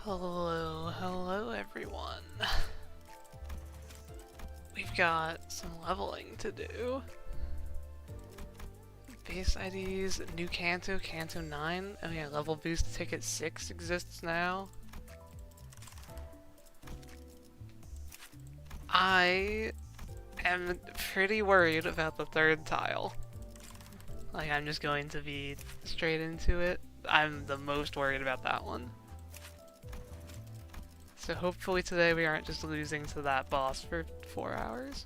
Hello everyone. We've got some leveling to do. Base IDs, new Canto, Canto 9. Oh yeah, level boost ticket 6 exists now. I am pretty worried about the third tile. Like, I'm just going to be straight into it. I'm the most worried about that one. So hopefully today we aren't just losing to that boss for 4 hours.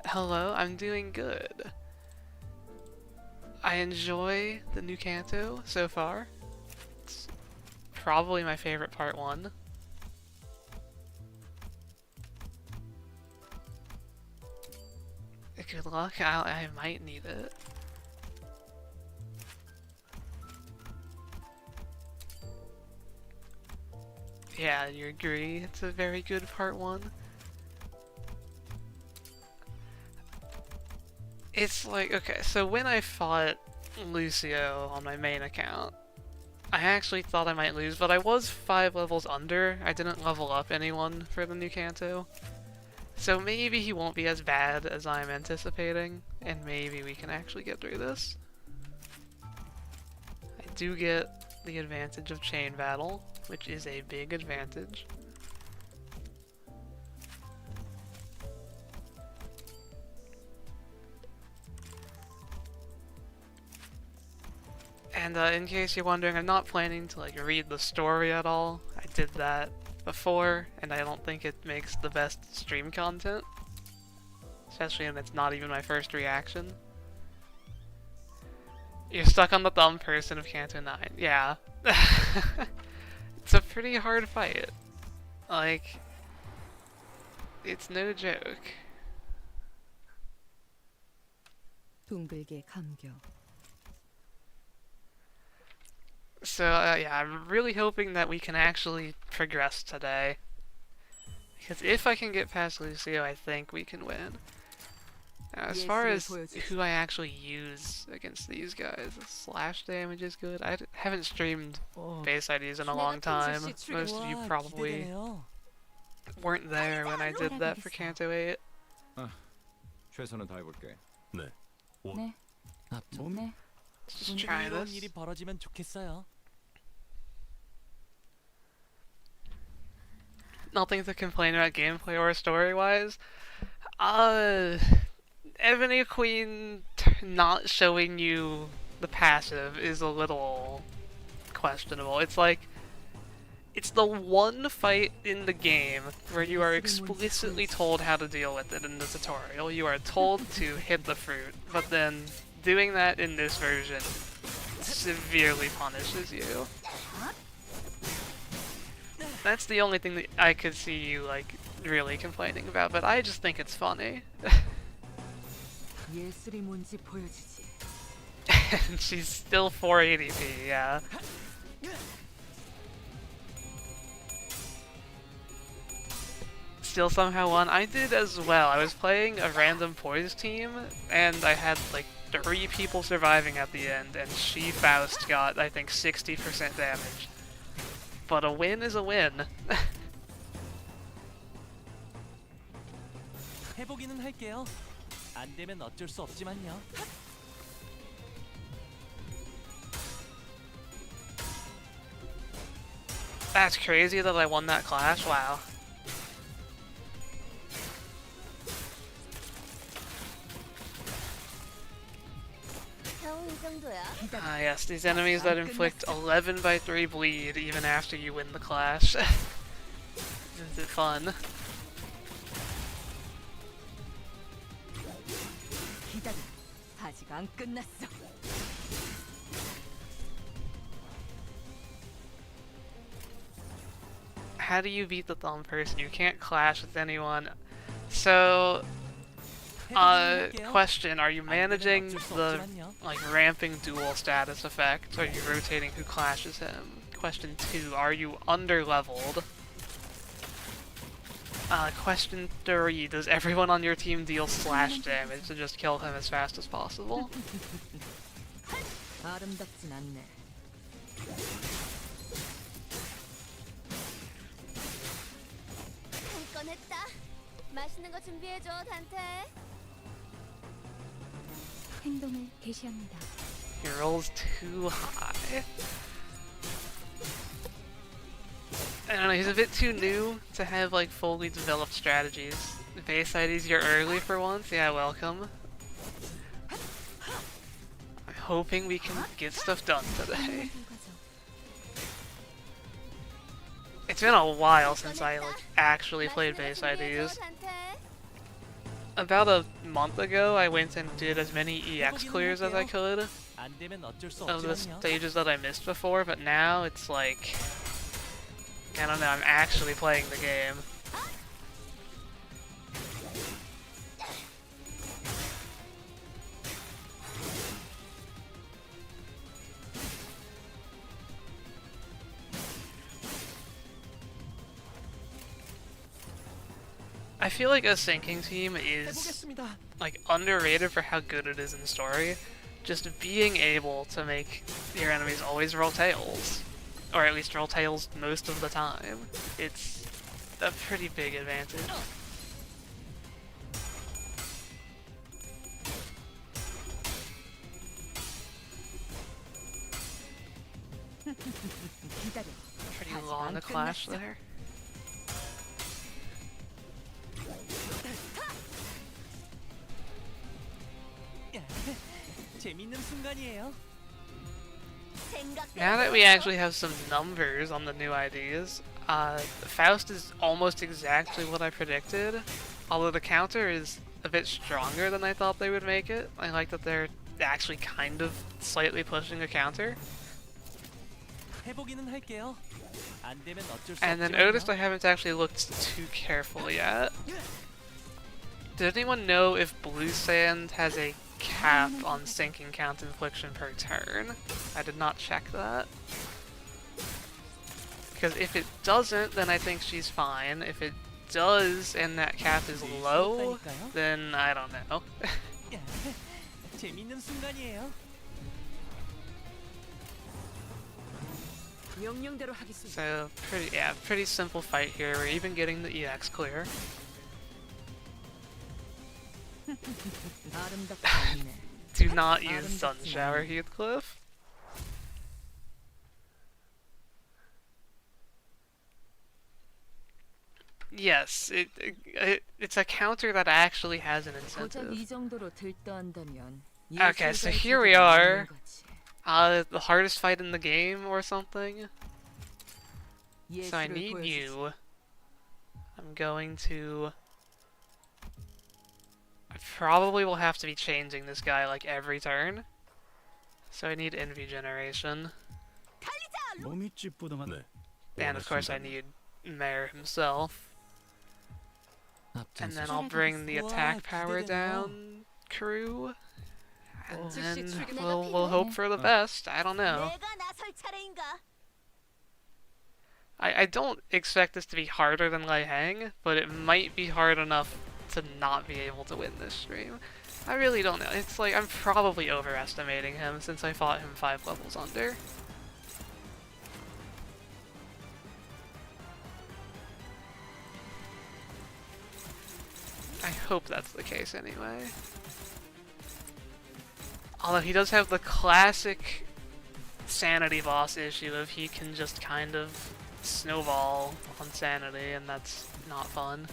Hello, I'm doing good. I enjoy the new Canto so far. It's probably my favorite part 1. Good luck, I might need it. Yeah, you agree? It's a very good part 1. It's like, okay, so when I fought Lucio on my main account, I actually thought I might lose, but I was 5 levels under. I didn't level up anyone for the new Canto. So maybe he won't be as bad as I'm anticipating, and maybe we can actually get through this. I do get the advantage of chain battle, which is a big advantage. And in case you're wondering, I'm not planning to like read the story at all. I did that before, and I don't think it makes the best stream content. Especially when it's not even my first reaction. You're stuck on the thumb person of Canto 9. Yeah. It's a pretty hard fight. Like, it's no joke. So yeah, I'm really hoping that we can actually progress today. Because if I can get past Lucio, I think we can win. Now, as far as who I actually use against these guys, slash damage is good. I haven't streamed base IDs in a long time. Most of you probably weren't there when I did that for Canto 8. 최선을 다해볼게. 네. Let's just try this. 일이 벌어지면 좋겠어요. Nothing to complain about gameplay or story-wise. Ebony Queen not showing you the passive is a little questionable. It's like, it's the one fight in the game where you are explicitly told how to deal with it in the tutorial. You are told to hit the fruit, but then doing that in this version severely punishes you. That's the only thing that I could see you like really complaining about, but I just think it's funny. And she's still 480p, yeah. Still somehow won. I did as well. I was playing a random poise team, and I had like 3 people surviving at the end, and she Faust got, I think, 60% damage. But a win is a win. 해보기는 할게요. 안 되면 어쩔 수 없지만요. That's crazy that I won that clash. Wow. Ah yes, these enemies that inflict 11 by 3 bleed even after you win the clash. Is it fun? How do you beat the thumb person? You can't clash with anyone. So, question, are you managing the, like, ramping duel status effect? Are you rotating who clashes him? Question 2, are you under-leveled? Question 3, does everyone on your team deal slash damage to just kill him as fast as possible? 했다. 맛있는 거 준비해줘, 단테. 행동을 개시합니다. He rolls too high. I don't know, he's a bit too new to have like fully developed strategies. Base IDs, you're early for once? Yeah, welcome. I'm hoping we can get stuff done today. It's been a while since I like actually played base IDs. About a month ago, I went and did as many EX clears as I could 안 되면 어쩔 수 of the 없지만요. stages that I missed before, but now it's like, I don't know, I'm actually playing the game. I feel like a sinking team is 해보겠습니다. like underrated for how good it is in story. Just being able to make your enemies always roll tails, or at least roll tails most of the time, it's a pretty big advantage. 기다려. Pretty long a clash there. 재밌는 순간이에요. Now that we actually have some numbers on the new IDs, Faust is almost exactly what I predicted, although the counter is a bit stronger than I thought they would make it. I like that they're actually kind of slightly pushing a counter. 해보기는 할게요. 안 되면 어쩔 수 And then 없지만요. Otis I haven't actually looked too carefully at. Did anyone know if Blue Sand has a cap on sinking count infliction per turn? I did not check that. Because if it doesn't, then I think she's fine. If it does and that cap is low, then I don't know. 재밌는 순간이에요. 명령대로 하겠습니다. So pretty simple fight here. We're even getting the EX clear. 아름답게 보이네. Do not use Sun Shower, Heathcliff. Yes, it's a counter that actually has an 고작 incentive. 이 정도로 들떠한다면 Okay, so here we are. The hardest fight in the game or something. So I need you. I'm going to... I probably will have to be changing this guy like every turn. So I need envy generation. 몸이 찌뿌둥한. 네. And of course I need Mayor himself. And then I'll bring the attack power down, crew. And then we'll hope for the best. I don't know. 내가 나설 차례인가? I don't expect this to be harder than Lei Hang, but it might be hard enough to not be able to win this stream. I really don't know. It's like I'm probably overestimating him since I fought him 5 levels under. I hope that's the case anyway. Although he does have the classic sanity boss issue of he can just kind of snowball on sanity, and that's not fun.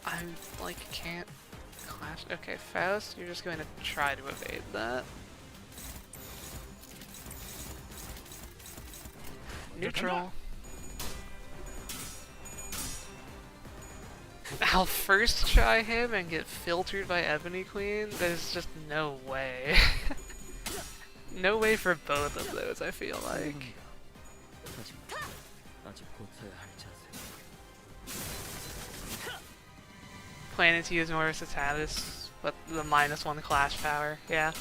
I'm like can't clash. Okay, Faust, you're just going to try to evade that. Neutral. I'll first try him and get filtered by Ebony Queen. There's just no way. No way for both of those, I feel like. 아직 고쳐야 할 자세. Planning to use Morrisitatis, but the -1 clash power, yeah.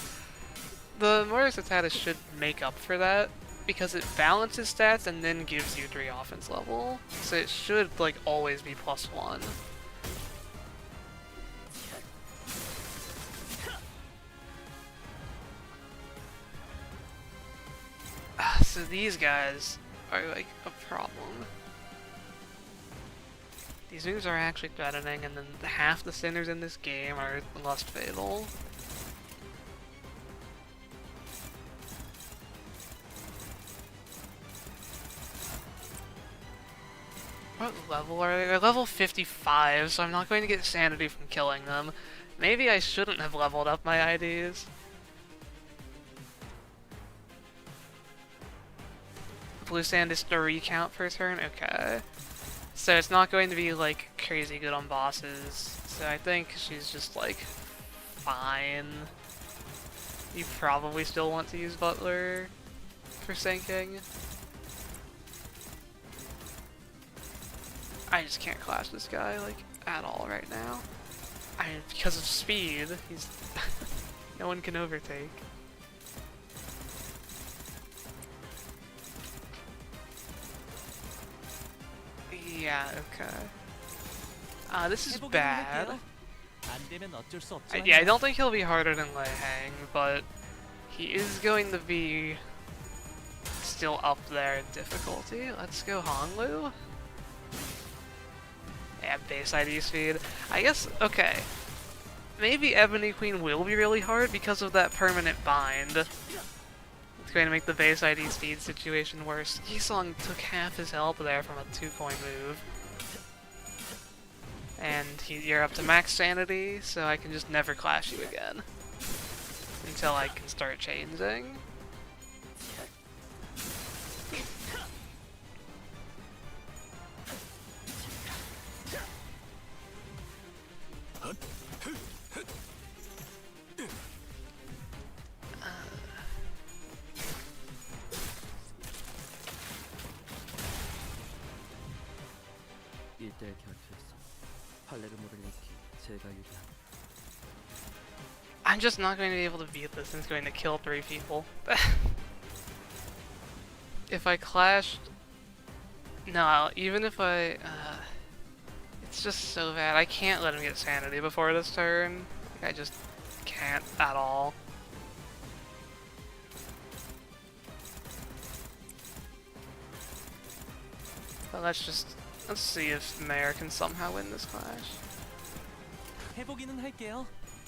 The Morrisitatis should make up for that, because it balances stats and then gives you 3 offense level. So it should like always be +1. So these guys, are like a problem. These moves are actually threatening, and then half the sinners in this game are Lust Fatal. What level are they? They're level 55, so I'm not going to get sanity from killing them. Maybe I shouldn't have leveled up my IDs. Blue sand is the recount per turn? Okay. So it's not going to be like crazy good on bosses. So I think she's just like fine. You probably still want to use Butler for sinking. I just can't clash this guy like at all right now. I mean, because of speed, he's no one can overtake. Yeah, okay. This is bad. 안 되면 어쩔 수 없지만. Yeah, I don't think he'll be harder than Lei Hang, but he is going to be still up there in difficulty. Let's go Honglu. Yeah, base ID speed. I guess, okay. Maybe Ebony Queen will be really hard because of that permanent bind. It's going to make the base ID speed situation worse. Yisong took half his health there from a 2-coin move. And you're up to max sanity, so I can just never clash you again. Until I can start changing. I'm just not going to be able to beat this, and it's going to kill 3 people. If I clashed... No, even if I... it's just so bad. I can't let him get sanity before this turn. I just can't at all. But let's see if Mayor can somehow win this clash. 해보기는 할게요.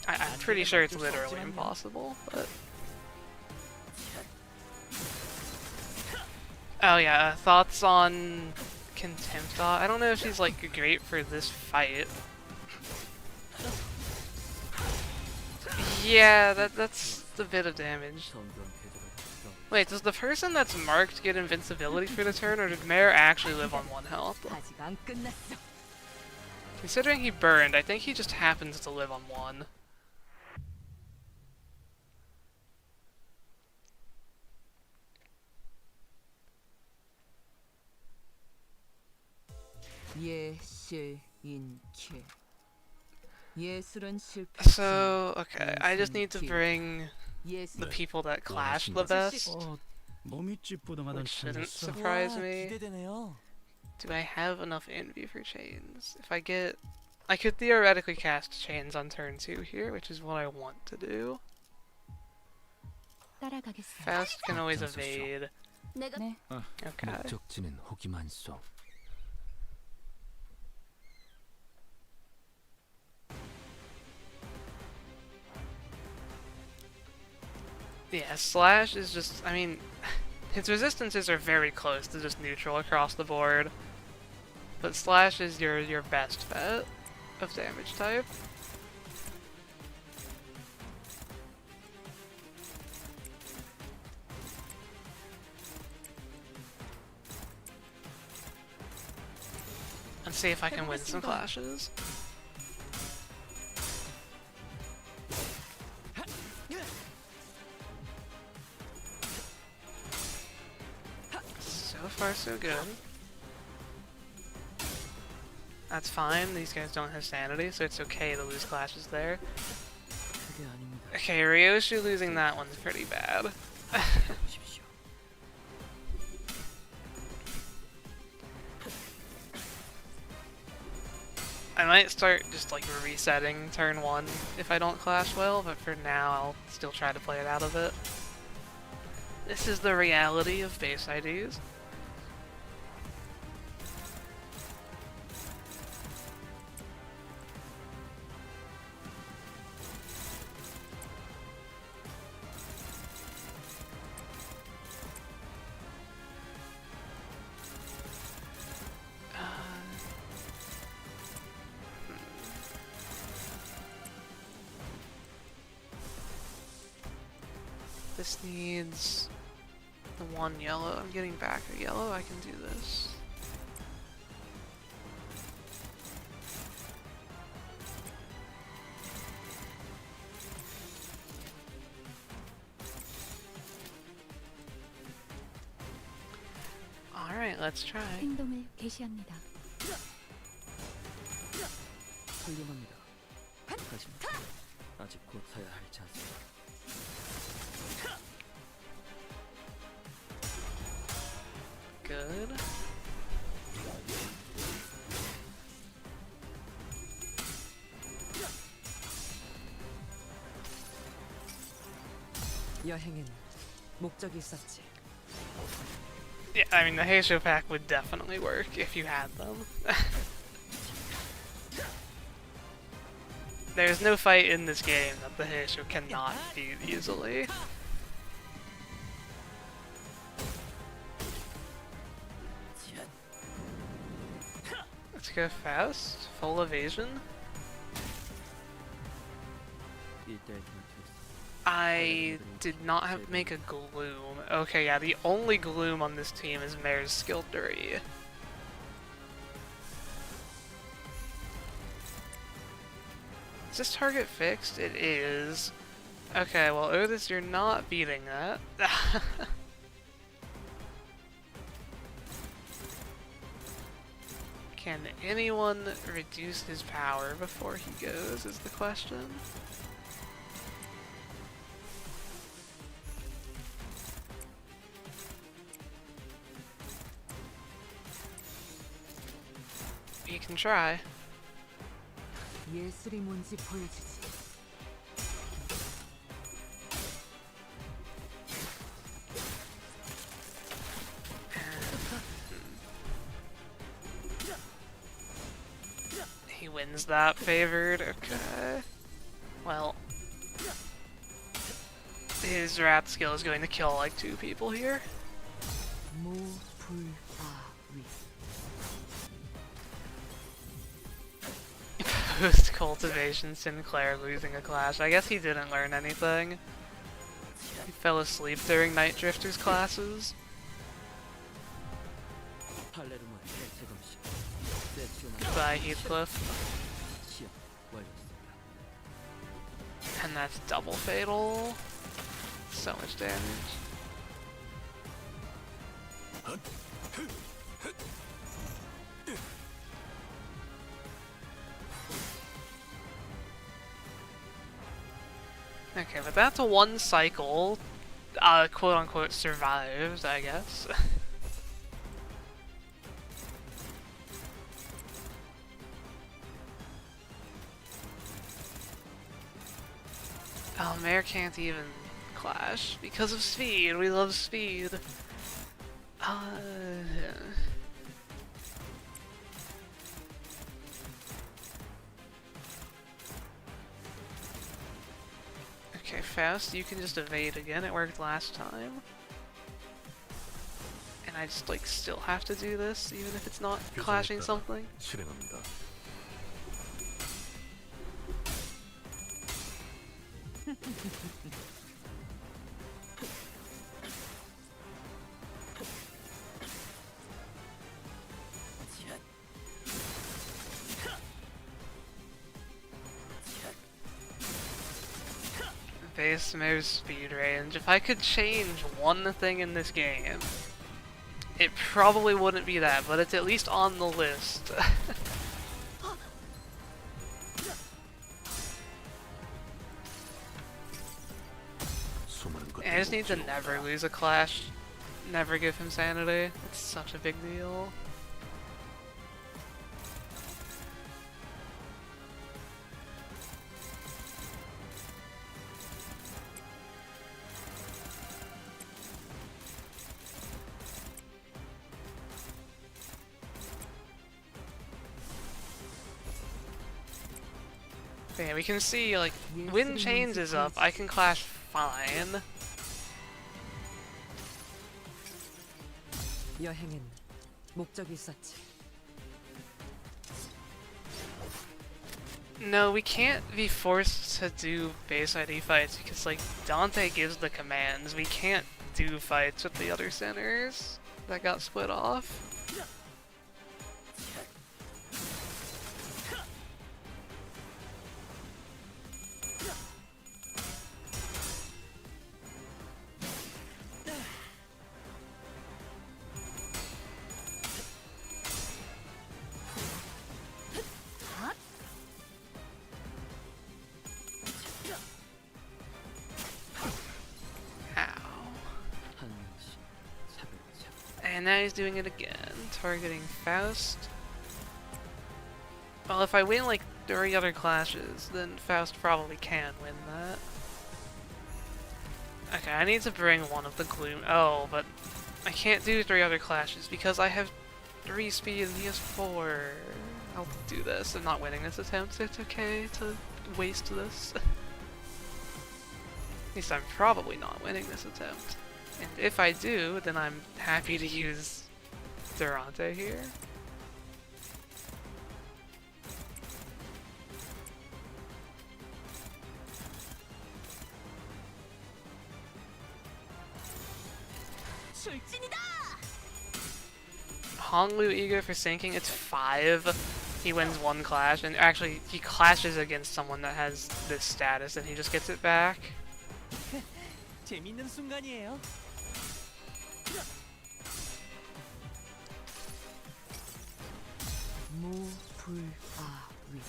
I'm pretty sure it's literally impossible, but... Oh yeah, thoughts on Contempta? I don't know if she's like great for this fight. Yeah, that's a bit of damage. Wait, does the person that's marked get invincibility for the turn, or did Mare actually live on 1 health? 아직 안 끝났어. Considering he burned, I think he just happens to live on 1. 예실인케. 예술은 실패. So, okay, I just need to bring the people that clash the best, 몸이 찌뿌둥하던 which shouldn't 참이었어. surprise 와, me. 기대되네요. Do I have enough envy for chains? If I get... I could theoretically cast chains on turn 2 here, which is what I want to do. 따라가겠어요. Fast can always evade. 내가 네. Okay. 목적지는 호기만 쏘. Yeah, Slash is just... I mean, his resistances are very close to just neutral across the board. But Slash is your best bet of damage type. Let's see if I can win some clashes. So far, so good. That's fine, these guys don't have sanity, so it's okay to lose clashes there. Okay, Ryoshu losing that one's pretty bad. I might start just like resetting turn 1 if I don't clash well, but for now I'll still try to play it out of it. This is the reality of base IDs. This needs the one yellow. I'm getting back a yellow. I can do this. Alright, let's try. 행동을 개시합니다. 훌륭합니다. 하지만 아직 고쳐야 할 자세. Good. 여행엔 목적이 있었지. Yeah, I mean, the Heisho pack would definitely work if you had them. There's no fight in this game that the Heisho cannot beat easily. Let's go fast. Full evasion. I did not have to make a gloom. Okay, yeah, the only gloom on this team is Mare's skill 3. Is this target fixed? It is. Okay, well, Otis, you're not beating that. Can anyone reduce his power before he goes, is the question. You can try. 예술이 뭔지 보여주지. He wins that favored, okay. Well, his rat skill is going to kill like 2 people here. 무불아위. Post cultivation, Sinclair losing a clash. I guess he didn't learn anything. He fell asleep during Night Drifter's classes. Goodbye, Heathcliff. And that's double fatal. So much damage. Okay, but that's a 1 cycle, quote-unquote survived, I guess. Oh, Mare can't even clash because of speed. We love speed. Okay, fast, you can just evade again. It worked last time. And I just, like, still have to do this, even if it's not clashing something. 실행합니다. Base Mare's speed range. If I could change one thing in this game, it probably wouldn't be that, but it's at least on the list. I just need to never lose a clash, never give him sanity. It's such a big deal. But yeah, we can see, like, when chains is up, I can clash fine. 여행엔 목적이 있었지. No, we can't be forced to do base ID fights because, like, Dante gives the commands. We can't do fights with the other centers that got split off. And now he's doing it again, targeting Faust. Well, if I win like 3 other clashes, then Faust probably can win that. Okay, I need to bring one of the Gloom. Oh, but I can't do 3 other clashes because I have 3 speed and he has 4. I'll do this. I'm not winning this attempt. It's okay to waste this. At least I'm probably not winning this attempt. And if I do, then I'm happy to use Durante here. Honglu eager for sinking, it's 5. He wins 1 clash, and actually he clashes against someone that has this status and he just gets it back. 재밌는 순간이에요. 무불아위.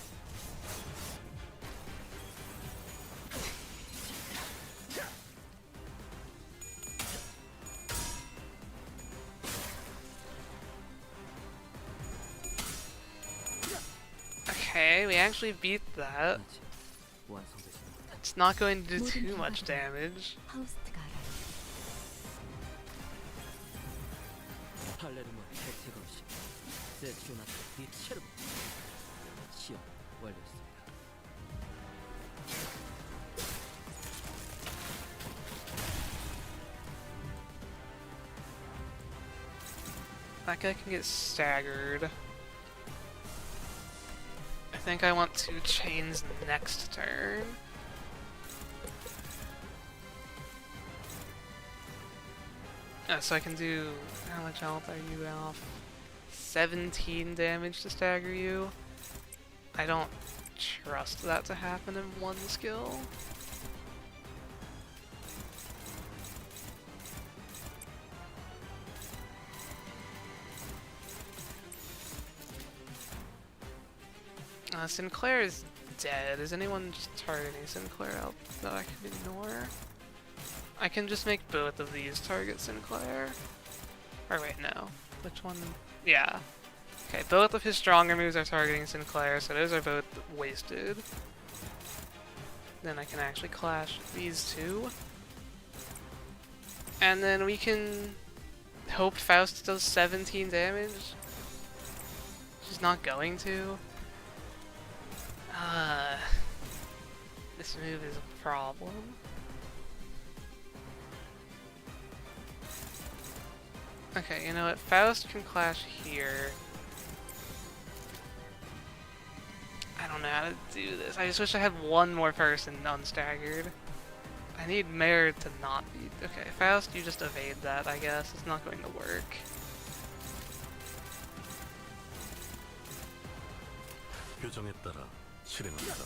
Okay, we actually beat that. It's not going to do too much damage. 파우스트가 알아요. 할레르몬 혜택 없이 세티오나트 빛체르 시험 완료했습니다. That guy can get staggered. I think I want to chains next turn. So I can do, how much health are you off? 17 damage to stagger you. I don't trust that to happen in 1 skill. Sinclair is dead. Is anyone just targeting Sinclair out that I can ignore? I can just make both of these target Sinclair. Or wait, no. Which one? Yeah. Okay, both of his stronger moves are targeting Sinclair, so those are both wasted. Then I can actually clash these 2. And then we can hope Faust does 17 damage. She's not going to. This move is a problem. Okay, you know what? Faust can clash here. I don't know how to do this. I just wish I had 1 more person unstaggered. I need Mare to not be... Okay, Faust, you just evade that, I guess. It's not going to work. 규정에 따라 실행합니다.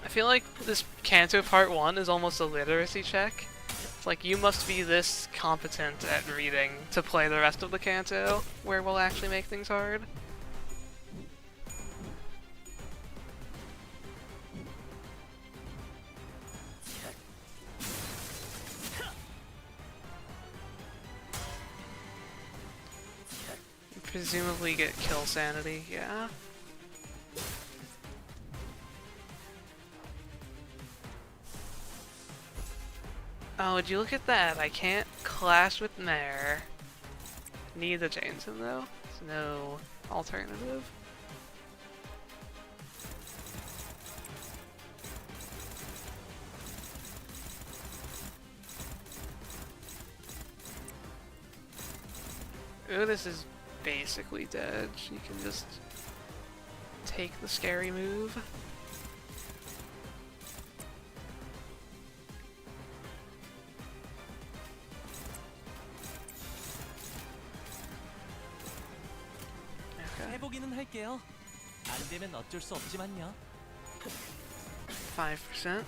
I feel like this Canto Part 1 is almost a literacy check. It's like, you must be this competent at reading to play the rest of the Canto, where we'll actually make things hard. You presumably get kill sanity, yeah? Oh, would you look at that? I can't clash with Mare. Need to change him though. There's no alternative. Ooh, this is basically dead. She can just take the scary move. Okay, 해보기는 할게요. 안 되면 어쩔 수 없지만요. 5%.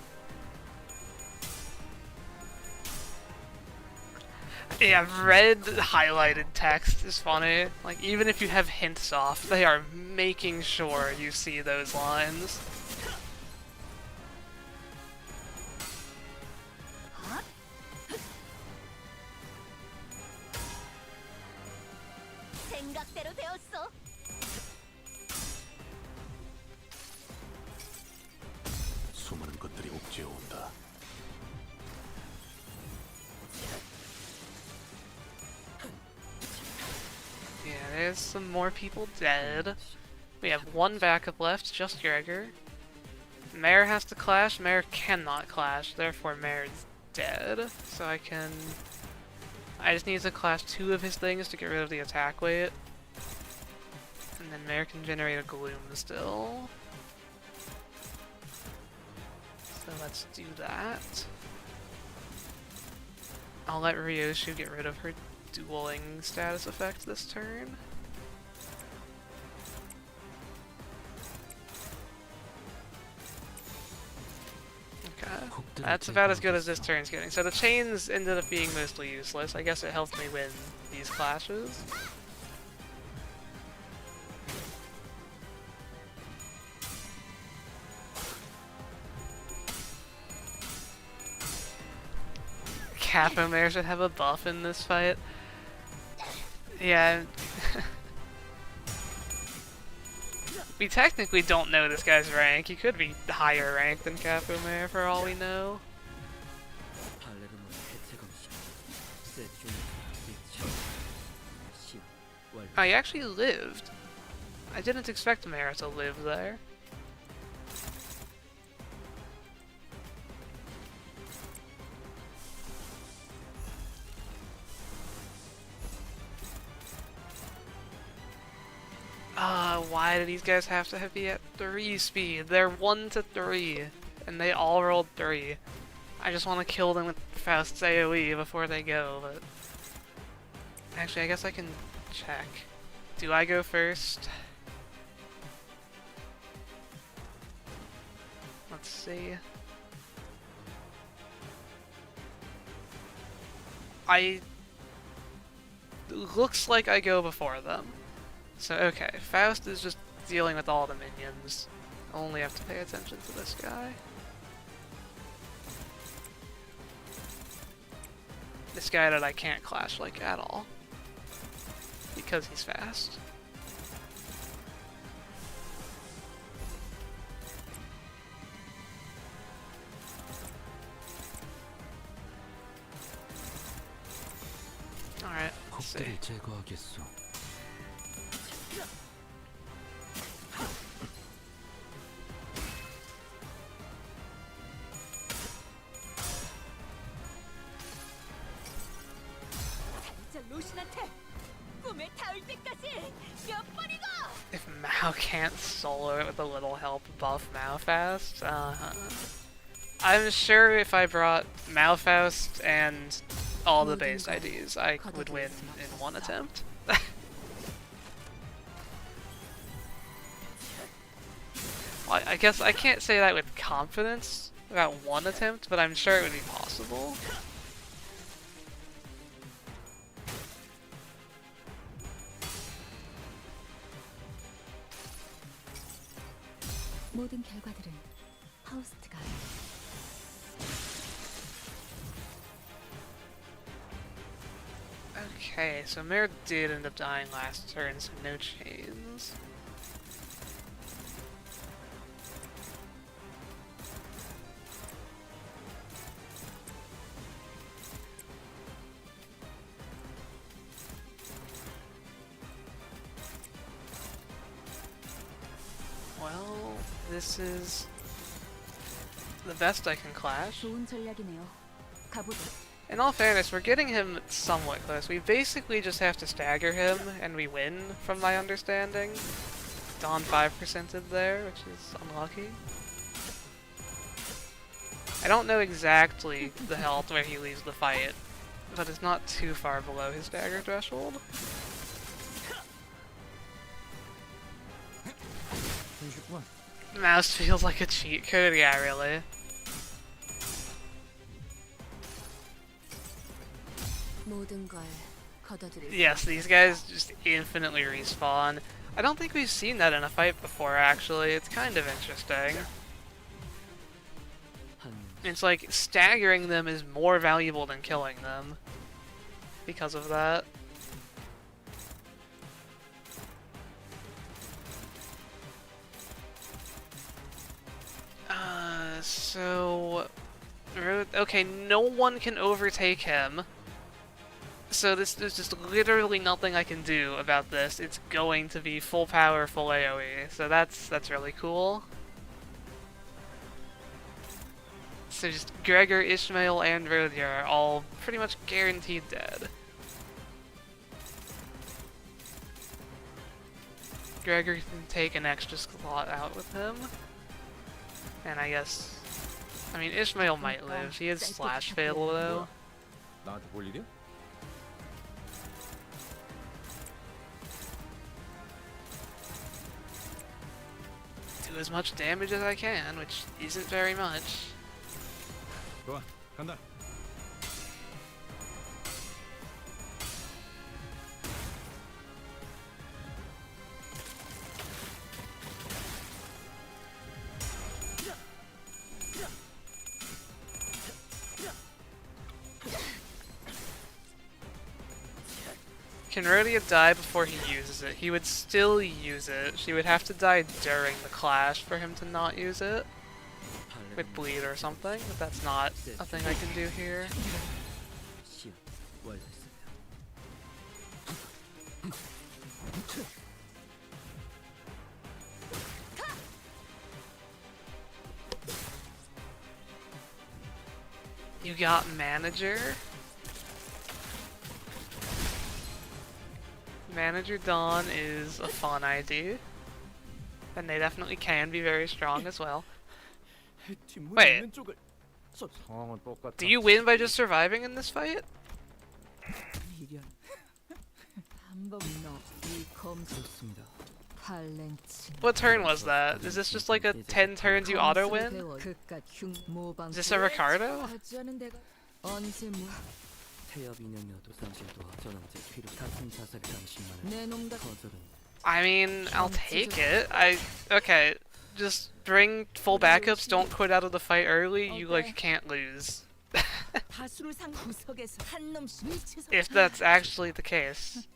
Yeah, red highlighted text is funny. Like, even if you have hints off, they are making sure you see those lines. 생각대로 되었어. 수많은 것들이 옥죄어 온다. Yeah, there's some more people dead. We have one backup left, just Gregor. Mare has to clash, Mare cannot clash, therefore Mare's dead. So I just need to clash 2 of his things to get rid of the attack weight. And then Mare can generate a Gloom still. So let's do that. I'll let Ryoshu get rid of her dueling status effect this turn. Okay, that's about as good as this turn's getting. So the chains ended up being mostly useless. I guess it helped me win these clashes. Capomare should have a buff in this fight. Yeah. We technically don't know this guy's rank. He could be higher ranked than Capomare for all we know. Oh, he actually lived. I didn't expect Mara to live there. Why do these guys have to be at 3 speed? They're 1 to 3, and they all rolled 3. I just want to kill them with Faust's AoE before they go, but... Actually, I guess I can check. Do I go first? Let's see. Looks like I go before them. So, okay, Faust is just dealing with all the minions. Only have to pay attention to this guy. This guy that I can't clash, like, at all. Because he's fast. Alright, let's see. If Mao can't solo it with a little help buff Malphast, I'm sure if I brought Malphast and all the base IDs, I would win in 1 attempt. Well, I guess I can't say that with confidence about 1 attempt, but I'm sure it would be possible. 모든 결과들은 파우스트가 Okay, so Mare did end up dying last turn, so no chains. Well, this is the best I can clash. 좋은 전략이네요. 가보죠. In all fairness, we're getting him somewhat close. We basically just have to stagger him, and we win, from my understanding. Dawn 5%ed there, which is unlucky. I don't know exactly the health where he leaves the fight, but it's not too far below his dagger threshold. Mouse feels like a cheat code, yeah, really. 모든 걸 걷어들일 Yes, these guys just infinitely respawn. I don't think we've seen that in a fight before, actually. It's kind of interesting. It's like, staggering them is more valuable than killing them. Because of that. So... Okay, no one can overtake him. So there's just literally nothing I can do about this. It's going to be full power, full AoE. So that's really cool. So just Gregor, Ishmael, and Rodier are all pretty much guaranteed dead. Gregor can take an extra slot out with him. And I guess... I mean, Ishmael might live. He is slash fatal though. 나한테 볼 일이야? Do as much damage as I can, which isn't very much. 좋아, 간다. Can Rhodia die before he uses it? He would still use it. She would have to die during the clash for him to not use it. With bleed or something, but that's not a thing I can do here. You got Manager? Manager Dawn is a fun ID. And they definitely can be very strong as well. Wait, 상황은 똑같아. do you win by just surviving in this fight? What turn was that? Is this just like a 10 turns you auto win? Is this a Ricardo? I mean, I'll take it. Okay, just bring full backups, don't quit out of the fight early, you like can't lose. If that's actually the case.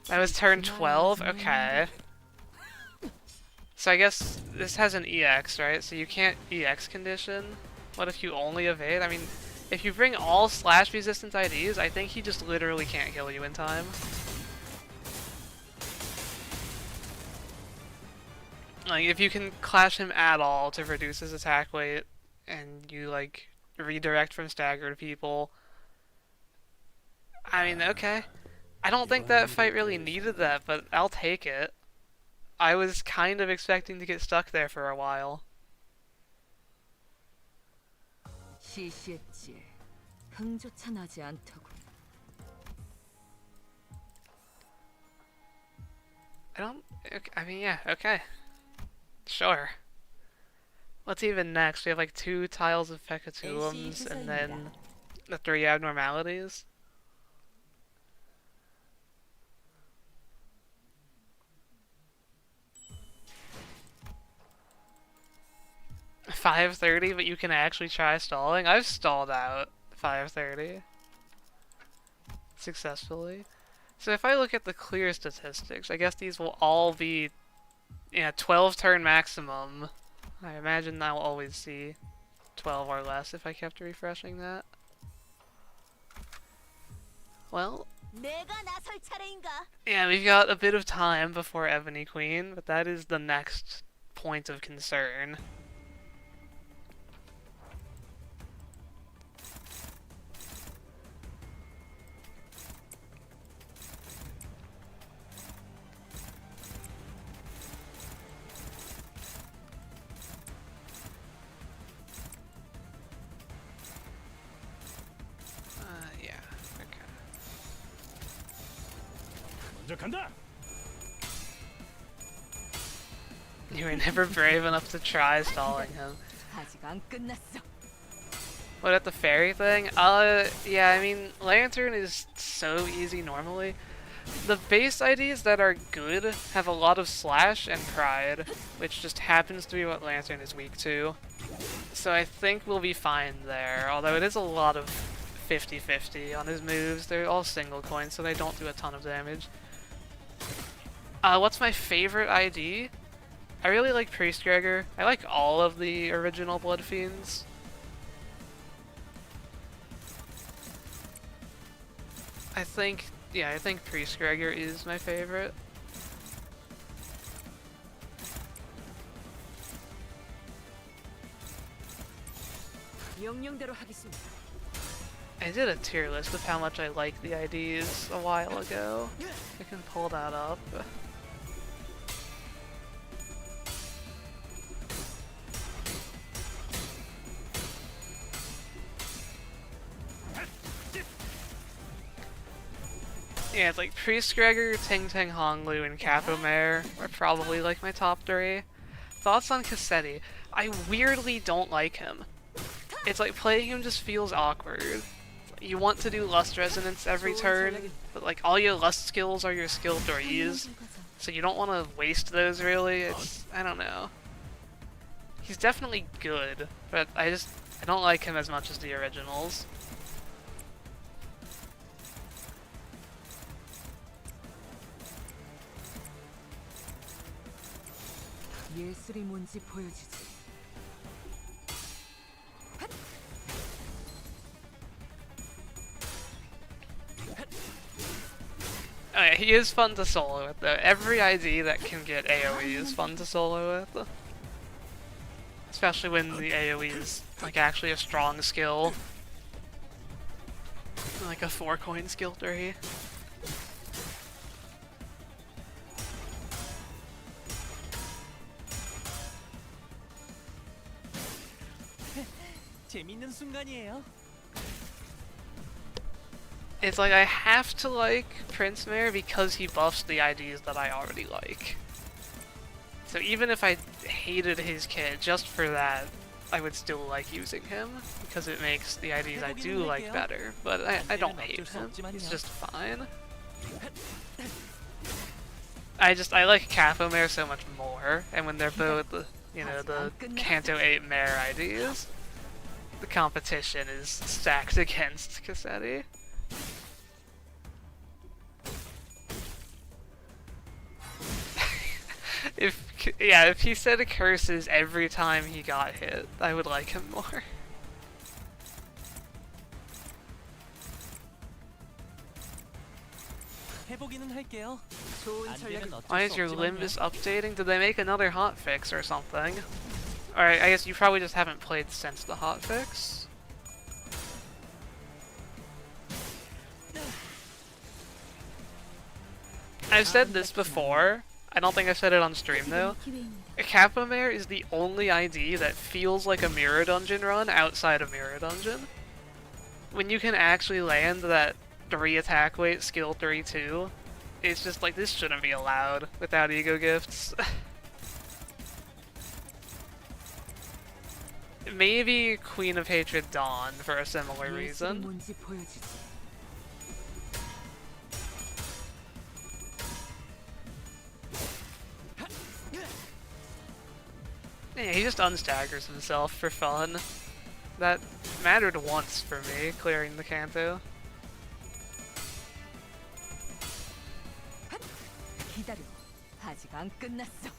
That was turn 12? Okay. So I guess this has an EX, right? So you can't EX condition? What if you only evade? I mean, if you bring all slash resistance IDs, I think he just literally can't kill you in time. Like, if you can clash him at all to reduce his attack weight, and you, like, redirect from staggered people, I mean, okay. I don't think that fight really needed that, but I'll take it. I was kind of expecting to get stuck there for a while. I mean, yeah, okay. Sure. What's even next? We have like 2 tiles of Pecatuums and then the 3 abnormalities. $5.30, but you can actually try stalling? I've stalled out $5.30 successfully. So if I look at the clear statistics, I guess these will all be 12 turn maximum. I imagine I'll always see 12 or less if I kept refreshing that. Well, yeah, we've got a bit of time before Ebony Queen, but that is the next point of concern. 저 간다. You were never brave enough to try stalling him. 아직 안 끝났어. What at the fairy thing? Yeah, I mean, Lantern is so easy normally. The base IDs that are good have a lot of slash and pride, which just happens to be what Lantern is weak to. So I think we'll be fine there, although it is a lot of 50-50 on his moves. They're all single coins, so they don't do a ton of damage. What's my favorite ID? I really like Priest Gregor. I like all of the original Blood Fiends. I think Priest Gregor is my favorite. 명령대로 하겠습니다. I did a tier list of how much I like the IDs a while ago. I can pull that up. Yeah, it's like Priest Gregor, Ting Ting Honglu, and Capomare are probably like my top 3. Thoughts on Cassetti? I weirdly don't like him. It's like playing him just feels awkward. You want to do Lust Resonance every turn, but like all your Lust skills are your skill 3s, so you don't want to waste those really. I don't know. He's definitely good, but I don't like him as much as the originals. 예술이 뭔지 보여주지. Oh yeah, he is fun to solo with though. Every ID that can get AoE is fun to solo with. Especially when the AoE is like actually a strong skill. Like a 4-coin skill 3. 재밌는 순간이에요. It's like I have to like Prince Mare because he buffs the IDs that I already like. So even if I hated his kit, just for that, I would still like using him, because it makes the IDs I do like better, but I don't hate him, he's just fine. I like Capomare so much more, and when they're both, you know, the Canto 8 Mare IDs, the competition is stacked against Cassetti. If he said curses every time he got hit, I would like him more. 해보기는 할게요. 좋은 안 전략. 되면 어쩔 Why 수 is your 없지만요. Limbus updating? Did they make another hotfix or something? Alright, I guess you probably just haven't played since the hotfix. I've said this before. I don't think I've said it on stream though. Capomare is the only ID that feels like a Mirror Dungeon run outside a Mirror Dungeon. When you can actually land that 3 attack weight skill 3-2, it's just like, this shouldn't be allowed without ego gifts. Maybe Queen of Hatred Dawn for a similar 예술이 reason. 뭔지 보여주지. Yeah, he just unstaggers himself for fun. That mattered once for me, clearing the Canto. 기다려. 아직 안 끝났어.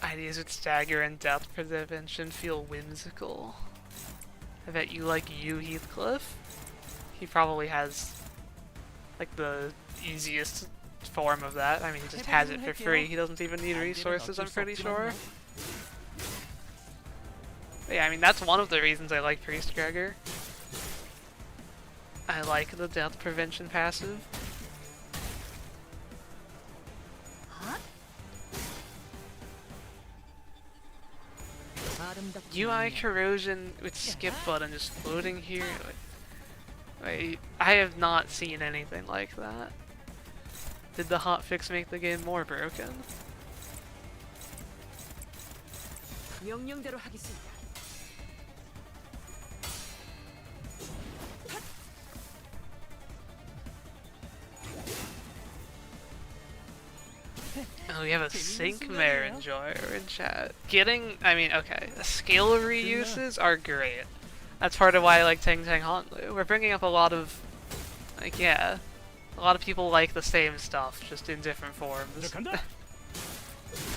Ideas with stagger and depth prevention feel whimsical. I bet you like you, Heathcliff. He probably has like the easiest form of that. I mean, he just has it for free. He doesn't even need resources, I'm pretty sure. Yeah, I mean, that's one of the reasons I like Priest Gregor. I like the death prevention passive. UI corrosion with skip button just floating here. I have not seen anything like that. Did the hotfix make the game more broken? 명령대로 하겠습니다. Oh, we have a sync mare enjoyer in chat. I mean, okay, skill reuses are great. That's part of why I like Tang Tang Hanlu. We're bringing up a lot of, like, yeah, a lot of people like the same stuff, just in different forms.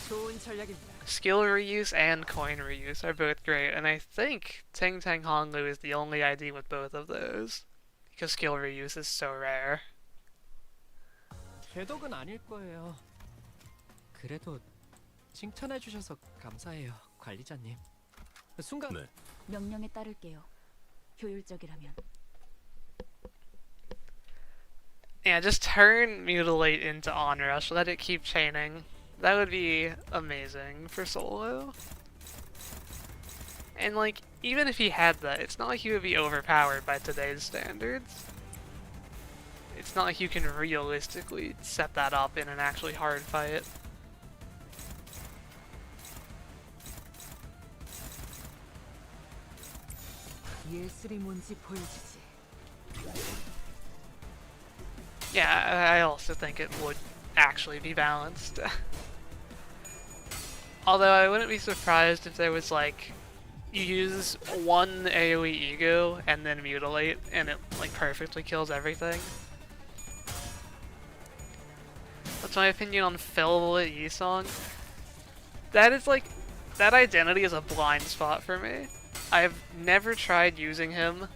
좋은 전략입니다. Skill reuse and coin reuse are both great, and I think Tang Tang Hanlu is the only ID with both of those, because skill reuse is so rare. 제 덕은 아닐 거예요. 그래도 칭찬해 주셔서 감사해요, 관리자님. 순간 네. 명령에 따를게요. 효율적이라면. Yeah, just turn Mutilate into Onrush, let it keep chaining. That would be amazing for solo. And like, even if he had that, it's not like he would be overpowered by today's standards. It's not like you can realistically set that up in an actually hard fight. 예술이 뭔지 보여주지. Yeah, I also think it would actually be balanced. Although I wouldn't be surprised if there was like, you use one AoE ego and then mutilate and it like perfectly kills everything. That's my opinion on Fillable Yisong. That is like, that identity is a blind spot for me. I've never tried using him.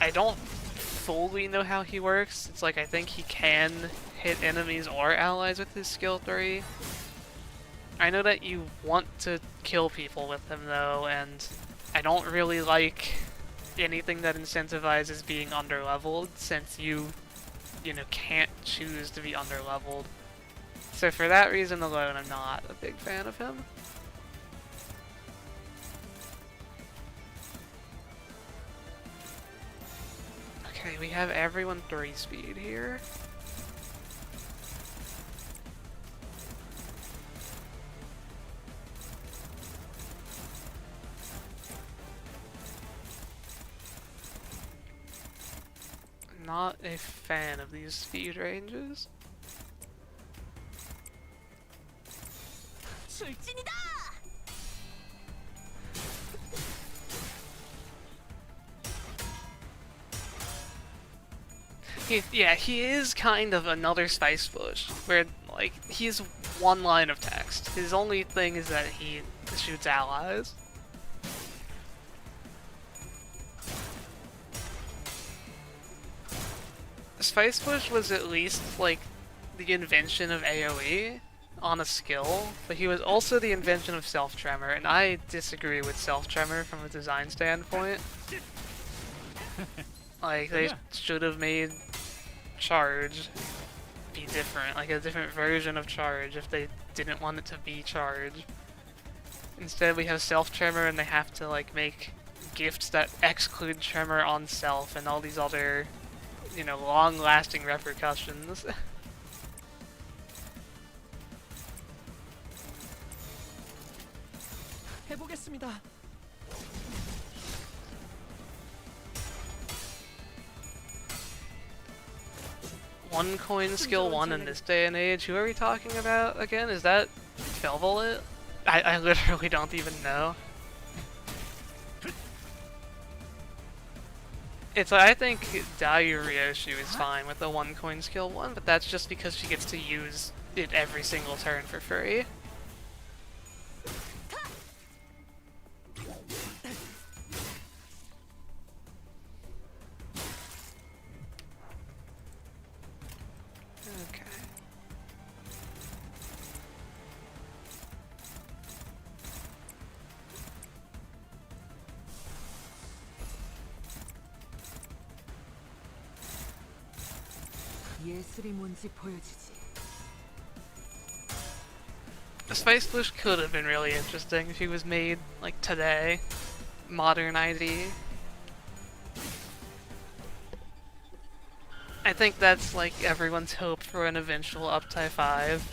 I don't fully know how he works. It's like I think he can hit enemies or allies with his skill 3. I know that you want to kill people with him though, and I don't really like anything that incentivizes being underleveled, since you know, can't choose to be underleveled. So for that reason alone, I'm not a big fan of him. Okay, we have everyone 3 speed here. Not a fan of these speed ranges. 출진이다! He is kind of another Spice Bush, where, like, he's one line of text. His only thing is that he shoots allies. Spice Bush was at least, like, the invention of AoE on a skill, but he was also the invention of Self-Tremor, and I disagree with Self-Tremor from a design standpoint. Like, they should have made Charge be different, like a different version of Charge if they didn't want it to be Charge. Instead we have Self-Tremor and they have to like make gifts that exclude Tremor on self and all these other, you know, long-lasting repercussions. 해보겠습니다. One coin skill 1 in this day and age? Who are we talking about again? Is that Felvolit? I literally don't even know. I think Dayu Ryoshu is fine with the 1 coin skill 1, but that's just because she gets to use it every single turn for free. 예술이 뭔지 보여주지. The Spice Bush could have been really interesting if he was made, like, today. Modern ID. I think that's, like, everyone's hope for an eventual Uptie 5.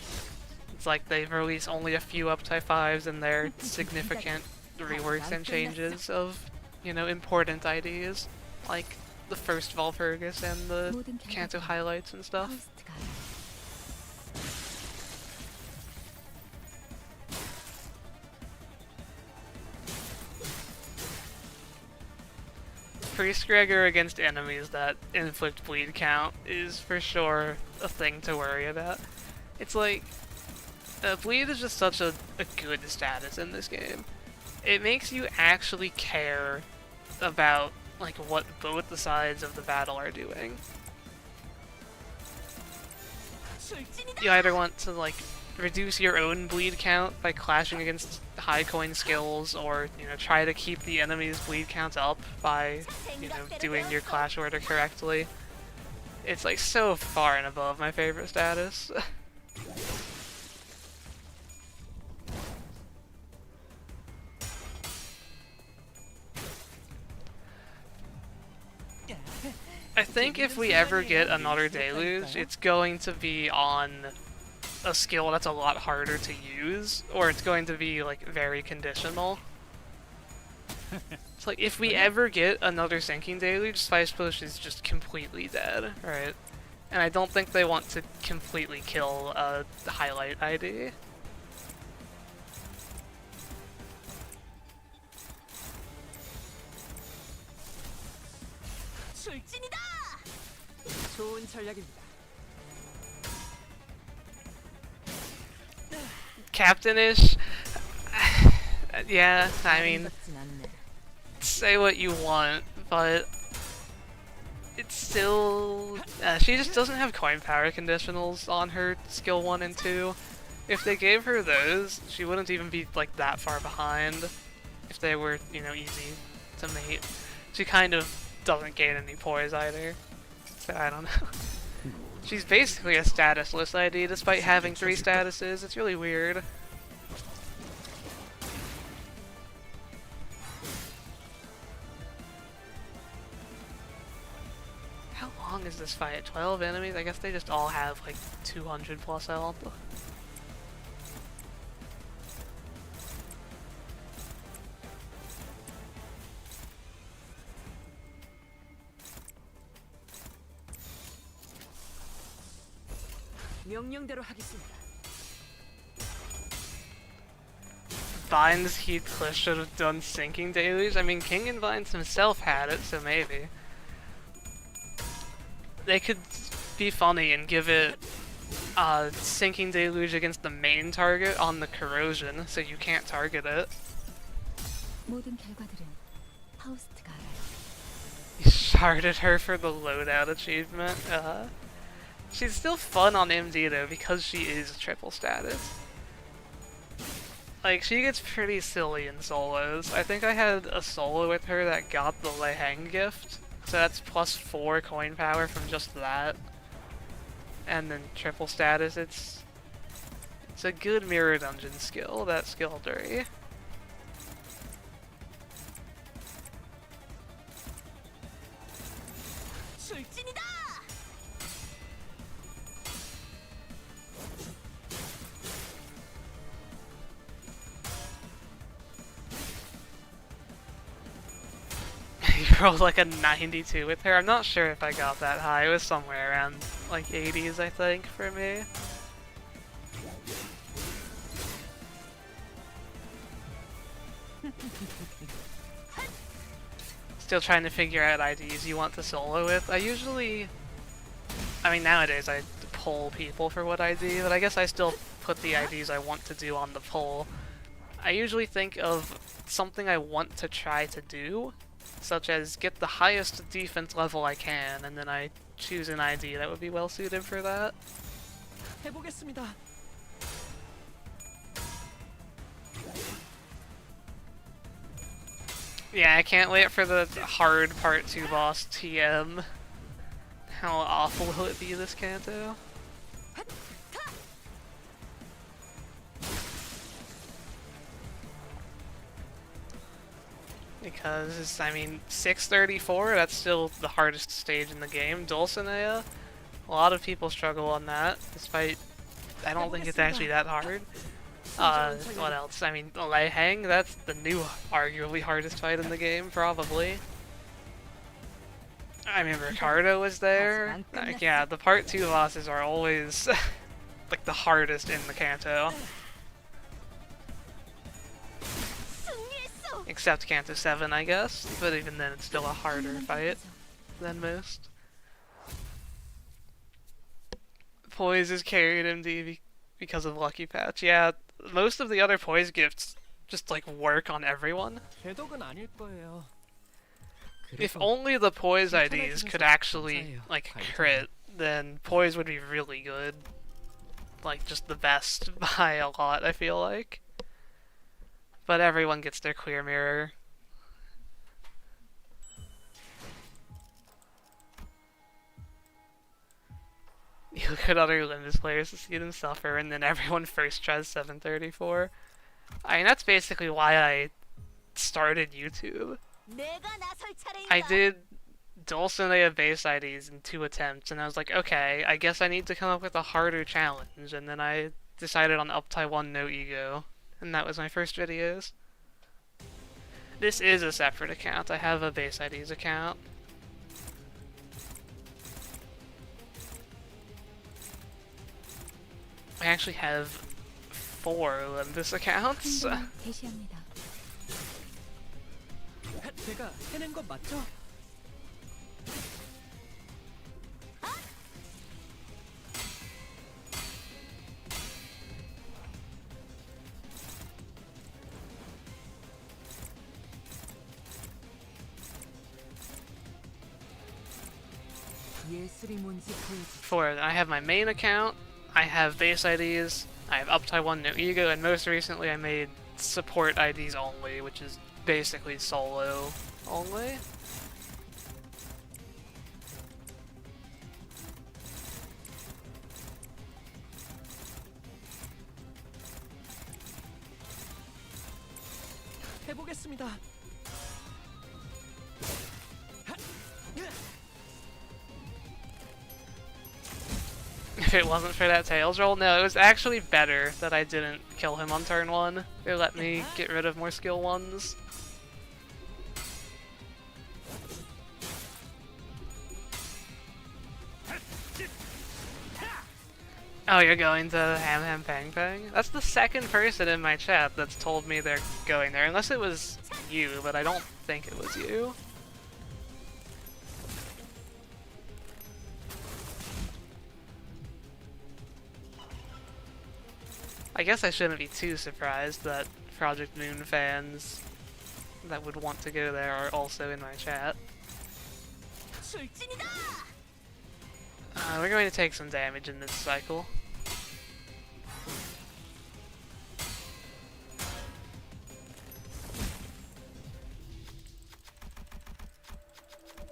It's like they've released only a few Uptie 5s and they're significant reworks and changes of, you know, important IDs. Like the first Valpurgis and the Canto highlights and stuff. 파우스트가 알아요. Priest Gregor against enemies that inflict bleed count is for sure a thing to worry about. It's like, bleed is just such a good status in this game. It makes you actually care about like what both the sides of the battle are doing. You either want to like reduce your own bleed count by clashing against high coin skills, or you know try to keep the enemy's bleed count up by you know doing your clash order correctly. It's like so far and above my favorite status. I think if we ever get another Deluge, it's going to be on a skill that's a lot harder to use, or it's going to be like very conditional. It's like if we ever get another Sinking Deluge, Spice Push is just completely dead, right? And I don't think they want to completely kill a highlight ID. 좋은 전략입니다. Captainish? Yeah, I mean, 아름답진 않네. say what you want, but it's still... she just doesn't have coin power conditionals on her skill 1 and 2. If they gave her those, she wouldn't even be like that far behind if they were, you know, easy to mate. She kind of doesn't gain any poise either, so I don't know. She's basically a statusless ID despite having 3 statuses. It's really weird. How long is this fight? 12 enemies? I guess they just all have like 200 plus health. 명령대로 하겠습니다. Vines Heathcliff should have done Sinking Deluge. I mean, King and Vines himself had it, so maybe. They could be funny and give it Sinking Deluge against the main target on the corrosion, so you can't target it. 모든 결과들은 파우스트가 알아요. You sharded her for the loadout achievement. She's still fun on MD though, because she is triple status. Like, she gets pretty silly in solos. I think I had a solo with her that got the Leheng gift, so that's plus 4 coin power from just that. And then triple status, it's a good mirror dungeon skill, that skill 3. You rolled like a 92 with her. I'm not sure if I got that high. It was somewhere around like 80s, I think, for me. Still trying to figure out IDs you want to solo with. I mean, nowadays I poll people for what ID, but I guess I still put the IDs I want to do on the poll. I usually think of something I want to try to do, such as get the highest defense level I can, and then I choose an ID that would be well suited for that. 해보겠습니다. Yeah, I can't wait for the hard part 2 boss TM. How awful will it be this Canto? Because, I mean, 634, that's still the hardest stage in the game. Dulcinea, a lot of people struggle on that, despite I don't think it's actually that hard. What else? I mean, Lei Hang, that's the new, arguably hardest fight in the game, probably. I mean, Ricardo was there. Yeah, the part 2 bosses are always, like, the hardest in the Canto. Except Canto 7, I guess. But even then, it's still a harder fight than most. Poise is carried MD because of Lucky Patch. Yeah, most of the other Poise gifts just, like, work on everyone. 개독은 아닐 거예요. If only the Poise IDs could actually, like, crit, then Poise would be really good. Like, just the best by a lot, I feel like. But everyone gets their clear mirror. You look at other Limbus players to see them suffer, and then everyone first tries 734. I mean, that's basically why I started YouTube. I did Dulcinea base IDs in 2 attempts, and I was like, okay, I guess I need to come up with a harder challenge, and then I decided on Uptie 1 No Ego, and that was my first videos. This is a separate account. I have a base IDs account. I actually have 4 Limbus accounts. 한번 개시합니다. 제가 해낸 건 맞죠? 예술이 뭔지 보여주지. 4. I have my main account, I have base IDs, I have Uptie 1 No Ego, and most recently I made support IDs only, which is basically solo only. 해보겠습니다. If it wasn't for that Tails roll, no, it was actually better that I didn't kill him on turn 1. It let me get rid of more skill 1s. Oh, you're going to Ham Ham Pang Pang? That's the second person in my chat that's told me they're going there, unless it was you, but I don't think it was you. I guess I shouldn't be too surprised that Project Moon fans that would want to go there are also in my chat. We're going to take some damage in this cycle.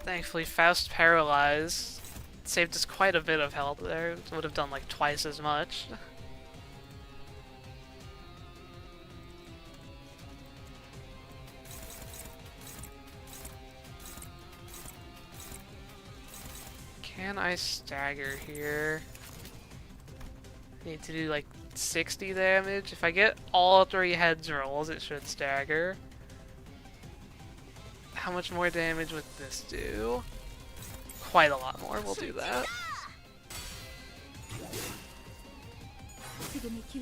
Thankfully, Faust Paralyze saved us quite a bit of health there. It would have done like twice as much. Can I stagger here? Need to do like 60 damage. If I get all 3 heads rolls, it should stagger. How much more damage would this do? Quite a lot more. We'll do that.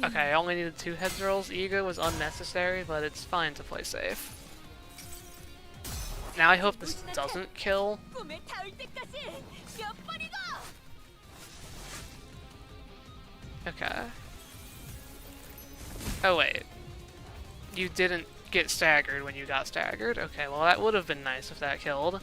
Okay, I only needed 2 heads rolls. Ego was unnecessary, but it's fine to play safe. Now I hope this doesn't kill. Okay. Oh wait. You didn't get staggered when you got staggered? Okay, well that would have been nice if that killed.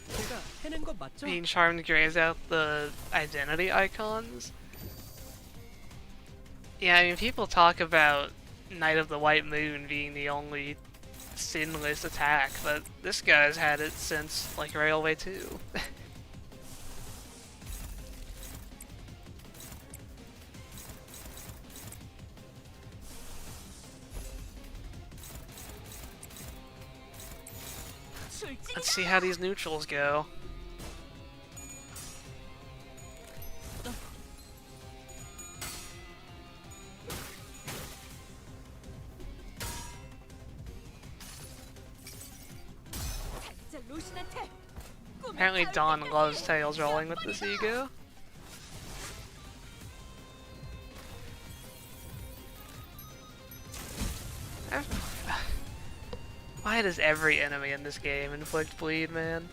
제가 해낸 건 맞죠? Being Charmed grays out the identity icons. Yeah, I mean, people talk about Night of the White Moon being the only sinless attack, but this guy's had it since, like, Railway 2. Let's see how these neutrals go. Apparently Dawn loves Tails rolling with this ego. Why does every enemy in this game inflict bleed, man?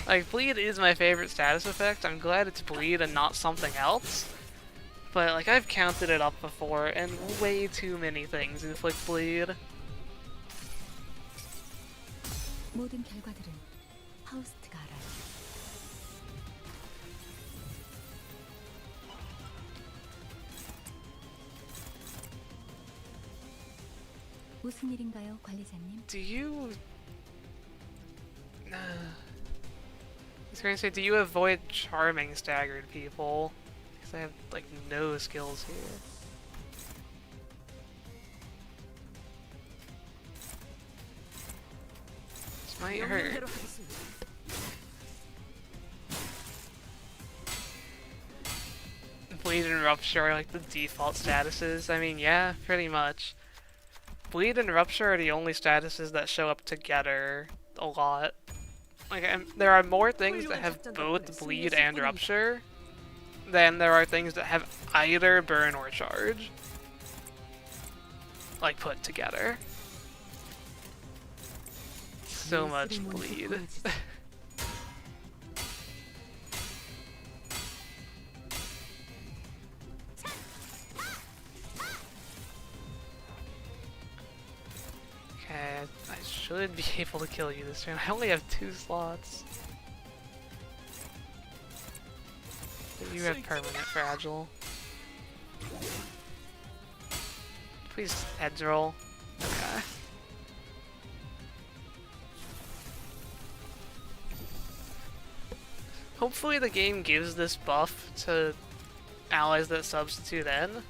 Like, bleed is my favorite status effect. I'm glad it's bleed and not something else. But, like, I've counted it up before, and way too many things inflict bleed. 모든 결과들은 파우스트가 알아요. 무슨 일인가요, 관리자님? Do you... I was gonna say, do you avoid charming staggered people? Because I have, like, no skills here. This might hurt. 명령대로 하겠습니다. Bleed and Rupture are like the default statuses. I mean, yeah, pretty much. Bleed and Rupture are the only statuses that show up together a lot. Like, there are more things that have both Bleed and Rupture than there are things that have either Burn or Charge. Like, put together. So much Bleed. Okay, I should be able to kill you this turn. I only have 2 slots. But you have permanent fragile. Please heads roll. Okay. Hopefully the game gives this buff to allies that substitute in.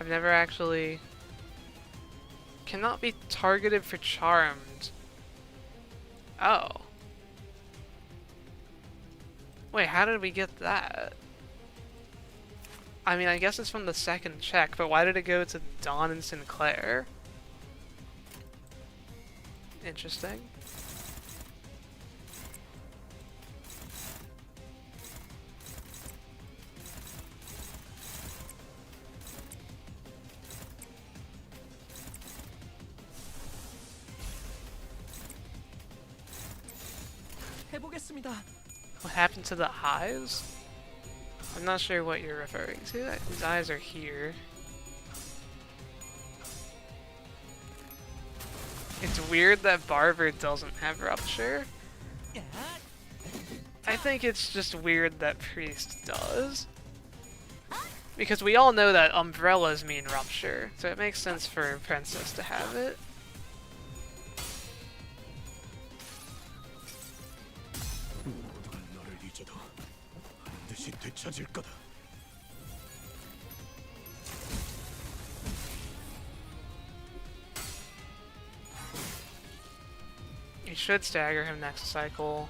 I've never actually... Cannot be targeted for charmed. Oh. Wait, how did we get that? I mean, I guess it's from the second check, but why did it go to Dawn and Sinclair? Interesting. 해보겠습니다. What happened to the eyes? I'm not sure what you're referring to. His eyes are here. It's weird that Barber doesn't have Rupture. I think it's just weird that Priest does. Because we all know that umbrellas mean Rupture, so it makes sense for Princess to have it. 너를 잊어도 반드시 되찾을 거다. You should stagger him next cycle.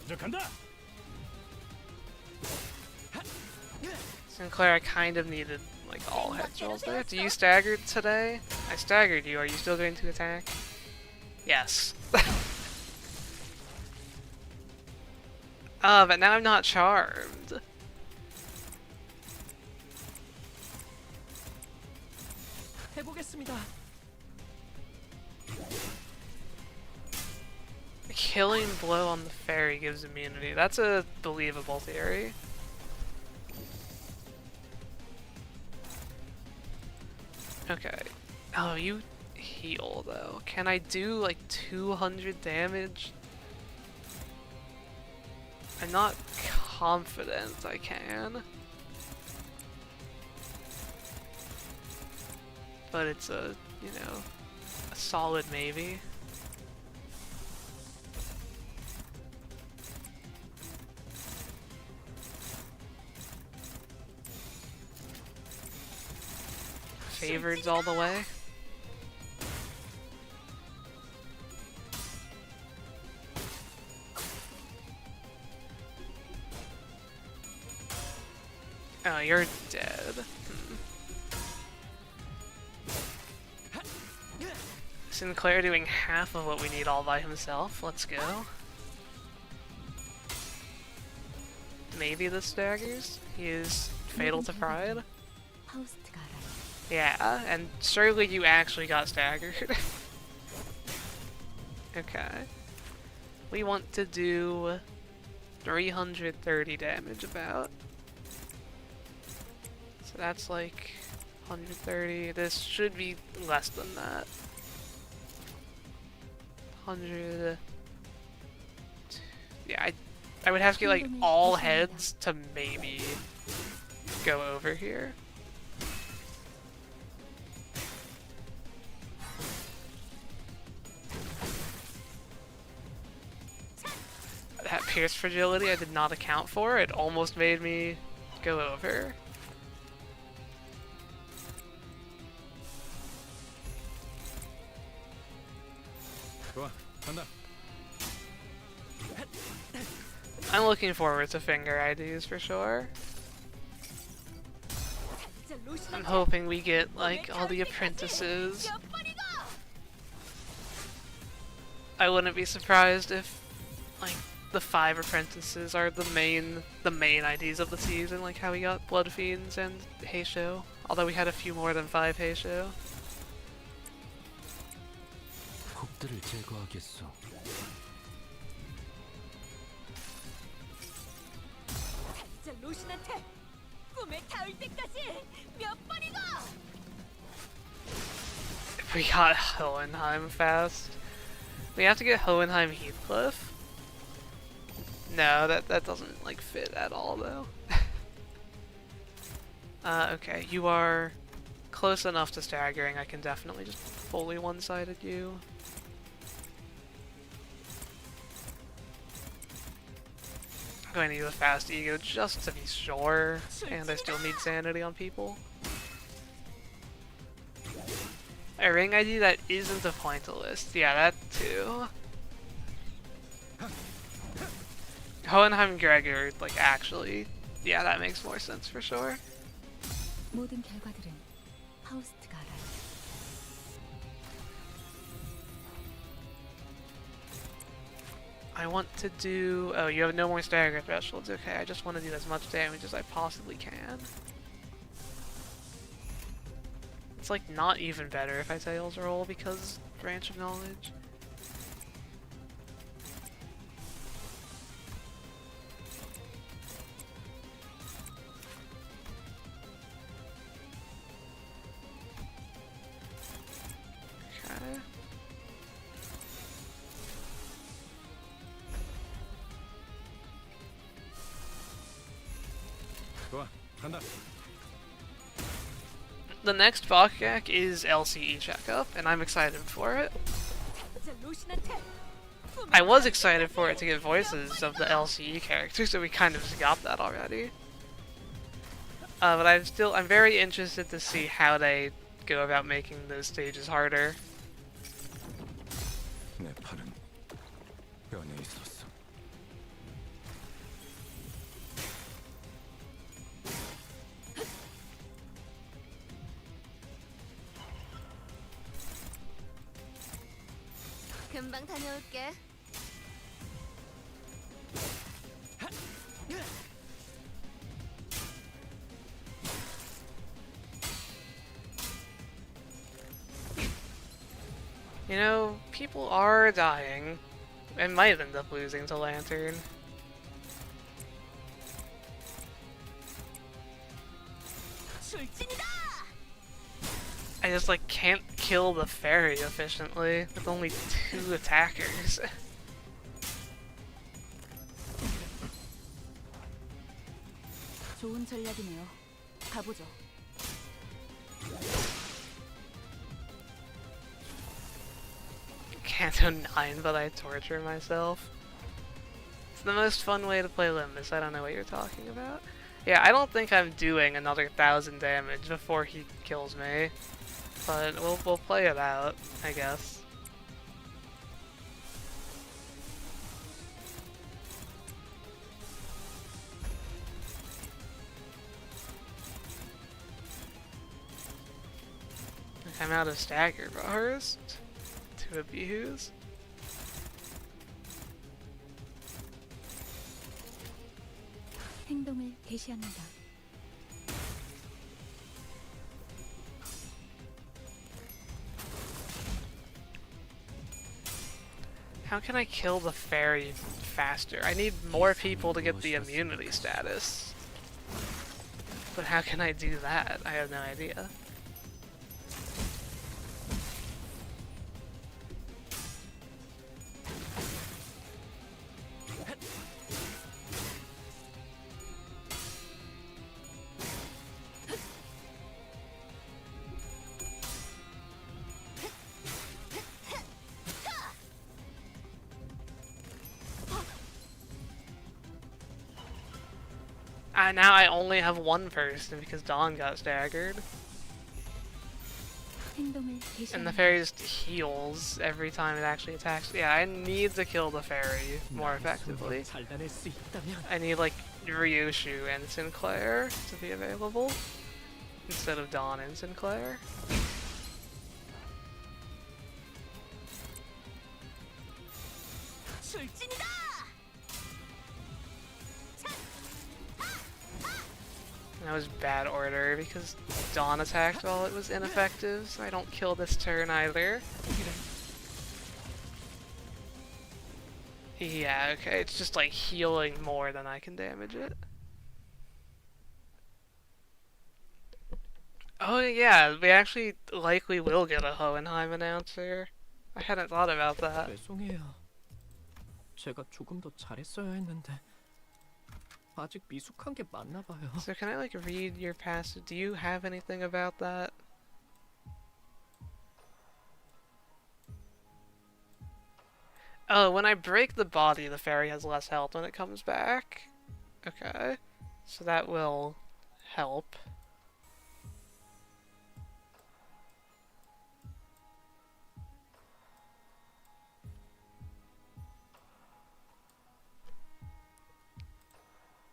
먼저 간다. Sinclair, I kind of needed like all head rolls there. Do you staggered today? I staggered you. Are you still going to attack? Yes. But now I'm not charmed. 해보겠습니다. Killing blow on the fairy gives immunity. That's a believable theory. Okay. Oh, you heal though. Can I do like 200 damage I'm not confident I can. But it's a, you know, a solid maybe. Favoreds all the way. Oh, you're dead. Sinclair doing half of what we need all by himself. Let's go. Maybe this daggers. He is fatal to pride. 파우스트가 알아요. Yeah, and surely you actually got staggered. Okay. We want to do 330 damage about. So that's like 130. This should be less than that. 100. Yeah, I would have to get like all heads to maybe go over here. That Pierce fragility I did not account for. It almost made me go over. 좋아, 간다. I'm looking forward to finger IDs for sure. I'm hoping we get like all the apprentices. I wouldn't be surprised if like the 5 apprentices are the main IDs of the season, like how we got Blood Fiends and Heisho. Although we had a few more than 5 Heisho. 곡들을 제거하겠소. 진짜 로신한테 꿈에 닿을 때까지 몇 번이고. We got Hohenheim fast. We have to get Hohenheim Heathcliff. No, that doesn't like fit at all though. Okay, you are close enough to staggering. I can definitely just fully one-sided you. I'm going to use a fast ego just to be sure, and I still need sanity on people. A ring ID that isn't a pointillist. Yeah, that too. Hohenheim Gregor, like actually, yeah, that makes more sense for sure. 모든 결과들은 파우스트가 알아요. I want to do... Oh, you have no more stagger thresholds. Okay, I just want to do as much damage as I possibly can. It's like not even better if I tails roll because branch of knowledge. Okay. 좋아, 간다. The next Bakyak is LCE checkup, and I'm excited for it. 진짜 로신한테 I was excited for it to get voices of the LCE characters, so we kind of just got that already. But I'm very interested to see how they go about making those stages harder. 내 팔은 뼈에 있었어. 금방 다녀올게. You know, people are dying, and might end up losing to Lantern. 출진이다. I just like can't kill the fairy efficiently with only 2 attackers. 좋은 전략이네요. 가보죠. Canto 9, but I torture myself. It's the most fun way to play Limbus. I don't know what you're talking about. Yeah, I don't think I'm doing another 1,000 damage before he kills me. But we'll play it out, I guess. I'm out of stagger bars to abuse. 행동을 개시합니다. How can I kill the fairy faster? I need more people to get the immunity status. But how can I do that? I have no idea. Now I only have one person because Dawn got staggered. 행동을 And the 개시합니다. fairy just heals every time it actually attacks. Yeah, I need to kill the fairy more effectively. 잘다낼 수 있다면 I need like Ryushu and Sinclair to be available instead of Dawn and Sinclair. 출진이다. That was bad order because Dawn attacked while it was ineffective, so I don't kill this turn either. Yeah, okay, it's just like healing more than I can damage it. Oh yeah, we actually likely will get a Hohenheim announcer. I hadn't thought about that. 죄송해요. 제가 조금 더 잘했어야 했는데 아직 미숙한 게 많나 봐요. So can I like read your passage? Do you have anything about that? Oh, when I break the body, the fairy has less health when it comes back. Okay, so that will help.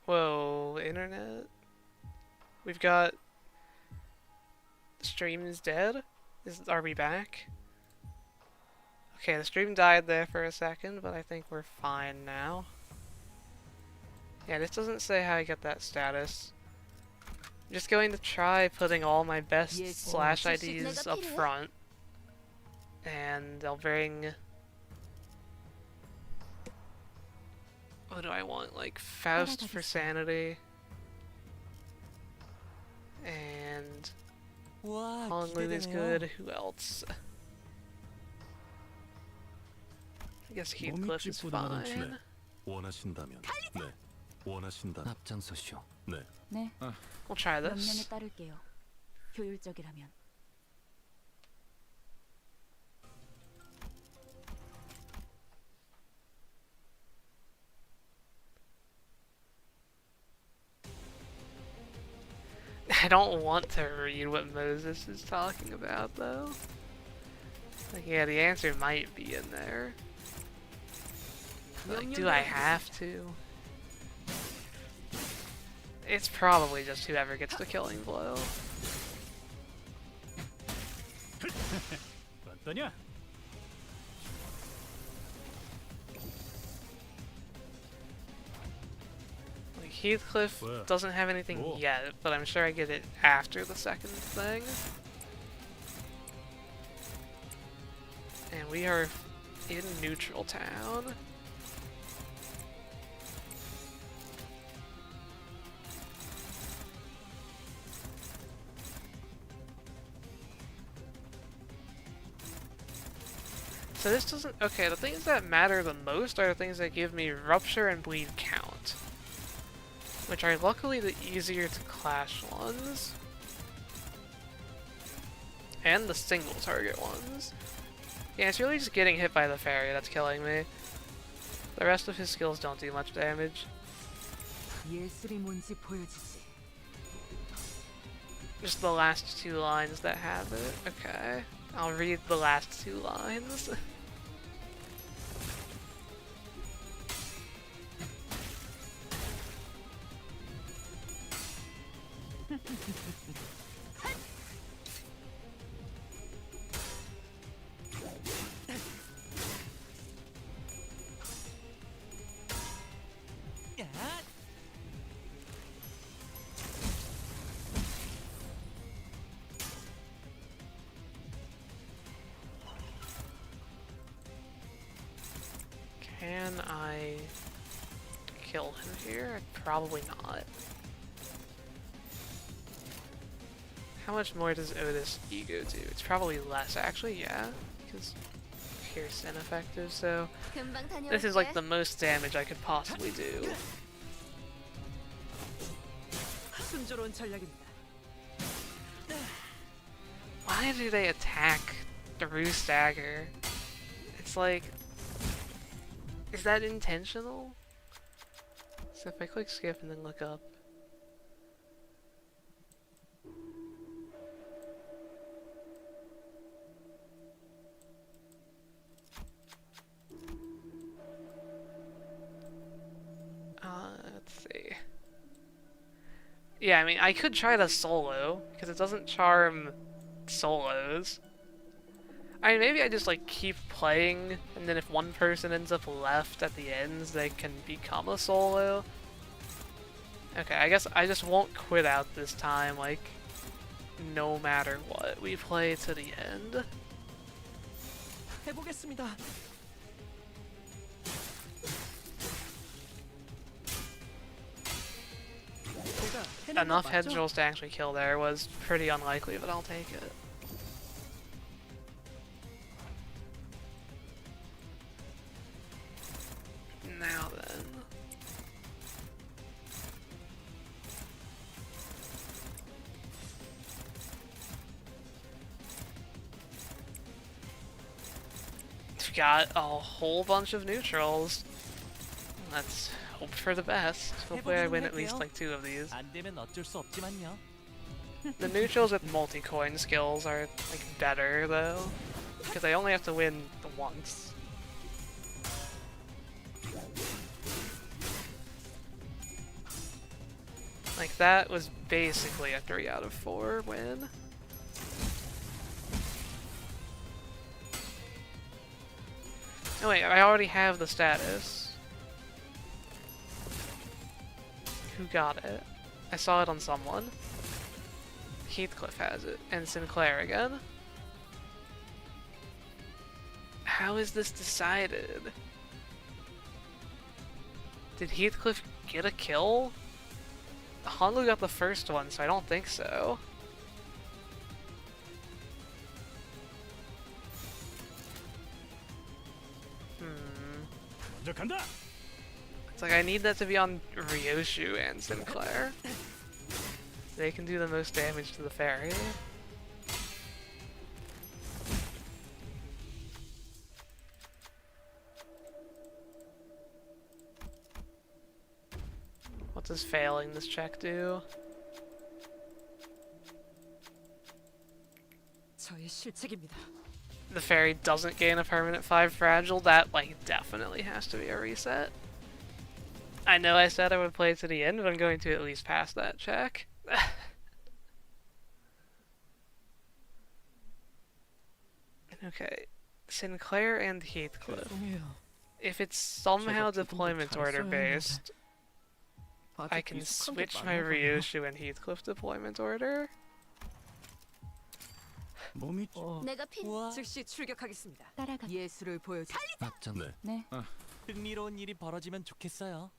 Whoa, internet? We've got... The stream is dead? Are we back? Okay, the stream died there for a second, but I think we're fine now. Yeah, this doesn't say how I get that status. I'm just going to try putting all my best slash IDs up front. And I'll bring... What do I want? Like, Faust for sanity. And... 와, Honglu is 기대되네요. good. Who else? I guess Heathcliff is fine. 원하신다면 네. 원하신다면 앞장서시오. 네. 네, We'll try 명령에 this. 따를게요. 효율적이라면. I don't want to read what Moses is talking about, though. Like, yeah, the answer might be in there. Like, do I have to? It's probably just whoever gets the killing blow. 어떠냐? Like, Heathcliff Well, doesn't have anything cool. yet, but I'm sure I get it after the second thing. And we are in Neutral Town. So this doesn't... Okay, the things that matter the most are the things that give me Rupture and Bleed count. which are luckily the easier to clash ones. And the single target ones. Yeah, it's really just getting hit by the fairy that's killing me. The rest of his skills don't do much damage. 예술이 뭔지 보여주지. Just the last two lines that have it. Okay. I'll read the last two lines. Can I kill him here? Probably not. How much more does Otis ego do? It's probably less, actually, yeah. Because Pierce ineffective, so 금방 다녀올게. this is like the most damage I could possibly do. 순조로운 전략입니다. Why do they attack through stagger? It's like, is that intentional? So if I click skip and then look up. Let's see. Yeah, I mean, I could try the solo, because it doesn't charm solos. I mean, maybe I just, like, keep playing, and then if one person ends up left at the ends, they can become a solo. Okay, I guess I just won't quit out this time, like, no matter what. We play to the end. 해보겠습니다. Enough head rolls to actually kill there was pretty unlikely, but I'll take it. Now then. We've got a whole bunch of neutrals. Let's hope for the best. Hopefully I win at least like 2 of these. 안 되면 어쩔 수 없지만요. The neutrals with multi-coin skills are like better though, because I only have to win once. Like that was basically a 3 out of 4 win. Oh wait, I already have the status. Who got it? I saw it on someone. Heathcliff has it, and Sinclair again. How is this decided? Did Heathcliff get a kill? Hongu got the first one, so I don't think so. It's like I need that to be on Ryoshu and Sinclair. They can do the most damage to the fairy. What does failing this check do? 저의 실책입니다. The fairy doesn't gain a permanent 5 fragile. That, like, definitely has to be a reset. I know I said I would play to the end, but I'm going to at least pass that check. Okay, Sinclair and Heathcliff. 죄송해요. If it's somehow 제가 조금 더 deployment 잘 order 써야 based, 아직 I can 미숙한 게 switch my 많나 봐요. Ryoshu and Heathcliff deployment order. 몸이 내가 필. 즉시 출격하겠습니다. 따라가. 예술을 보여주. 맞짱. 네. 네. 흥미로운 일이 벌어지면 좋겠어요.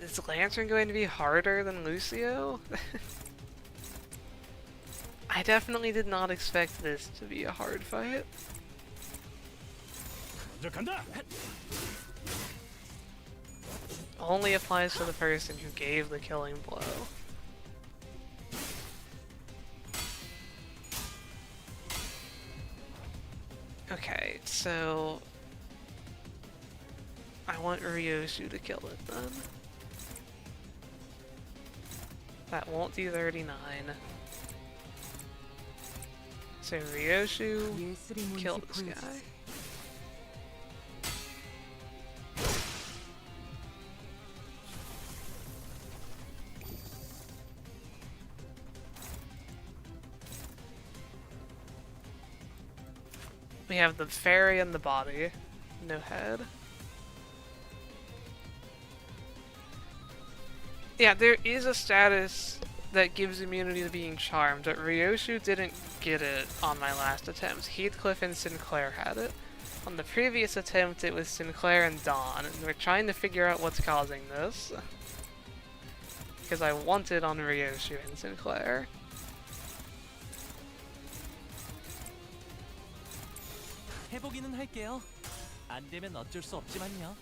Is Lantern going to be harder than Lucio? I definitely did not expect this to be a hard fight. 먼저 간다. Only applies to the person who gave the killing blow. Okay, so I want Ryoshu to kill it then. That won't do 39. So Ryoshu, 예술이 뭔지 kill this 보여주지. guy. We have the fairy and the body, no head. Yeah, there is a status that gives immunity to being charmed, but Ryoshu didn't get it on my last attempt. Heathcliff and Sinclair had it. On the previous attempt, it was Sinclair and Dawn, and we're trying to figure out what's causing this. Because I want it on Ryoshu and Sinclair. 해보기는 할게요. 안 되면 어쩔 수 없지만요.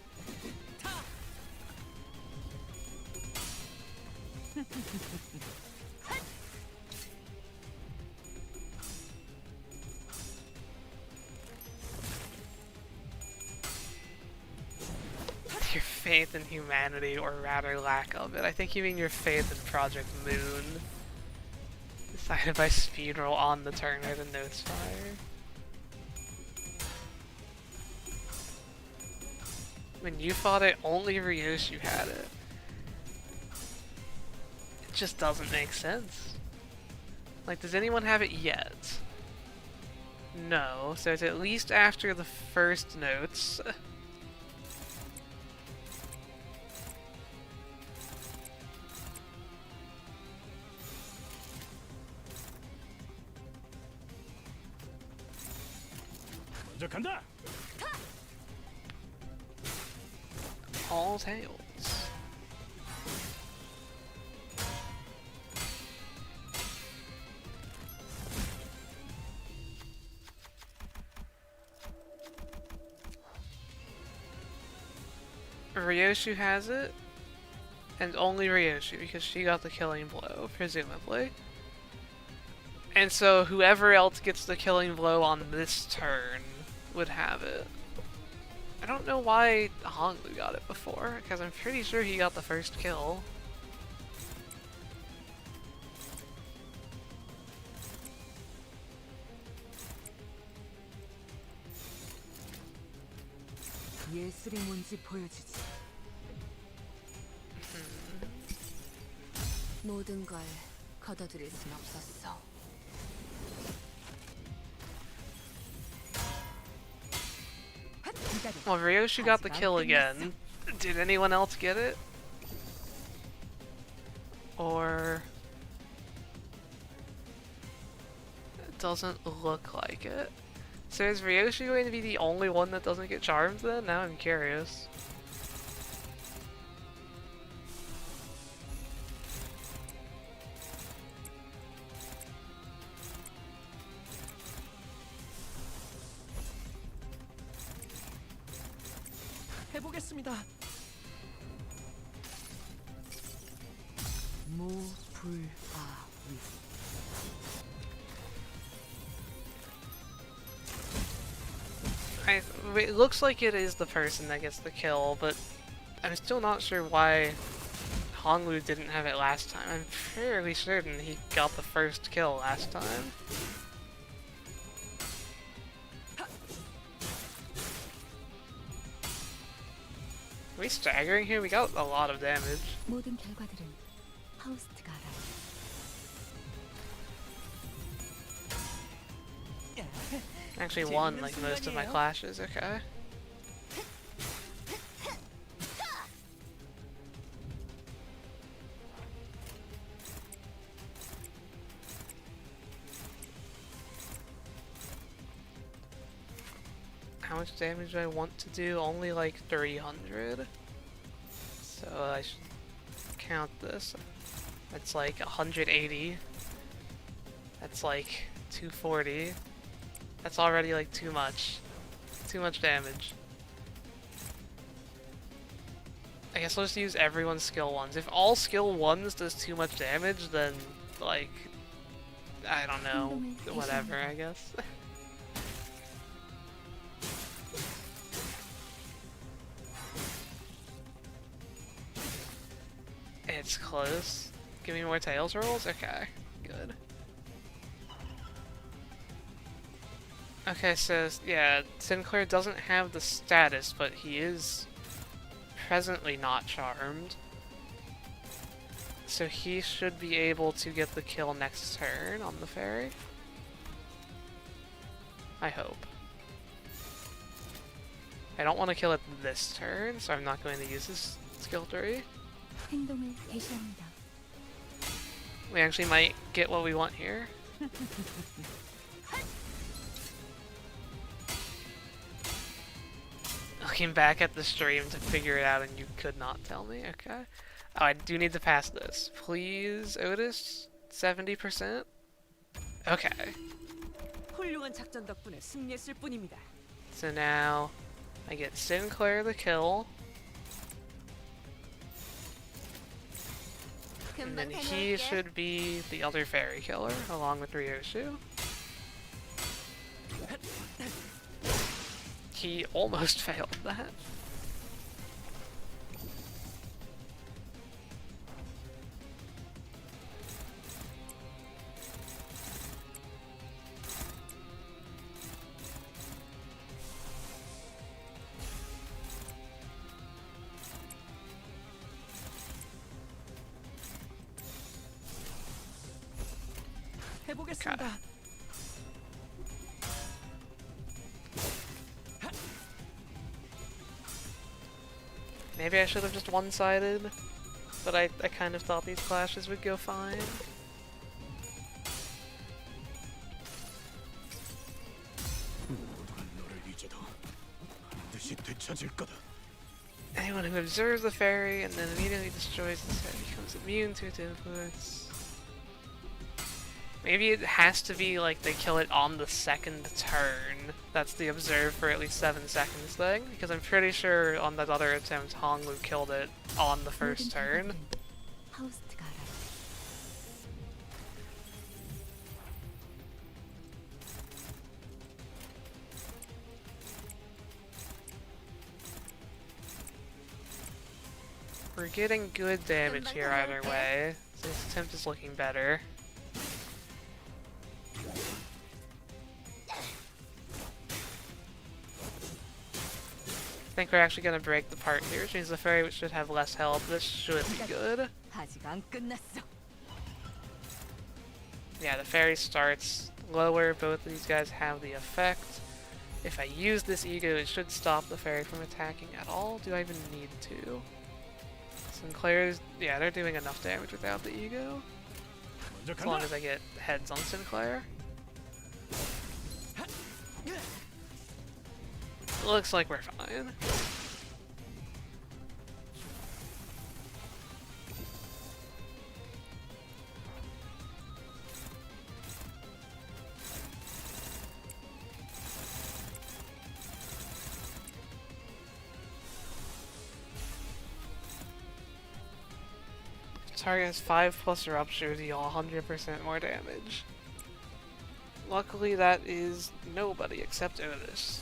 Your faith in humanity, or rather lack of it. I think you mean your faith in Project Moon. Decided by speedroll on the turn or the notes fire. When you fought it, only Ryoshu had it. It just doesn't make sense. Like, does anyone have it yet? No, so it's at least after the first notes. 먼저 간다. All tails. Ryoshu has it, and only Ryoshu, because she got the killing blow, presumably. And so whoever else gets the killing blow on this turn would have it. I don't know why Honglu got it before, because I'm pretty sure he got the first kill. 예술이 뭔지 보여주지. 모든 걸 거둬들일 순 없었어. Well, Ryoshu got the kill again. Did anyone else get it? Or... It doesn't look like it. So is Ryoshu going to be the only one that doesn't get charmed then? Now I'm curious. 해보겠습니다. 모불아위. It looks like it is the person that gets the kill, but I'm still not sure why Honglu didn't have it last time. I'm fairly certain he got the first kill last time. Are we staggering here? We got a lot of damage. 모든 결과들은 파우스트가 알아. Actually won like most of my clashes, okay. How much damage do I want to do? Only like 300. So I should count this. That's like 180. That's like 240. That's already like too much. Too much damage. I guess I'll just use everyone's skill 1s. If all skill 1s does too much damage, then like, I don't know, whatever, I guess. It's close. Give me more tails rolls? Okay, good. Okay, so yeah, Sinclair doesn't have the status, but he is presently not charmed. So he should be able to get the kill next turn on the fairy. I hope. I don't want to kill it this turn, so I'm not going to use his skill 3. 행동을 개시합니다. We actually might get what we want here. Looking back at the stream to figure it out and you could not tell me, okay. Oh, I do need to pass this. Please, Otis? 70%? Okay. 훌륭한 작전 덕분에 승리했을 뿐입니다. So now, I get Sinclair the kill. And then he should be the other fairy killer, along with Ryoshu. He almost failed that. 해보겠습니다. Maybe I should have just one-sided, but I kind of thought these clashes would go fine. 너를 잊어도 반드시 되찾을 거다. Anyone who observes the fairy and then immediately destroys the fairy becomes immune to its influence. Maybe it has to be like they kill it on the second turn. That's the observe for at least 7 seconds thing, because I'm pretty sure on that other attempt Honglu killed it on the first turn. 하우스트가 알아요. We're getting good damage here either way, so this attempt is looking better. I think we're actually going to break the part here, which means the fairy should have less health. This should be good. 아직 안 끝났어. Yeah, the fairy starts lower. Both of these guys have the effect. If I use this ego, it should stop the fairy from attacking at all. Do I even need to? Sinclair's... yeah, they're doing enough damage without the ego. 먼저 As long 간다. as I get heads on Sinclair. Looks like we're fine. Target has 5 plus rupture, deal 100% more damage. Luckily that is nobody except Otis.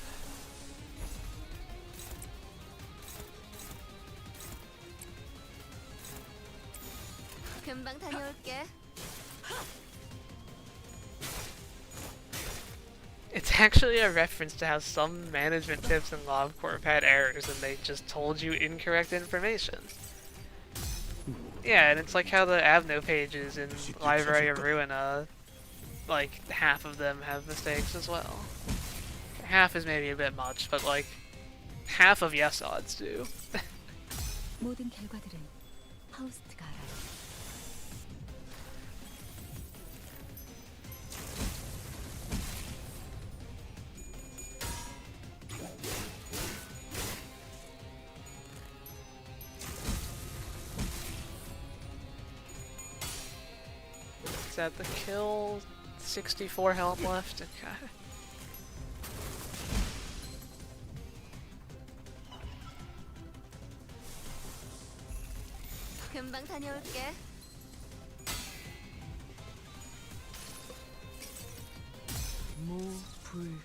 금방 다녀올게. It's actually a reference to how some management tips in LobCorp had errors and they just told you incorrect information. Yeah, and it's like how the Avno pages in Library of Ruina, like, half of them have mistakes as well. Half is maybe a bit much, but like, half of yes odds do. 모든 결과들은 하우스트가 알아요. Is that the kill? 64 health left. Okay. 금방 다녀올게. 무불아.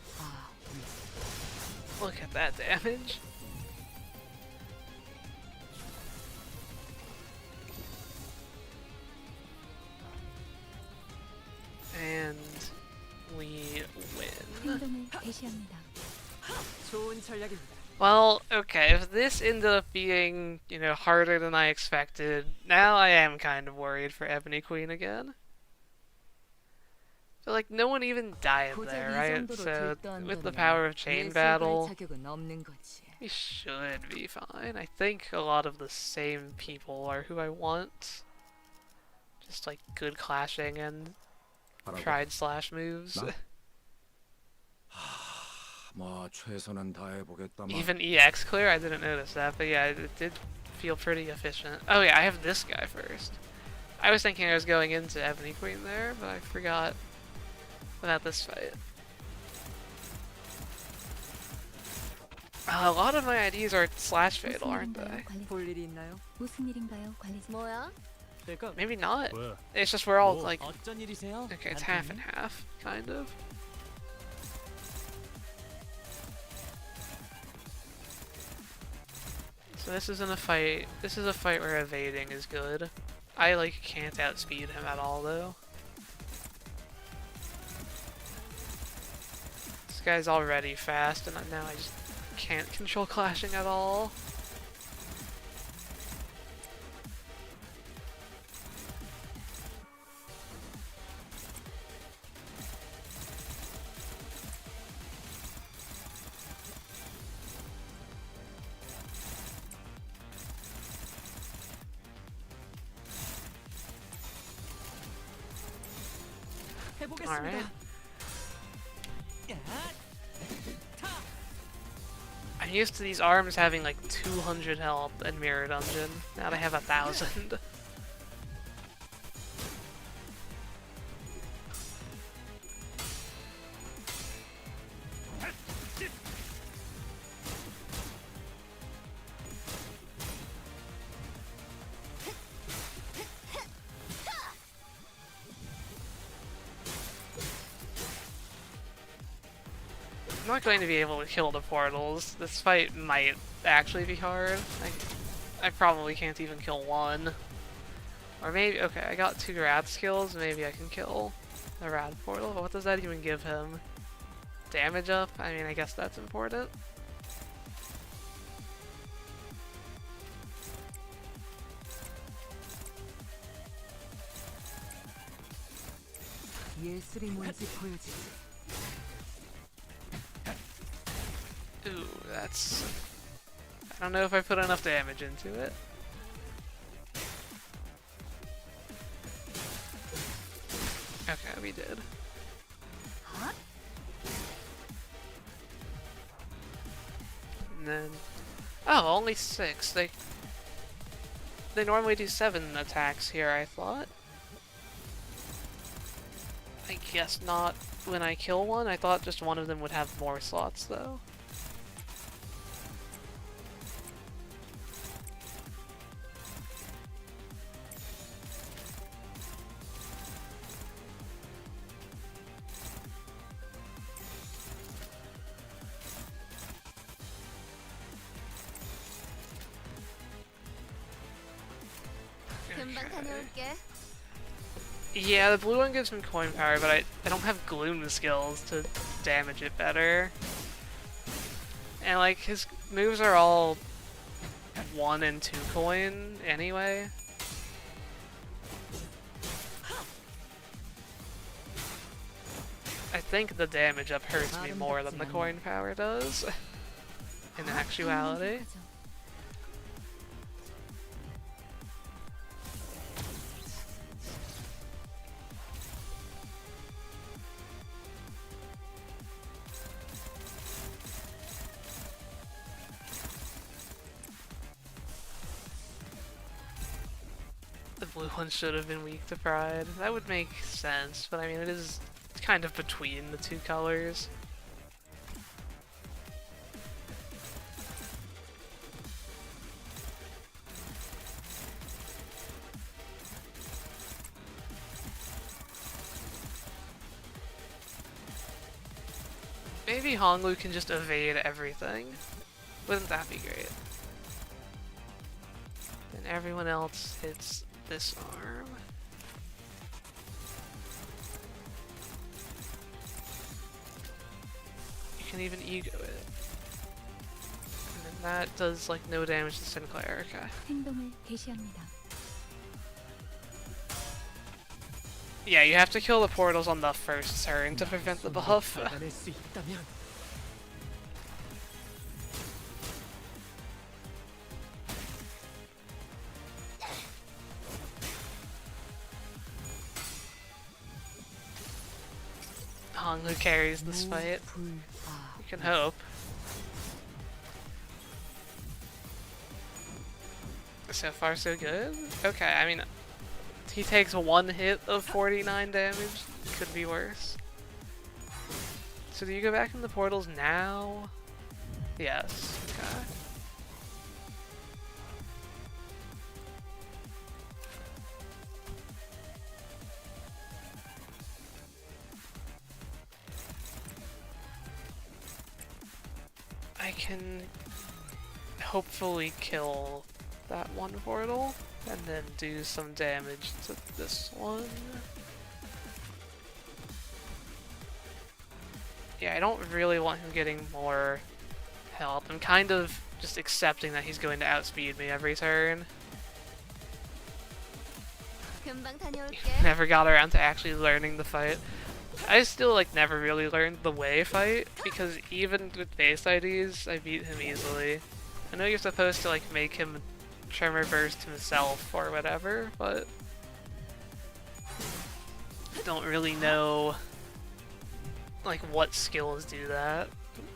Look at that damage. And we win. 행동을 개시합니다. 좋은 전략입니다. Well, okay, if this ended up being, you know, harder than I expected, now I am kind of worried for Ebony Queen again. But, like, no one even died there, right? So, with the power of Chain Battle, 자격은 없는 거지. we should be fine. I think a lot of the same people are who I want. Just, like, good clashing and tried slash moves. 나? 뭐 최선은 다해보겠다만. Even EX clear? I didn't notice that, but yeah, it did feel pretty efficient. Oh yeah, I have this guy first. I was thinking I was going into Ebony Queen there, but I forgot about this fight. A lot of my IDs are slash fatal, aren't they? 볼 일이 있나요? 무슨 일인가요, 관리자? 뭐야? 제가 Maybe not. 왜? It's just we're all 뭐? like, 어쩐 일이세요? okay, it's half and 안토니? half, kind of. So this isn't a fight. This is a fight where evading is good. I like can't outspeed him at all though. This guy's already fast, and now I just can't control clashing at all. 해보겠습니다. Alright. 야, I'm used to these arms having like 200 health in Mirror Dungeon. Now they have 1,000. I'm not going to be able to kill the portals. This fight might actually be hard. I probably can't even kill one. Or maybe, okay, I got 2 rad skills, maybe I can kill the rad portal. But what does that even give him? Damage up? I mean, I guess that's important. 예술이 뭔지 보여주지. Ooh, that's... I don't know if I put enough damage into it. Okay, we did. And then... Oh, only 6. They normally do 7 attacks here, I thought. I guess not when I kill one. I thought just one of them would have more slots, though. 금방 다녀올게. Yeah, the blue one gives him coin power, but I don't have gloom skills to damage it better. And like, his moves are all 1 and 2 coin anyway. I think the damage up hurts me more than the coin power does, in actuality. blue one should have been weak to Pride. That would make sense, but I mean, it is kind of between the two colors. Maybe Honglu can just evade everything. Wouldn't that be great? And everyone else hits this arm. You can even ego it. And then that does like no damage to Sinclair, okay. 행동을 개시합니다. Yeah, you have to kill the portals on the first turn to prevent the buff. 받아낼 수 있다면 Honglu carries this fight. You can hope. So far so good? Okay, I mean, he takes one hit of 49 damage. Could be worse. So do you go back in the portals now? Yes. Okay. I can hopefully kill that one portal and then do some damage to this one. Yeah, I don't really want him getting more health. I'm kind of just accepting that he's going to outspeed me every turn. 금방 다녀올게. Never got around to actually learning the fight. I still like never really learned the way fight because even with base IDs, I beat him easily. I know you're supposed to like make him Tremor Burst himself or whatever, but don't really know like what skills do that,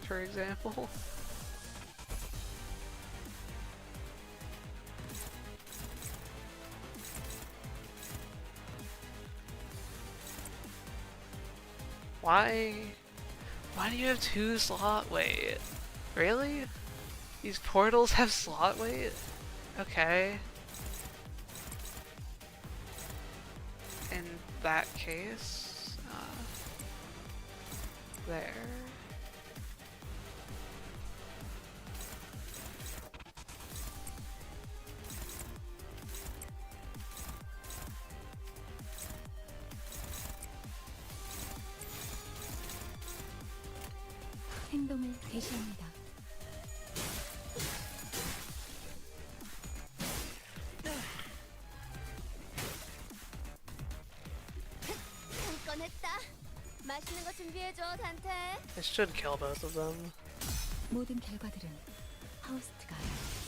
for example. Why do you have 2 slot weight? Really? These portals have slot weight? Okay. In that case, there. 행동을 개시합니다. 한 건 했다. 맛있는 거 준비해줘, 단테. This should kill both of them. 모든 결과들은 하우스트가 알아.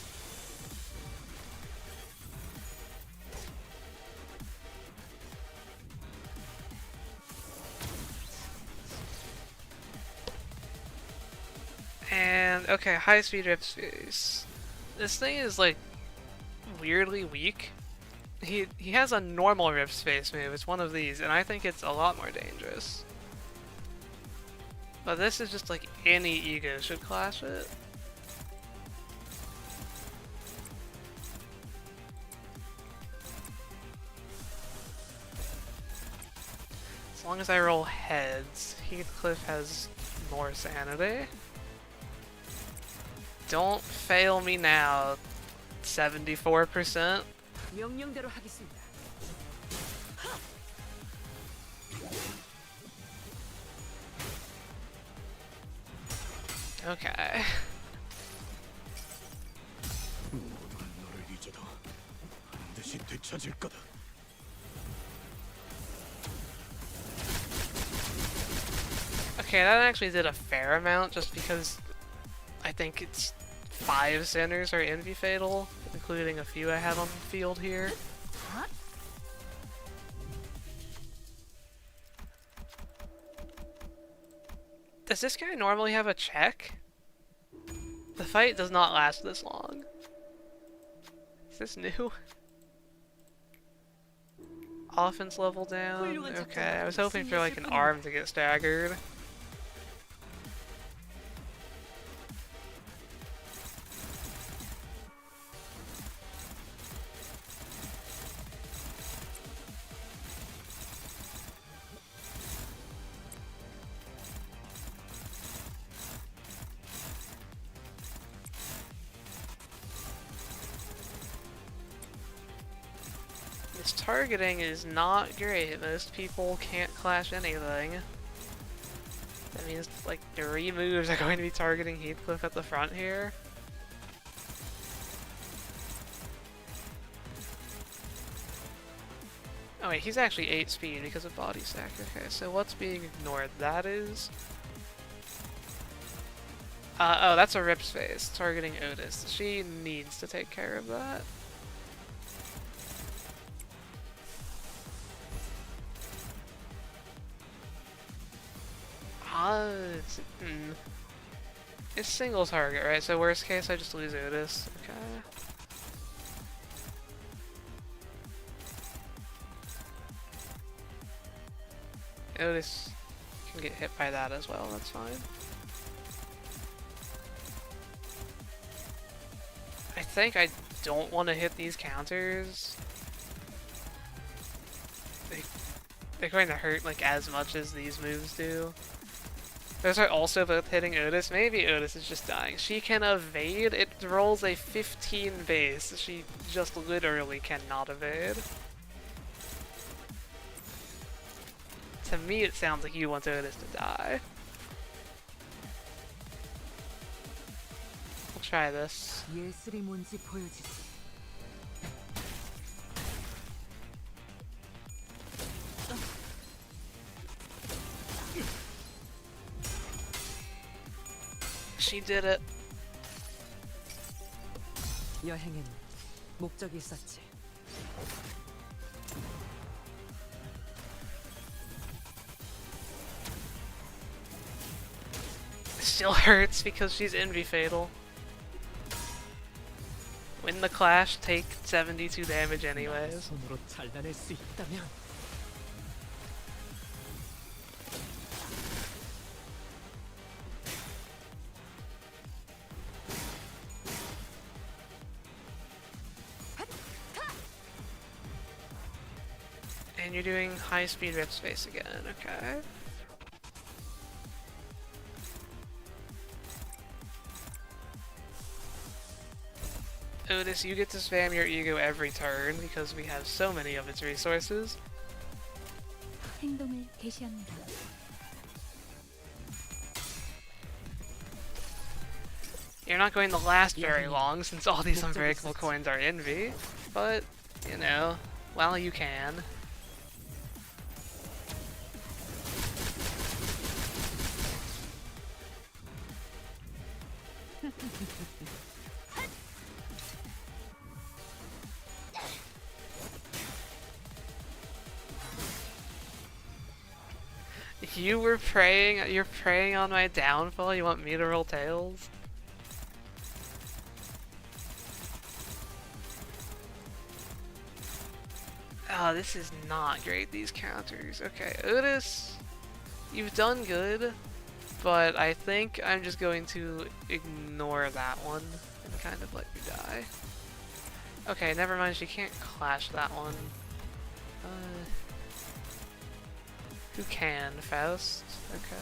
And okay, high speed rip space. This thing is like weirdly weak. He has a normal rip space move. It's one of these, and I think it's a lot more dangerous. But this is just like any ego should clash it. As long as I roll heads, Heathcliff has more sanity. Don't fail me now. 74%. 명령대로 하겠습니다. Okay. 모두는 너를 잊어도 반드시 되찾을 거다. Okay, that actually did a fair amount just because I think it's 5 centers are envy fatal, including a few I have on the field here. Does this guy normally have a check? The fight does not last this long. Is this new? offense level down. 훌륭한 작전 Okay, I was 덕분에 hoping for like an 승리했을 arm 뿐입니다. to get staggered. This targeting is not great. Most people can't clash anything. That means like 3 moves are going to be targeting Heathcliff at the front here. Oh wait, he's actually 8 speed because of body sack. Okay, so what's being ignored? That is... oh, that's a rip space, targeting Otis. She needs to take care of that. It's single target, right? So worst case, I just lose Otis. Okay. Otis can get hit by that as well, that's fine. I think I don't want to hit these counters. They're going to hurt like as much as these moves do. Those are also both hitting Otis. Maybe Otis is just dying. She can evade. It rolls a 15 base. She just literally cannot evade. To me, it sounds like you want Otis to die. We'll try this. 예술이 뭔지 보여주지. She did it. 여행엔 목적이 있었지. Still hurts because she's envy fatal. Win the clash, take 72 damage anyways. 손으로 잘라낼 수 있다면 And you're doing high speed rip space again, okay. Otis, you get to spam your ego every turn because we have so many of its resources. 행동을 개시합니다. You're not going to last very long since all these unbreakable coins are envy, but, you know, while you can. You're preying on my downfall? You want me to roll tails? Oh, this is not great, these counters. Okay, Otis, you've done good, but I think I'm just going to ignore that one and kind of let you die. Okay, never mind, she can't clash that one. Who can? Faust? Okay.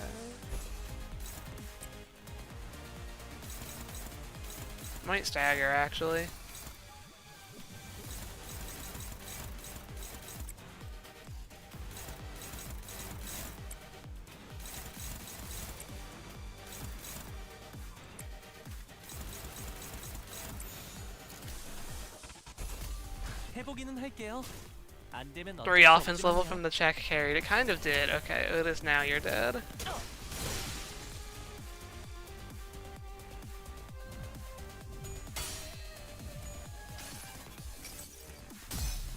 Might stagger, actually. 해보기는 할게요. 안 되면 3 어쩔 수 offense level 없지만요. from the check carried. It kind of did. Okay, Otis, now you're dead.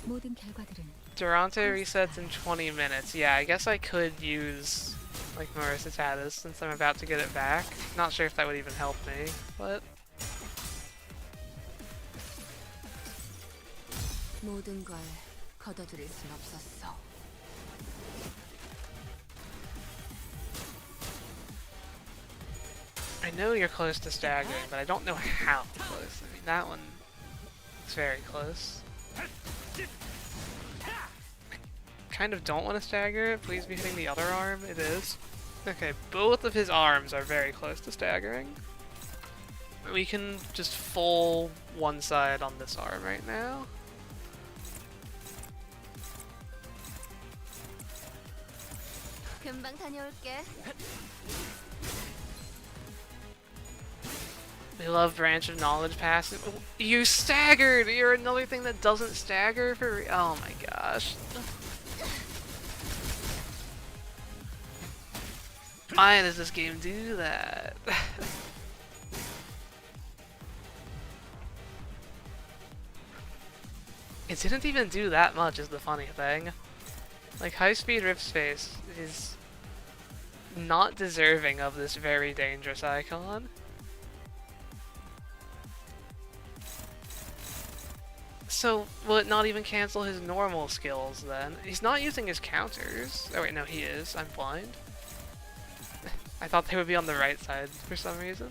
모든 결과들은 Durante resets in 20 minutes. Yeah, I guess I could use like Marissa Tatis since I'm about to get it back. Not sure if that would even help me, but 모든 걸 걷어들일 순 없었어. I know you're close to staggering, but I don't know how close. I mean, that one is very close. Kind of don't want to stagger it. Please be hitting the other arm. It is. Okay, both of his arms are very close to staggering. We can just full one side on this arm right now. 금방 다녀올게. We love branch of knowledge passive. Oh, you staggered! You're another thing that doesn't stagger for oh my gosh. Why does this game do that? It didn't even do that much is the funny thing. Like, High Speed Rift Space is not deserving of this very dangerous icon. So, will it not even cancel his normal skills then? He's not using his counters. Oh wait, no, he is. I'm blind. I thought they would be on the right side for some reason.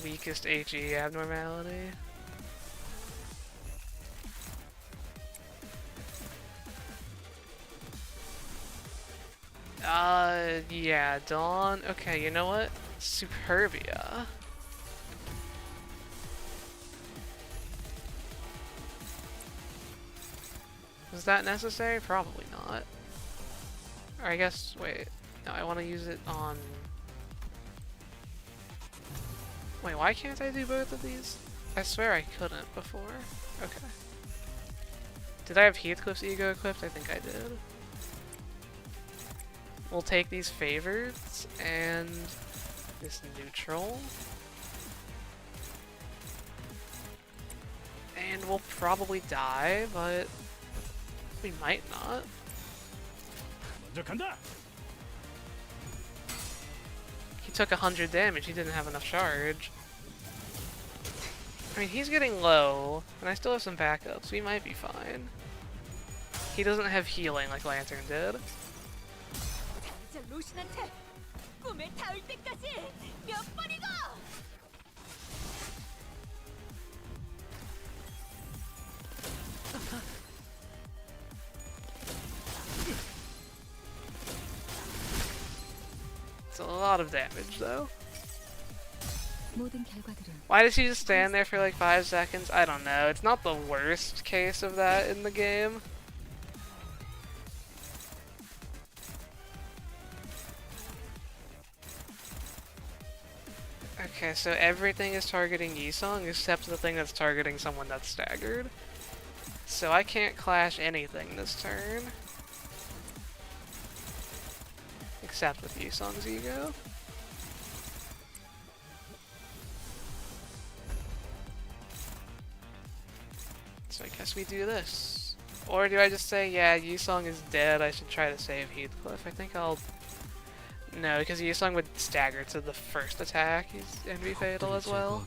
Weakest HE abnormality. Yeah, Dawn. Okay, you know what? Superbia. Was that necessary? Probably not. Or I guess, wait. No, I want to use it on... Wait, why can't I do both of these? I swear I couldn't before. Okay. Did I have Heathcliff's ego equipped? I think I did. We'll take these favorites and this neutral. And we'll probably die, but we might not. 먼저 간다. He took 100 damage, he didn't have enough charge. I mean, he's getting low, and I still have some backups. We might be fine. He doesn't have healing like Lantern did. 저 루신한테 꿈에 닿을 때까지 몇 번이고! It's a lot of damage, though. 모든 결과들은 Why does he just stand there for like 5 seconds? I don't know. It's not the worst case of that in the game. Okay, so everything is targeting Yisong except the thing that's targeting someone that's staggered. So I can't clash anything this turn. Except with Yisong's ego. So I guess we do this. Or do I just say, yeah, Yisong is dead, I should try to save Heathcliff? I think I'll... No, because Yisong would stagger to the first attack, he's Envy Fatal as well.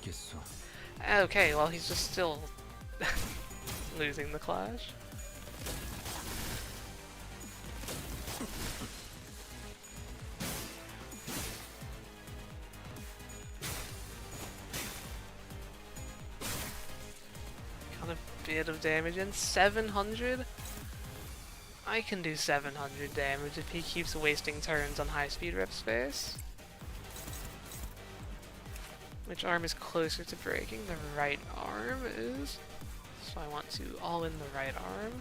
Okay, well he's just still losing the clash. Got a bit of damage in, 700? I can do 700 damage if he keeps wasting turns on high speed rip space. Which arm is closer to breaking? The right arm is. So I want to all in the right arm.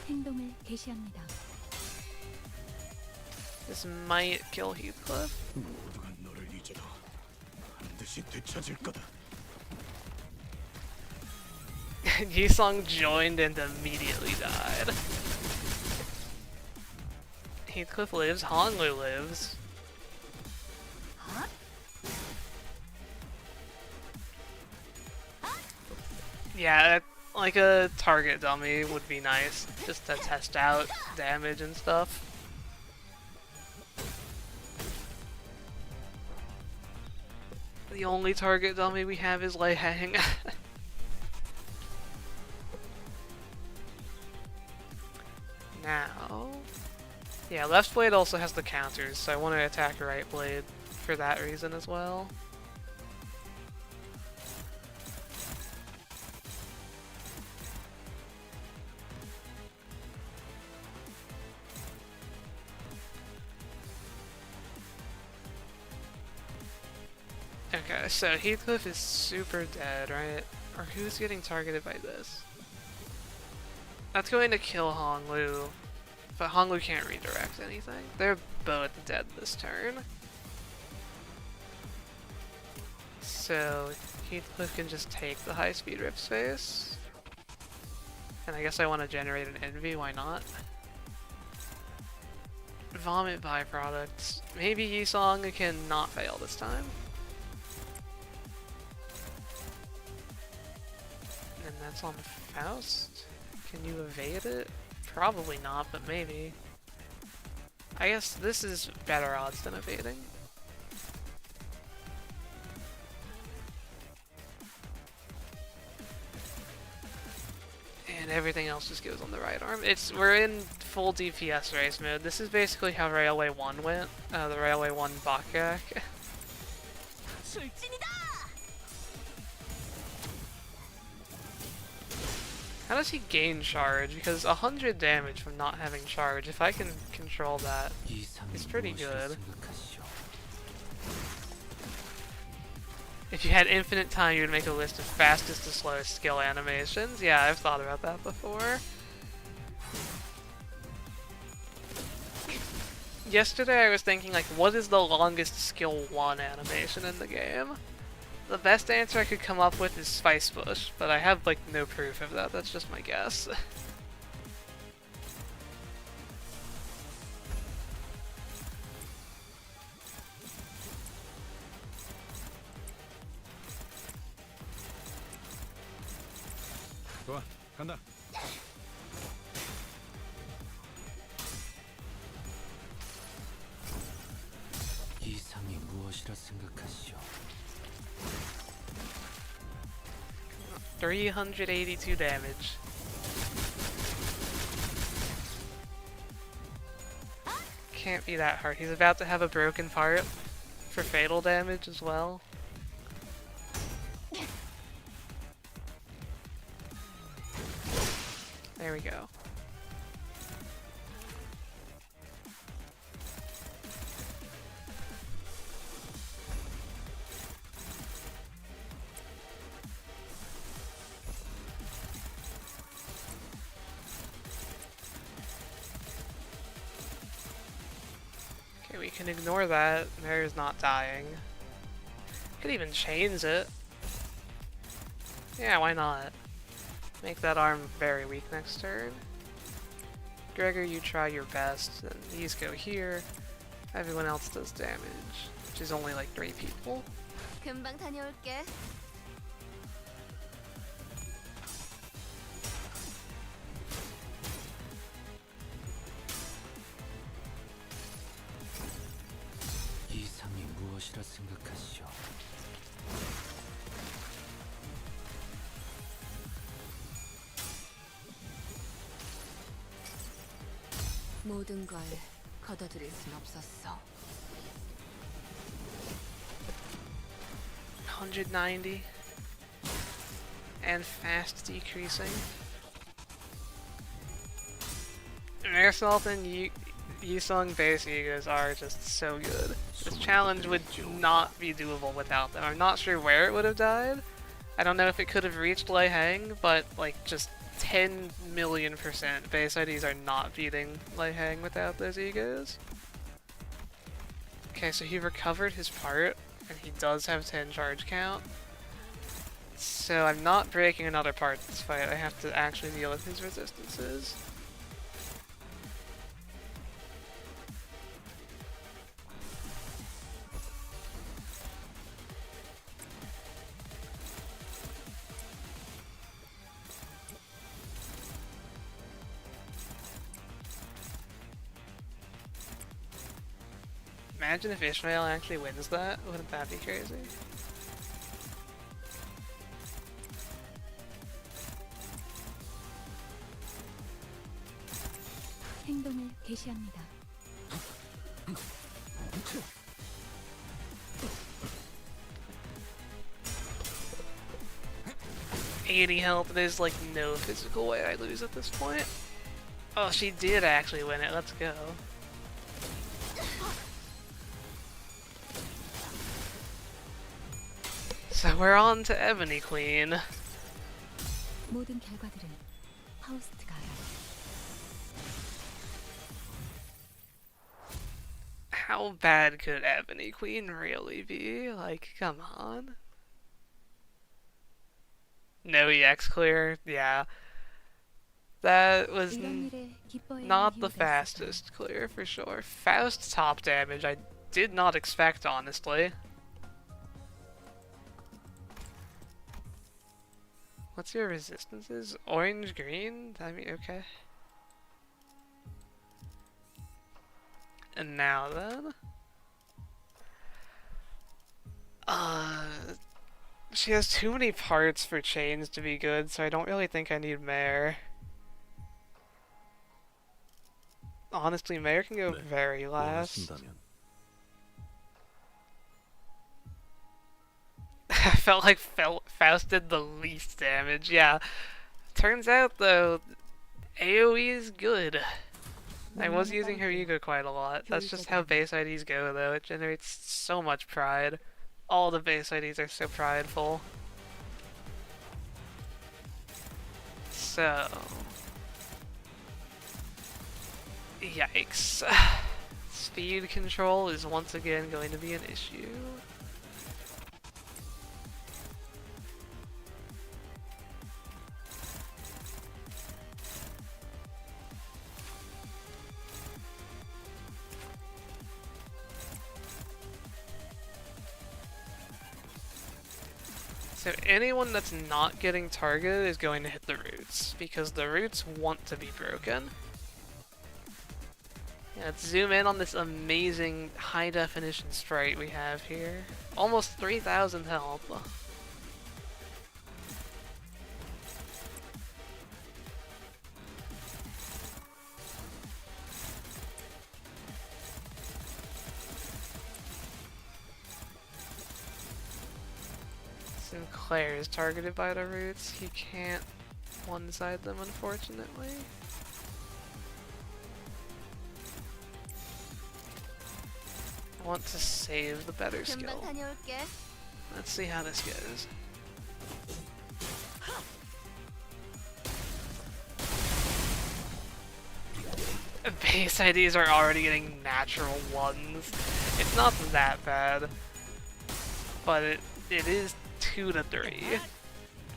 행동을 개시합니다. This might kill Heathcliff. 모두가 너를 잊어도 반드시 되찾을 거다. Yisong joined and immediately died. Heathcliff lives, Honglu lives. Yeah, Like a target dummy would be nice, just to test out damage and stuff. The only target dummy we have is Lei Hang. Now... Yeah, left blade also has the counters, so I want to attack right blade for that reason as well. Okay, so Heathcliff is super dead, right? Or who's getting targeted by this? That's going to kill Honglu, but Honglu can't redirect anything. They're both dead this turn. So Heathcliff can just take the high speed rip space. And I guess I want to generate an envy, why not? Vomit byproducts. Maybe Yisong can not fail this time. And that's on Faust. Can you evade it? Probably not, but maybe. I guess this is better odds than evading. And everything else just goes on the right arm. We're in full DPS race mode. This is basically how Railway 1 went. The Railway 1 Bakgak. How does he gain charge? Because 100 damage from not having charge, if I can control that, it's pretty good. If you had infinite time, you would make a list of fastest to slowest skill animations. Yeah, I've thought about that before. Yesterday I was thinking, like, what is the longest skill 1 animation in the game? The best answer I could come up with is Spice Bush, but I have, like, no proof of that. That's just my guess. 좋아, 간다. 이상이 무엇이라 생각하시오? 382 damage. Can't be that hard. He's about to have a broken part for fatal damage as well. There we go. Okay, we can ignore that. Mary's not dying. Could even chains it. Yeah, why not? Make that arm very weak next turn. Gregor, you try your best, and these go here. Everyone else does damage, which is only like 3 people. 금방 다녀올게. 이상이 무엇이라 생각하시오? 모든 걸 걷어들일 순 없었어. 190. And fast decreasing. Airsoft and Yisung base egos are just so good. This challenge would not be doable without them. I'm not sure where it would have died. I don't know if it could have reached Lei Hang, but like just 10 million % base IDs are not beating Lei Hang without those egos. Okay, so he recovered his part, and he does have 10 charge count. So I'm not breaking another part this fight. I have to actually deal with his resistances. Imagine if Ishmael actually wins that. Wouldn't that be crazy? 행동을 개시합니다. 80 health, there's like no physical way I lose at this point. Oh, she did actually win it, let's go. So we're on to Ebony Queen. 모든 결과들은 파우스트가 알아요. How bad could Ebony Queen really be? Like, come on. No EX clear? Yeah. That was 이런 일에 기뻐해야 not 하는 the 이유가 있을까요? fastest clear for sure. Faust top damage I did not expect, honestly. What's your resistances? Orange, green? I mean, okay. And now then? She has too many parts for chains to be good, so I don't really think I need Mare. Honestly, Mare can go very last. 원하신다면 I felt like Faust did the least damage, yeah. Turns out, though, AoE is good. I was using her ego quite a lot. That's just how base IDs go, though. It generates so much pride. All the base IDs are so prideful. So... Yikes. Speed control is once again going to be an issue. So anyone that's not getting targeted is going to hit the roots, because the roots want to be broken. Yeah, let's zoom in on this amazing high definition sprite we have here. Almost 3,000 health. Sinclair is targeted by the roots. He can't one-side them, unfortunately. I want to save the better 금방 skill. 다녀올게. Let's see how this goes. Base IDs are already getting natural ones. It's not that bad, but it is 2 to 3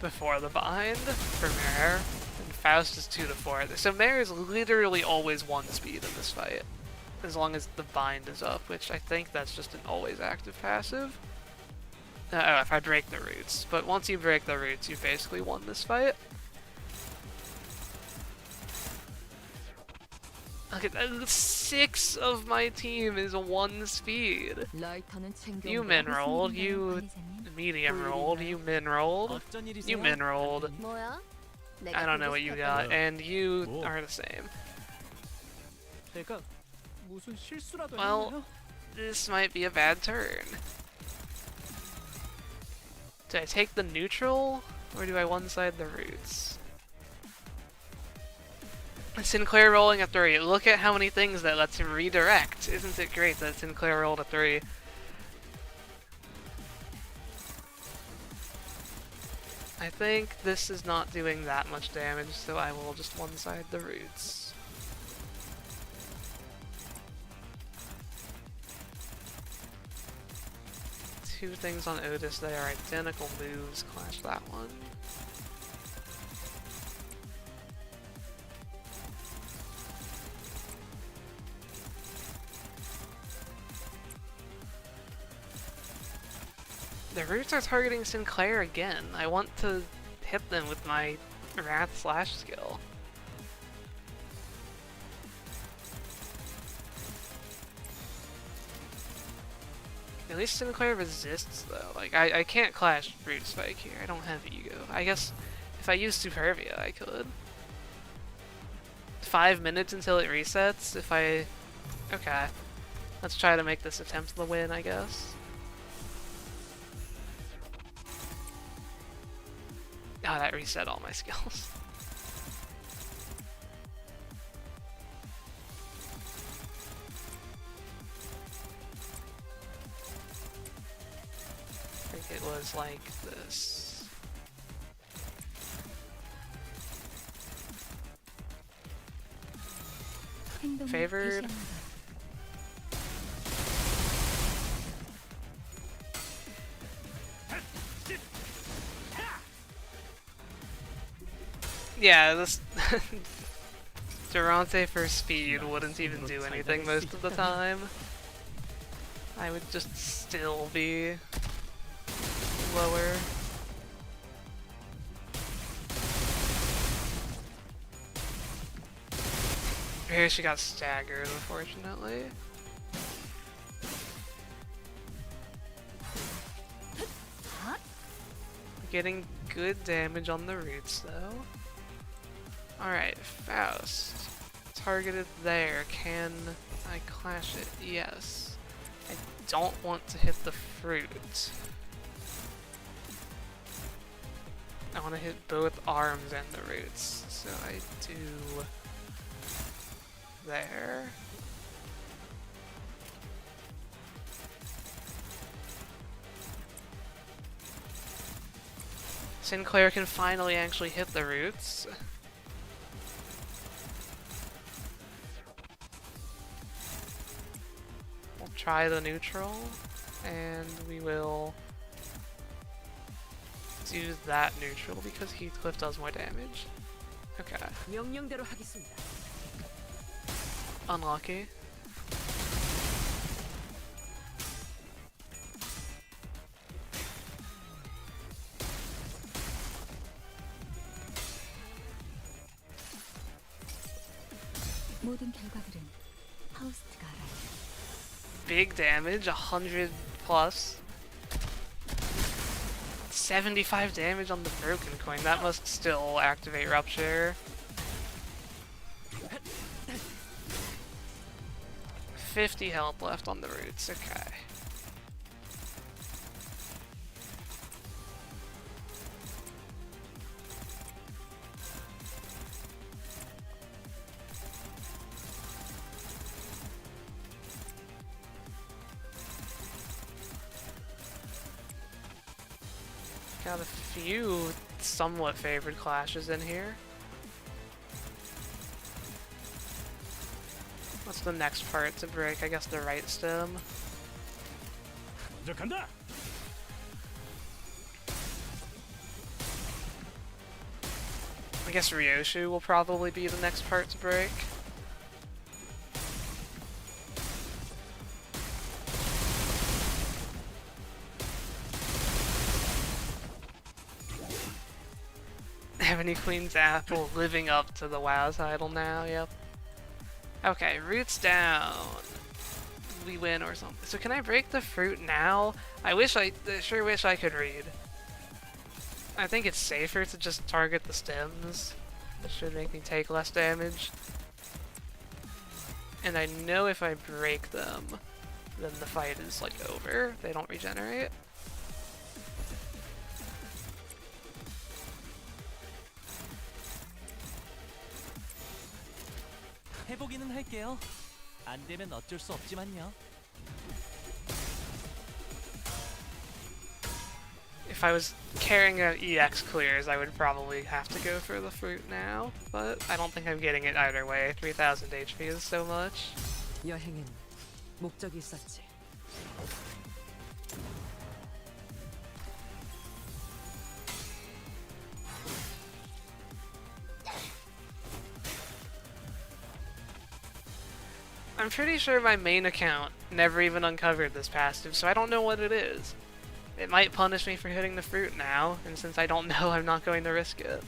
before the bind for Mare, and Faust is 2 to 4. So Mare is literally always 1 speed in this fight, as long as the bind is up, which I think that's just an always active passive. Oh, if I break the roots. But once you break the roots, you basically won this fight. Look at that, 6 of my team is 1 speed. 라이터는 챙겨. You min rolled, you 관리자님. medium rolled, you min rolled, 어쩐 일이세요? you min rolled. 뭐야? I don't know what you got, and you Whoa. are the same. 제가 무슨 실수라도 Well, 했나요? this might be a bad turn. Do I take the neutral, or do I one-side the roots? Sinclair rolling a 3. Look at how many things that lets him redirect. Isn't it great that Sinclair rolled a 3? I think this is not doing that much damage, so I will just one-side the roots. Two things on Otis that are identical moves. Clash that one. The roots are targeting Sinclair again. I want to hit them with my Wrath Slash skill. At least Sinclair resists though. Like I can't clash Root Spike here. I don't have ego. I guess if I use Superbia I could. 5 minutes until it resets. If I okay. Let's try to make this attempt the win, I guess. Oh, that reset all my skills. I think it was like this. 행동을 Favored. 개시합니다. Yeah, this Durante for speed wouldn't even do anything most of the time. I would just still be lower. Here she got staggered, unfortunately. Getting good damage on the roots though. Alright, Faust. Targeted there. Can I clash it? Yes. I don't want to hit the fruit. I want to hit both arms and the roots. So I do there. Sinclair can finally actually hit the roots. We'll try the neutral, and we will do that neutral because Heathcliff does more damage. Okay, 명령대로 하겠습니다. unlucky. 모든 결과들은 파우스트가 알아요. Big damage, 100 plus. 75 damage on the broken coin. That must still activate Rupture. 50 health left on the roots. Okay. Got a few somewhat favored clashes in here. What's the next part to break? I guess the right stem. 먼저 간다. I guess Ryoshu will probably be the next part to break. Ebony Queen's Apple living up to the WoW title now, yep. Okay, roots down. We win or something. So can I break the fruit now? I sure wish I could read. I think it's safer to just target the stems. It should make me take less damage. And I know if I break them, then the fight is like over. They don't regenerate. 해보기는 할게요. 안 되면 어쩔 수 없지만요. If I was carrying out EX clears, I would probably have to go for the fruit now, but I don't think I'm getting it either way. 3000 HP is so much. 여행엔 목적이 있었지. I'm pretty sure my main account never even uncovered this passive, so I don't know what it is. It might punish me for hitting the fruit now, and since I don't know, I'm not going to risk it.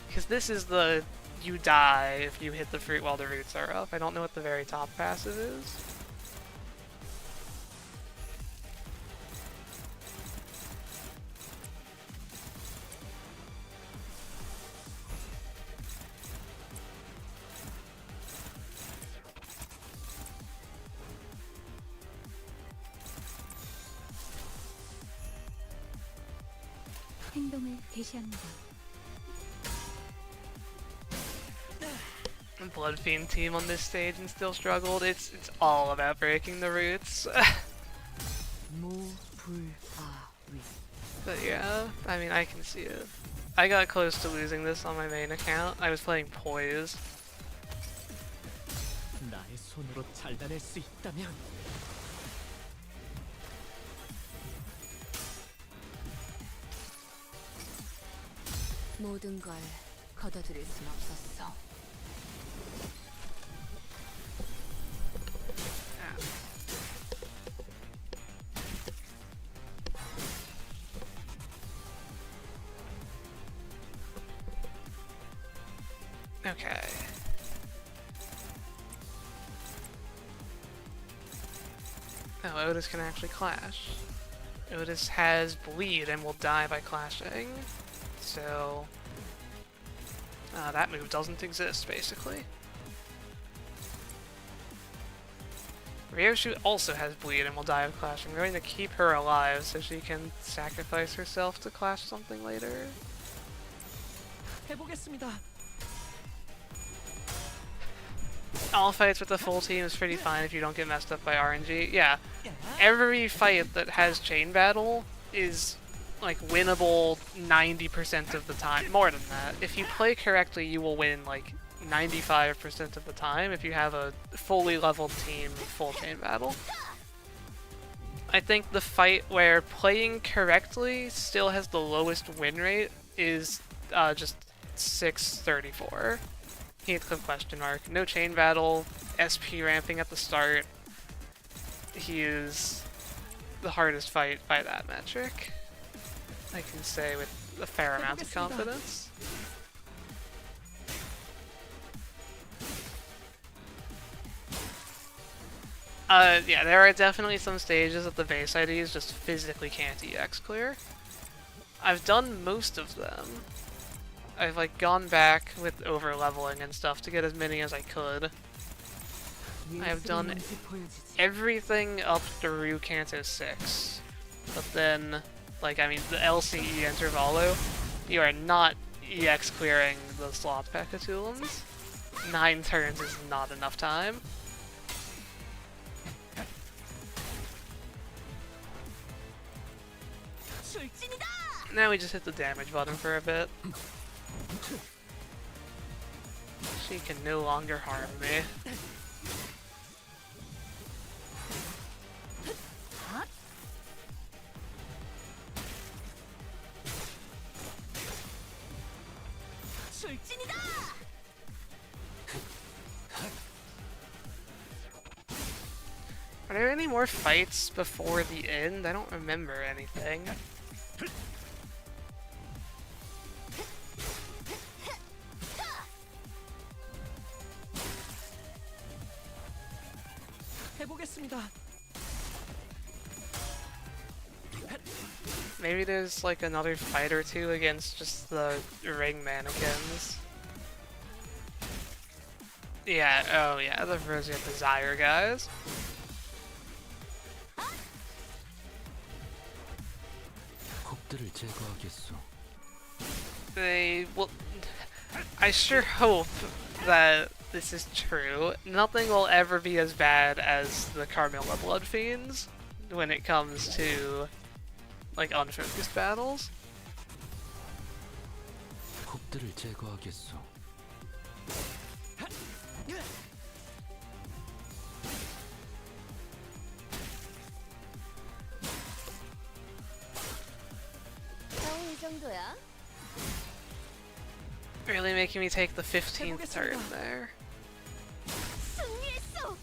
Because this is the you die if you hit the fruit while the roots are up. I don't know what the very top passive is. 행동을 개시합니다. Blood Fiend team on this stage and still struggled. It's all about breaking the roots. But yeah, I mean, I can see it. I got close to losing this on my main account. I was playing Poise. 나의 손으로 잘라낼 수 있다면 모든 걸 거둬들일 순 없었어. Okay. Oh, Otis can actually clash. Otis has bleed and will die by clashing. So that move doesn't exist, basically. Ryoshu also has bleed and will die of clashing. We're going to keep her alive so she can sacrifice herself to clash something later. 해보겠습니다. All fights with the full team is pretty fine if you don't get messed up by RNG. Yeah, every fight that has chain battle is like winnable 90% of the time. More than that. If you play correctly, you will win like 95% of the time if you have a fully leveled team full chain battle. I think the fight where playing correctly still has the lowest win rate is just 634. Heathcliff question mark. No chain battle, SP ramping at the start. He is the hardest fight by that metric. I can say with a fair amount of confidence. Yeah, there are definitely some stages that the base IDs just physically can't EX clear. I've done most of them. I've like gone back with over leveling and stuff to get as many as I could. I have done everything up through Canto 6. But then, like, I mean, the LCE Intervalo, you are not EX clearing the slot Pekatulums. 9 turns is not enough time. Now we just hit the damage button for a bit. She can no longer harm me. Are there any more fights before the end? I don't remember anything. 해보겠습니다. Maybe there's like another fight or two against just the ring mannequins. Yeah, oh yeah, the Rosie and Desire guys. 곡들을 제거하겠소. They will. I sure hope that this is true. Nothing will ever be as bad as the Carmilla Blood Fiends when it comes to like unfocused battles. 곡들을 제거하겠소. 겨우 이 정도야? Really making me take the 15th turn there. 승리했어!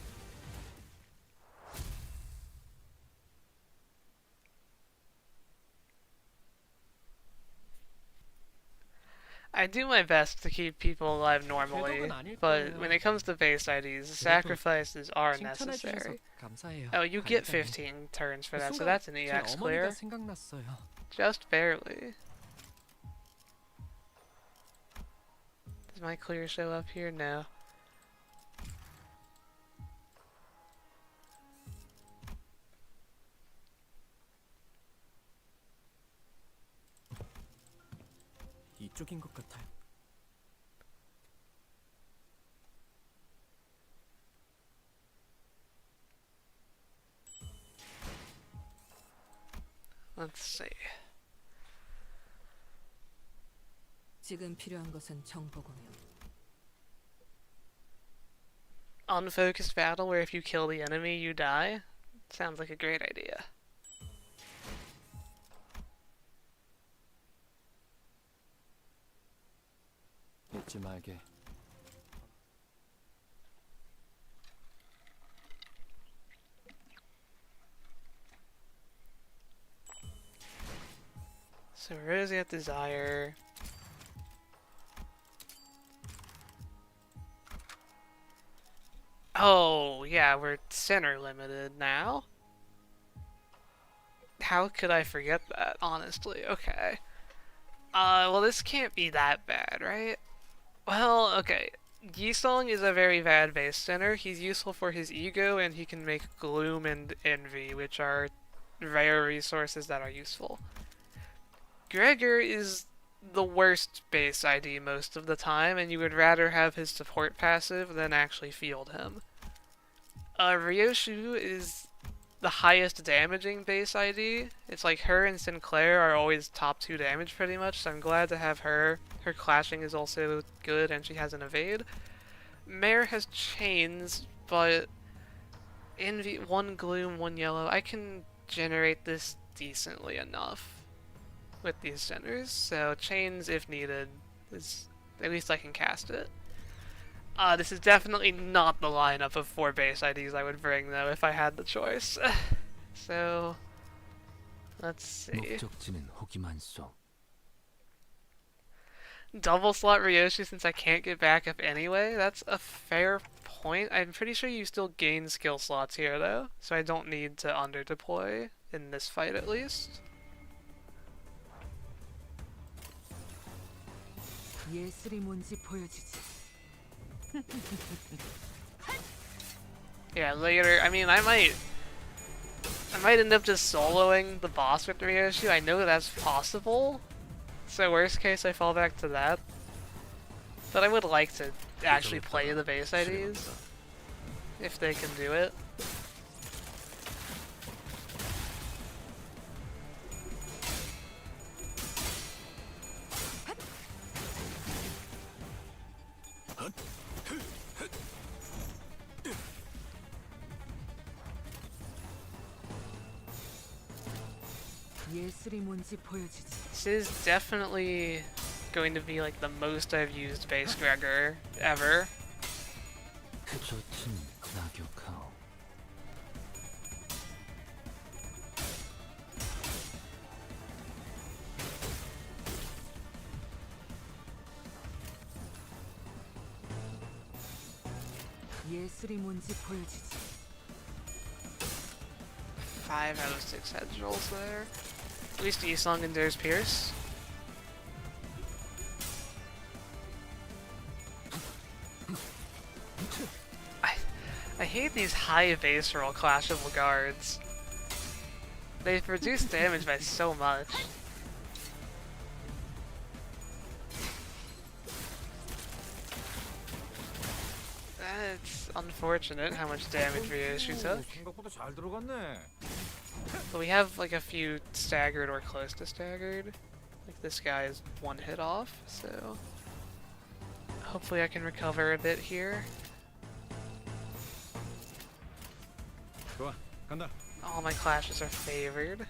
I do my best to keep people alive normally, but when it comes to base IDs, sacrifices are necessary. 감사해요. Oh, you get 15 turns for that, so that's an EX clear. 생각났어요. Just barely. Does my clear show up here? No. 이쪽인 것 같아요. Let's see. 지금 필요한 것은 정보고요. Unfocused battle where if you kill the enemy, you die? Sounds like a great idea. 잊지 말게. So Roseate Desire. Oh, yeah, we're center limited now. How could I forget that, honestly? Okay. Well, this can't be that bad, right? Well, okay. Yisong is a very bad base center. He's useful for his ego, and he can make Gloom and Envy, which are rare resources that are useful. Gregor is the worst base ID most of the time, and you would rather have his support passive than actually field him. Ryoshu is the highest damaging base ID. It's like her and Sinclair are always top 2 damage pretty much, so I'm glad to have her. Her clashing is also good, and she has an evade. Mare has chains, but Envy, 1 gloom, 1 yellow. I can generate this decently enough with these centers, so chains if needed is at least I can cast it. This is definitely not the lineup of 4 base IDs I would bring though if I had the choice. So let's see. 목적지는 호기만 쏘. Double slot Ryoshi since I can't get backup anyway? That's a fair point. I'm pretty sure you still gain skill slots here though, so I don't need to under deploy in this fight at least. 예술이 뭔지 보여주지. Yeah, later. I mean, I might end up just soloing the boss with Ryoshi. I know that's possible. So worst case, I fall back to that. But I would like to actually play the base IDs if they can do it. 예술이 뭔지 보여주지. This is definitely going to be like the most I've used base Gregor ever. 젖은 낙엽하오. 예술이 뭔지 보여주지. 5 out of 6 head rolls there. At least Yisung endures Pierce. I hate these high base roll clashable guards. They reduce damage by so much. It's unfortunate how much damage Ryoshi took. 생각보다 잘 들어갔네. But we have like a few staggered or close to staggered. Like this guy is 1 hit off, so hopefully I can recover a bit here. 좋아, 간다. All my clashes are favored.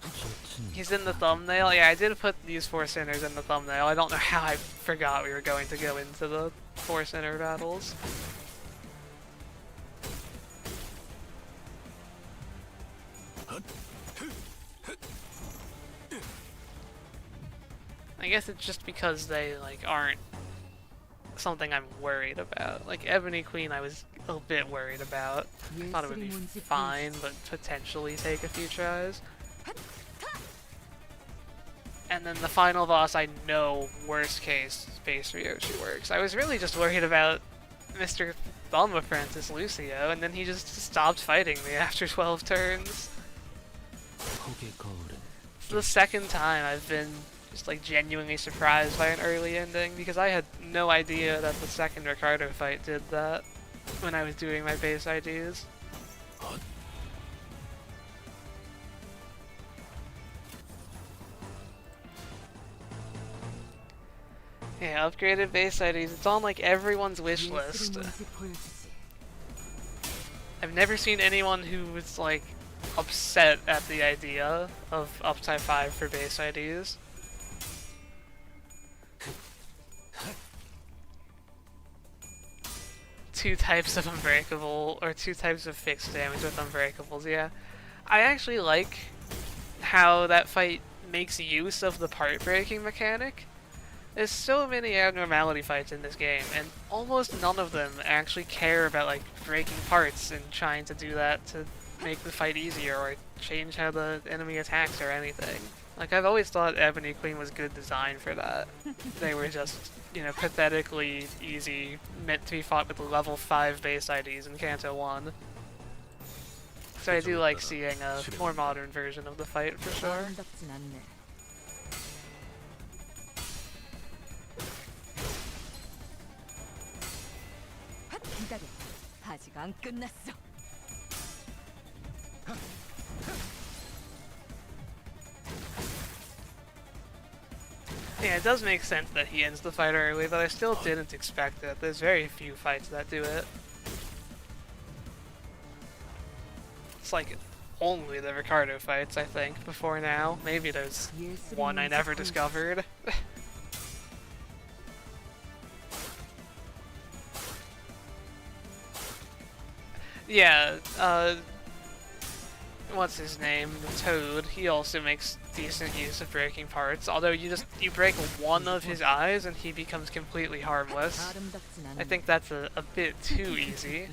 젖은 He's in the thumbnail. Yeah, I did put these 4 centers in the thumbnail. I don't know how I forgot we were going to go into the 4 center battles. I guess it's just because they like aren't something I'm worried about. Like Ebony Queen I was a bit worried about. I thought it would be fine, but potentially take a few tries. And then the final boss, I know worst case base Ryoshi works. I was really just worried about Mr. Thumb Apprentice Lucio, and then he just stopped fighting me after 12 turns. 폭의 거울은 It's the second time I've been just like genuinely surprised by an early ending because I had no idea that the second Ricardo fight did that when I was doing my base IDs. Yeah, upgraded base IDs. It's on like everyone's wish list. 예술이 뭔지 보여주지. I've never seen anyone who was like upset at the idea of uptime 5 for base IDs. Two types of unbreakable, or two types of fixed damage with unbreakables, yeah. I actually like how that fight makes use of the part breaking mechanic. There's so many abnormality fights in this game, and almost none of them actually care about like breaking parts and trying to do that to make the fight easier or change how the enemy attacks or anything. Like, I've always thought Ebony Queen was good design for that. They were just, you know, pathetically easy, meant to be fought with level 5 base IDs in Canto 1. So I do like seeing a more modern version of the fight for sure. 아름답진 않네. 핫, 기다려. 아직 안 끝났어. Yeah, it does make sense that he ends the fight early, but I still didn't expect it. There's very few fights that do it. It's like only the Ricardo fights, I think, before now. Maybe there's 예술이 one I 뭔지 never 보여주지. discovered. Yeah, what's his name? Toad. He also makes decent use of breaking parts. Although you break one of his eyes and he becomes completely harmless. 아름답진 않네. I think that's a bit too easy.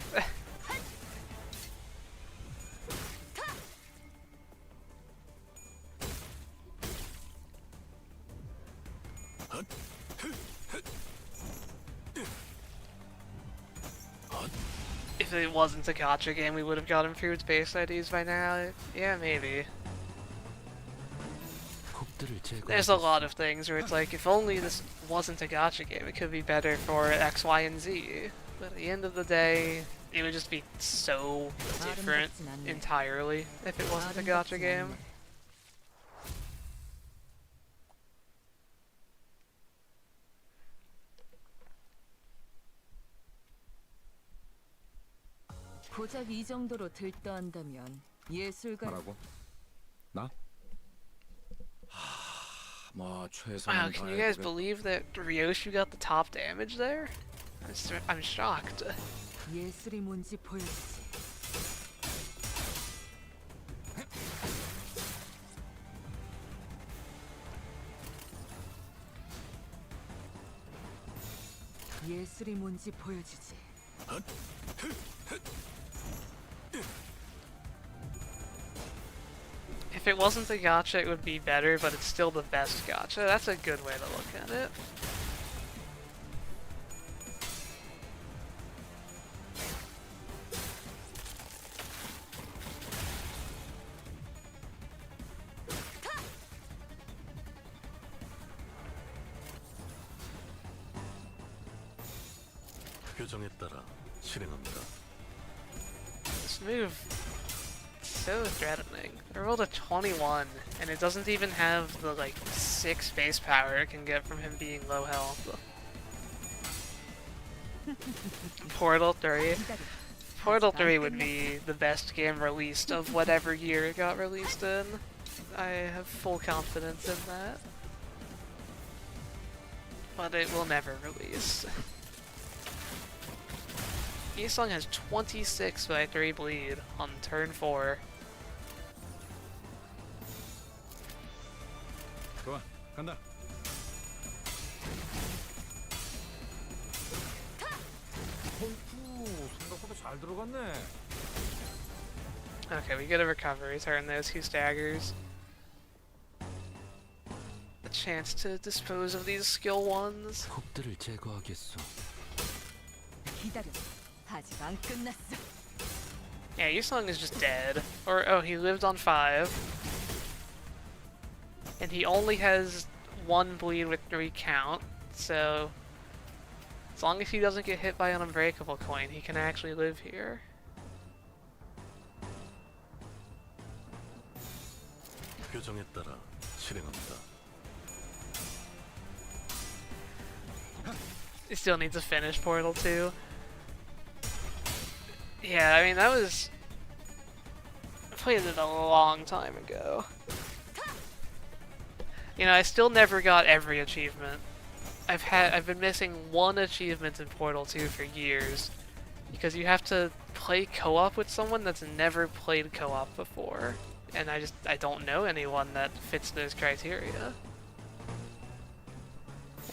If it wasn't a gacha game, we would have got improved base IDs by now. Yeah, maybe. There's a lot of things where it's like, if only this wasn't a gacha game, it could be better for X, Y, and Z. But at the end of the day, it would just be so different entirely if it wasn't a gacha game. 고작 이 정도로 들떠한다면 예술가 뭐라고? 나? 뭐 Wow, 최선을 can you guys 다해보겠- believe that Ryoshu got the top damage there? I'm shocked. 예술이 뭔지 보여주지. 예술이 뭔지 보여주지. If it wasn't a gacha, it would be better, but it's still the best gacha. That's a good way to look at it. 규정에 따라 실행합니다. This move is so threatening. I rolled a 21, and it doesn't even have the like 6 base power it can get from him being low health. Portal 3. Portal 3 would be the best game released of whatever year it got released in. I have full confidence in that. But it will never release. Yisung has 26 by 3 bleed on turn 4. 좋아, 간다. 생각보다 잘 들어갔네. Okay, we get a recovery turn those 2 staggers. A chance to dispose of these skill ones. 곡들을 제거하겠소. 기다려. 아직 안 끝났어. Yeah, Yusung is just dead. Or, oh, he lived on 5. And he only has 1 bleed with recount, so as long as he doesn't get hit by an unbreakable coin, he can actually live here. 규정에 따라 실행합니다. He still needs to finish Portal 2. Yeah, I mean, that was... I played it a long time ago. You know, I still never got every achievement. I've been missing one achievement in Portal 2 for years. Because you have to play co-op with someone that's never played co-op before. And I don't know anyone that fits those criteria.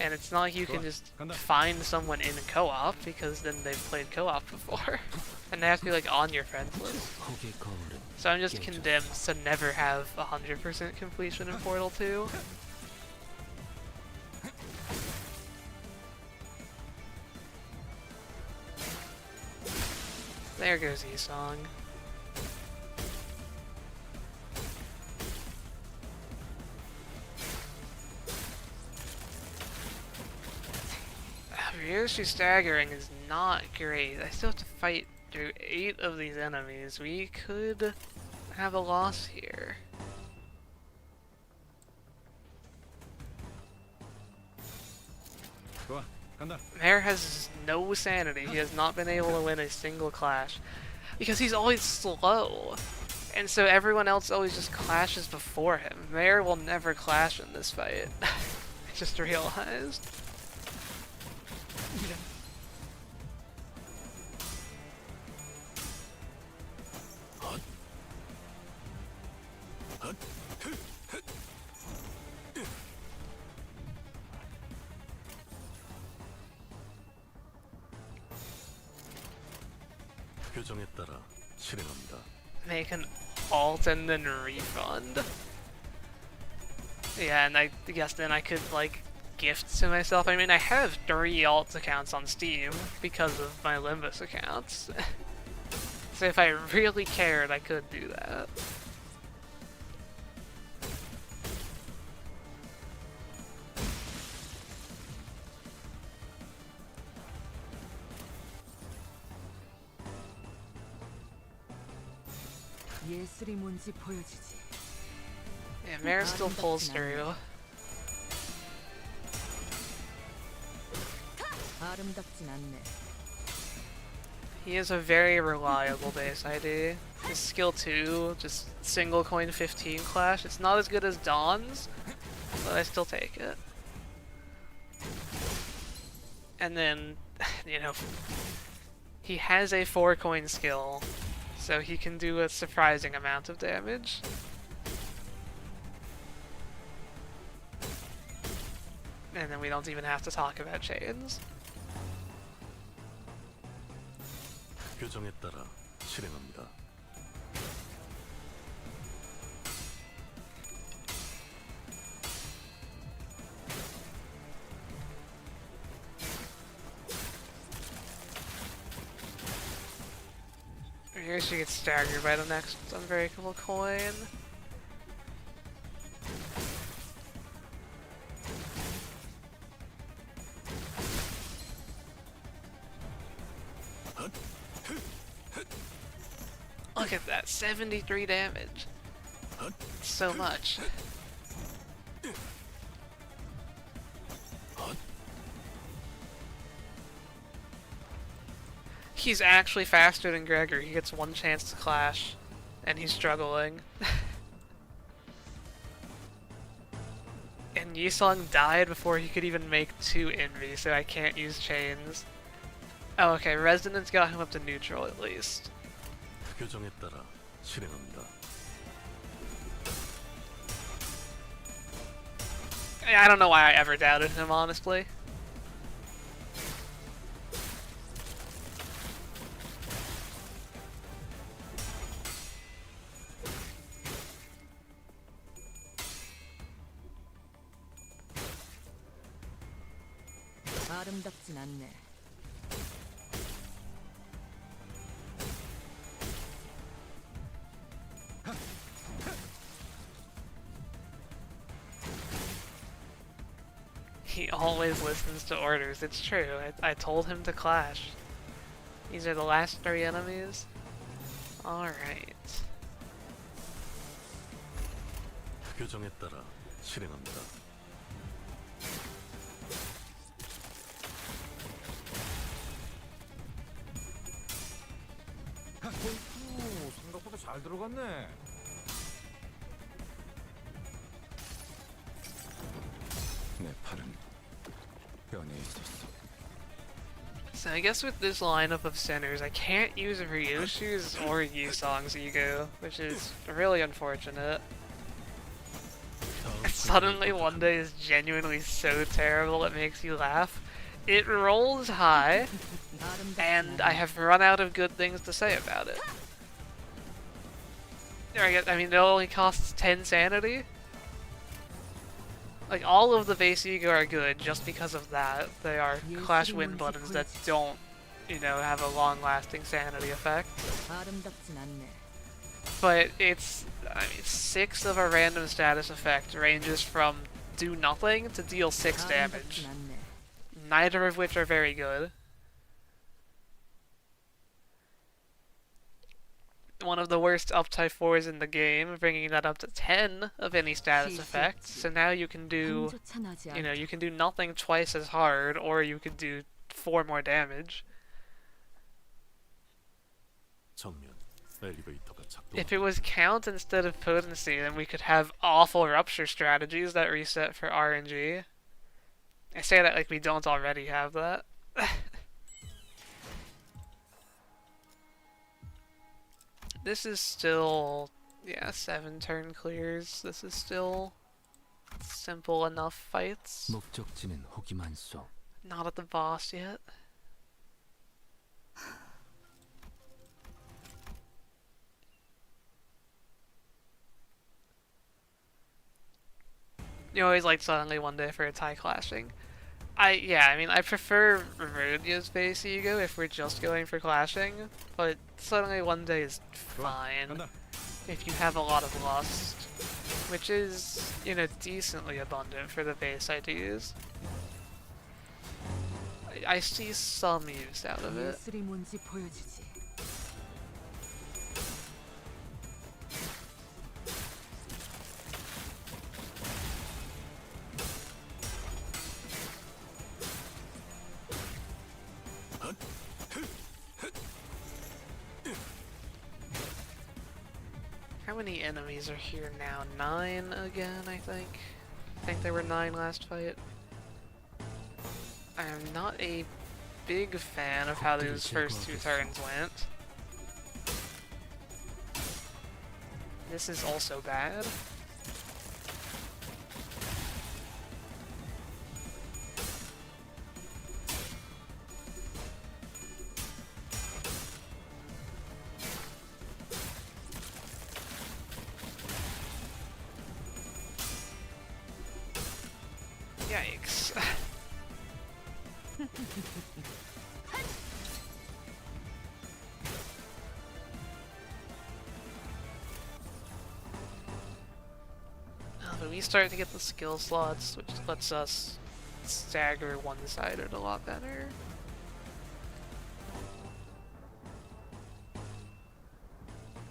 And it's not like you can just find someone in co-op, because then they've played co-op before. And they have to be like on your friends list. So I'm just condemned to never have 100% completion in Portal 2. There goes Esong. Ryoshi staggering is not great. I still have to fight through 8 of these enemies. We could have a loss here. 좋아, 간다. Mare has no sanity. He has not been able to win a single clash. Because he's always slow. And so everyone else always just clashes before him. Mare will never clash in this fight. I just realized. 규정에 따라 실행합니다. Make an alt and then refund. Yeah, and I guess then I could, like, gift to myself. I mean, I have 3 alt accounts on Steam because of my Limbus accounts. So if I really cared, I could do that. 예술이 뭔지 보여주지. Yeah, Mare still pulls through. 아름답진 않네. He is a very reliable base ID. His skill 2, just single coin 15 clash. It's not as good as Dawn's, but I still take it. And then, you know, he has a 4 coin skill, so he can do a surprising amount of damage. And then we don't even have to talk about chains. 규정에 따라 실행합니다. Here she gets staggered by the next unbreakable coin. Look at that, 73 damage. So much. He's actually faster than Gregor. He gets 1 chance to clash, and he's struggling. And Yisong died before he could even make 2 Envy, so I can't use chains. Oh, okay, Resonance got him up to neutral at least. 규정에 따라 실행합니다. I don't know why I ever doubted him, honestly. 아름답진 않네. He always listens to orders. It's true. I told him to clash. These are the last 3 enemies. Alright. 규정에 따라 실행합니다. 생각보다 잘 들어갔네. 내 팔은 변해 있었어. So I guess with this lineup of centers, I can't use Ryoshu's or Yusong's ego, which is really unfortunate. Suddenly one day is genuinely so terrible it makes you laugh. It rolls high, and I have run out of good things to say about it. I mean, it only costs 10 sanity. Like, all of the base ego are good just because of that. They are clash win buttons that don't, you know, have a long-lasting sanity effect. 아름답진 않네. But it's, I mean, 6 of a random status effect ranges from do nothing to deal 6 damage. 아름답진 않네. Neither of which are very good. One of the worst up-type 4s in the game, bringing that up to 10 of any status effect. So now you can do, 한조차 나지 you know, 않게. you can do nothing twice as hard, or you could do 4 more damage. 정면 엘리베이터가 작동. If it was count instead of potency, then we could have awful rupture strategies that reset for RNG. I say that like we don't already have that. This is still, yeah, 7 turn clears. This is still simple enough fights. 목적지는 호기만 쏘. Not at the boss yet. You always like suddenly one day for its high clashing. I mean, I prefer Rodia's base ego if we're just going for clashing, but suddenly one day is fine 간다. if you have a lot of lust, which is, you know, decently abundant for the base IDs. I see some use out of it. 예술이 뭔지 보여주지. How many enemies are here now? 9 again, I think. I think there were 9 last fight. I am not a big fan of how those first 2 turns went. This is also bad. Yikes. But we start to get the skill slots, which lets us stagger one-sided a lot better.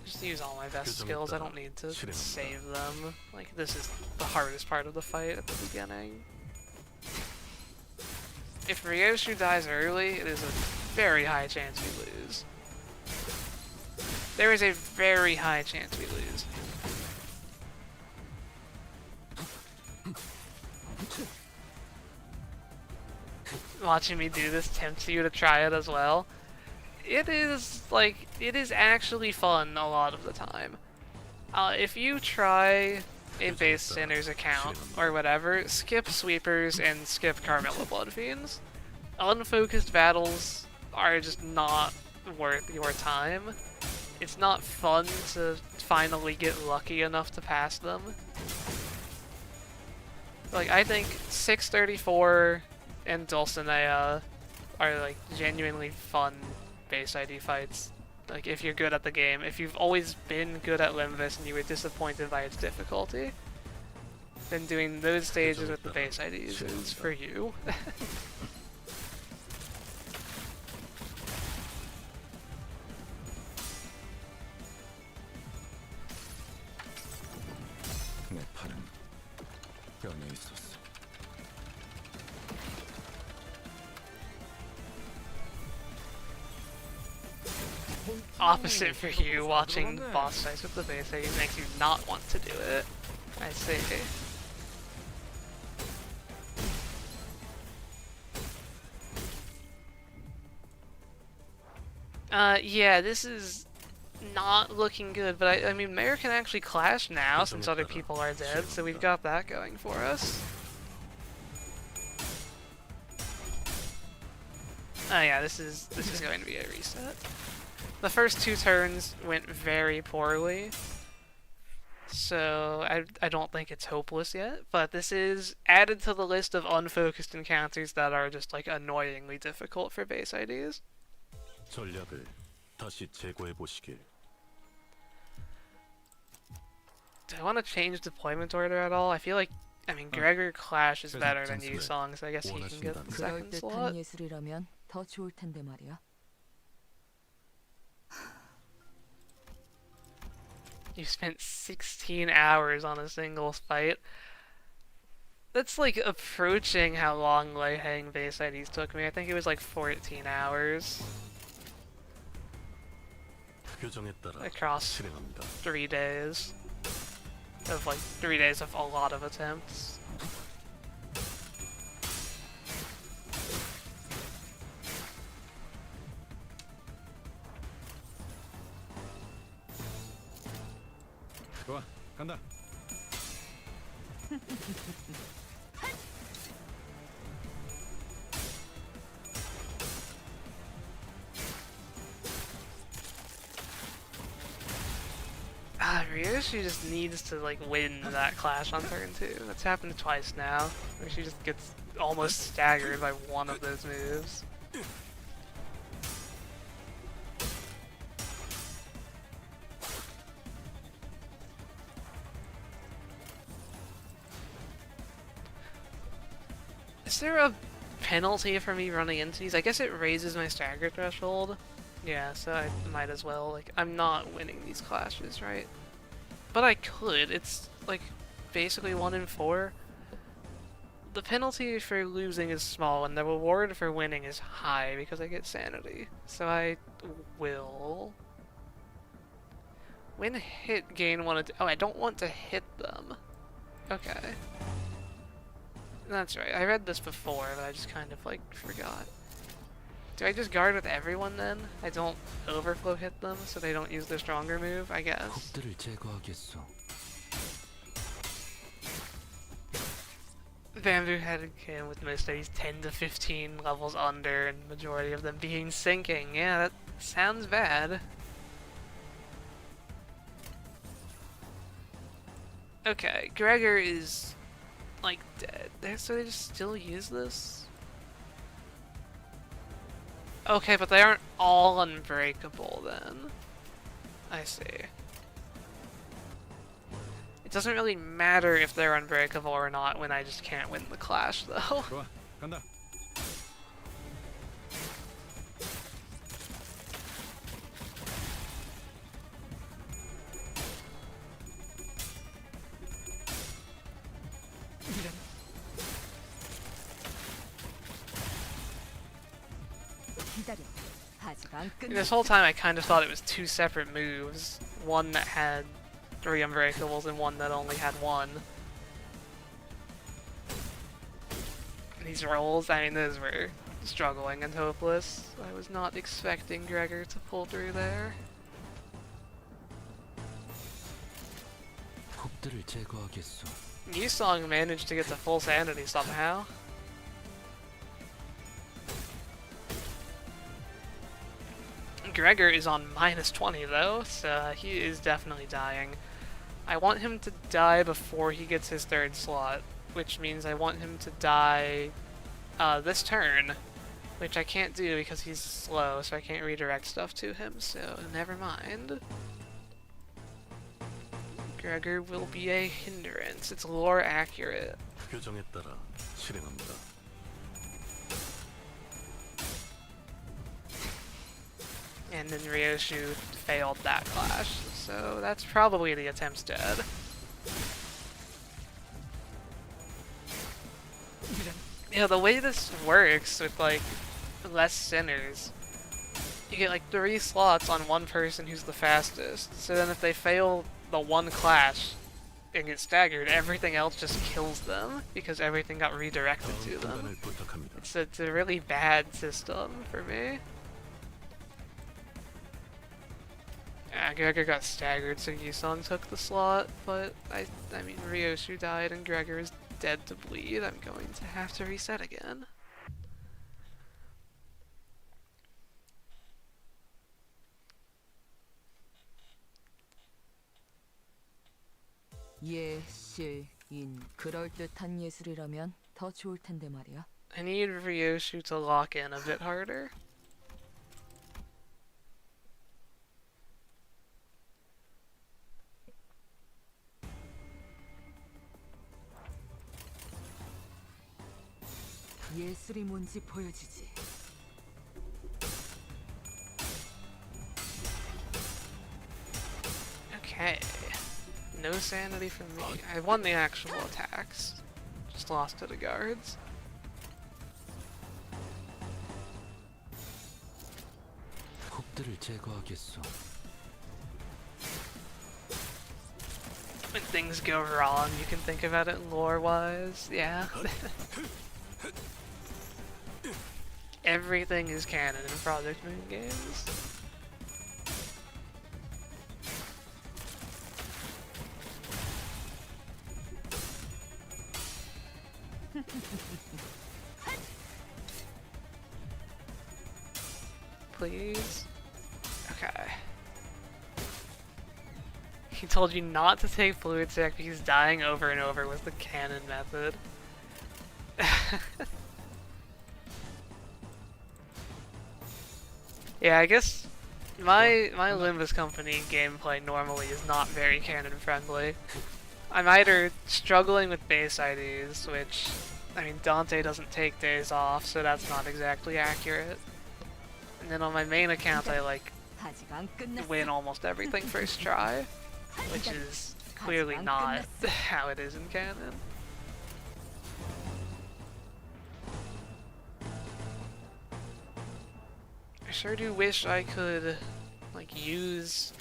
Just use all my best skills, I don't need to save them. Like, this is the hardest part of the fight at the beginning. If Ryoshu dies early, it is a very high chance we lose. There is a very high chance we lose. Watching me do this tempts you to try it as well. It is, like, it is actually fun a lot of the time. If you try a base Sinner's account, or whatever, skip Sweepers and skip Carmilla Bloodfiends. Unfocused battles are just not worth your time. It's not fun to finally get lucky enough to pass them. Like, I think 634 and Dulcinea are, like, genuinely fun base ID fights. Like, if you're good at the game. If you've always been good at Limbus and you were disappointed by its difficulty. then doing those stages with the base IDs is for you. 내 팔은 변해 있었어. Opposite for you, watching boss fights with the base IDs makes you not want to do it. I see. Yeah, this is not looking good, but I mean, Mare can actually clash now since other people are dead, so we've got that going for us. Oh yeah, this is going to be a reset. The first 2 turns went very poorly, so I don't think it's hopeless yet, but this is added to the list of unfocused encounters that are just like annoyingly difficult for base IDs. 전략을 다시 재고해 보시길. Do I want to change deployment order at all? I feel like, I mean, Gregor Clash is better than Yusong, so I guess he can get the second slot. 예술이라면 더 좋을 텐데 말이야. You spent 16 hours on a single fight. That's like approaching how long Lei Hang base IDs took me. I think it was like 14 hours 표정에 따라 across 실행합니다. 3 days. Of like 3 days of a lot of attempts. 좋아, 간다. Ryoshi just needs to like win that clash on turn 2. That's happened twice now, where she just gets almost staggered by one of those moves. Is there a penalty for me running into these? I guess it raises my stagger threshold. Yeah, so I might as well. Like, I'm not winning these clashes, right? But I could. It's like basically 1 in 4. The penalty for losing is small, and the reward for winning is high because I get sanity. So I will. When hit, gain 1. Oh, I don't want to hit them. Okay. That's right. I read this before, but I just kind of like forgot. Do I just guard with everyone then? I don't overflow hit them so they don't use their stronger move, I guess. 적들을 제거하겠어. Bamboo Head came with most of these 10 to 15 levels under, and majority of them being sinking. Yeah, that sounds bad. Okay, Gregor is like dead. So they just still use this? Okay, but they aren't all unbreakable then. I see. It doesn't really matter if they're unbreakable or not when I just can't win the clash though. 좋아, 간다. 기다려. 아직 안 끝. This whole time I kind of thought it was 2 separate moves. One that had 3 unbreakables and one that only had 1. These rolls, I mean, those were struggling and hopeless. I was not expecting Gregor to pull through there. 적들을 제거하겠어. Yusong managed to get to full sanity somehow. Gregor is on minus 20 though, so he is definitely dying. I want him to die before he gets his 3rd slot, which means I want him to die this turn, which I can't do because he's slow, so I can't redirect stuff to him, so never mind. Gregor will be a hindrance. It's lore accurate. 규정에 따라 실행합니다. And then Ryoshu failed that clash, so that's probably the attempt's dead. Yeah, the way this works with like less sinners, you get like 3 slots on one person who's the fastest. So then if they fail the one clash and get staggered, everything else just kills them because everything got redirected to them. 판단을 부탁합니다. It's a really bad system for me. Gregor got staggered, so Yusong took the slot, but I mean, Ryoshu died and Gregor is dead to bleed. I'm going to have to reset again. 그럴듯한 예술이라면 더 좋을 텐데 말이야. I need Ryoshu to lock in a bit harder. 예술이 뭔지 보여주지. Okay. No sanity from me. I won the actual attacks. Just lost to the guards. 곡들을 제거하겠소. When things go wrong, you can think about it lore-wise. Yeah. Everything is canon in Project Moon games. Please? Okay. He told you not to take fluid sac because dying over and over was the canon method. Yeah, I guess my Limbus Company gameplay normally is not very canon friendly. I'm either struggling with base IDs, which, I mean, Dante doesn't take days off, so that's not exactly accurate. And then on my main account, I like 아직 안 끝났어. win almost everything first try, which is clearly not how it is in canon. I sure do wish I could, like, use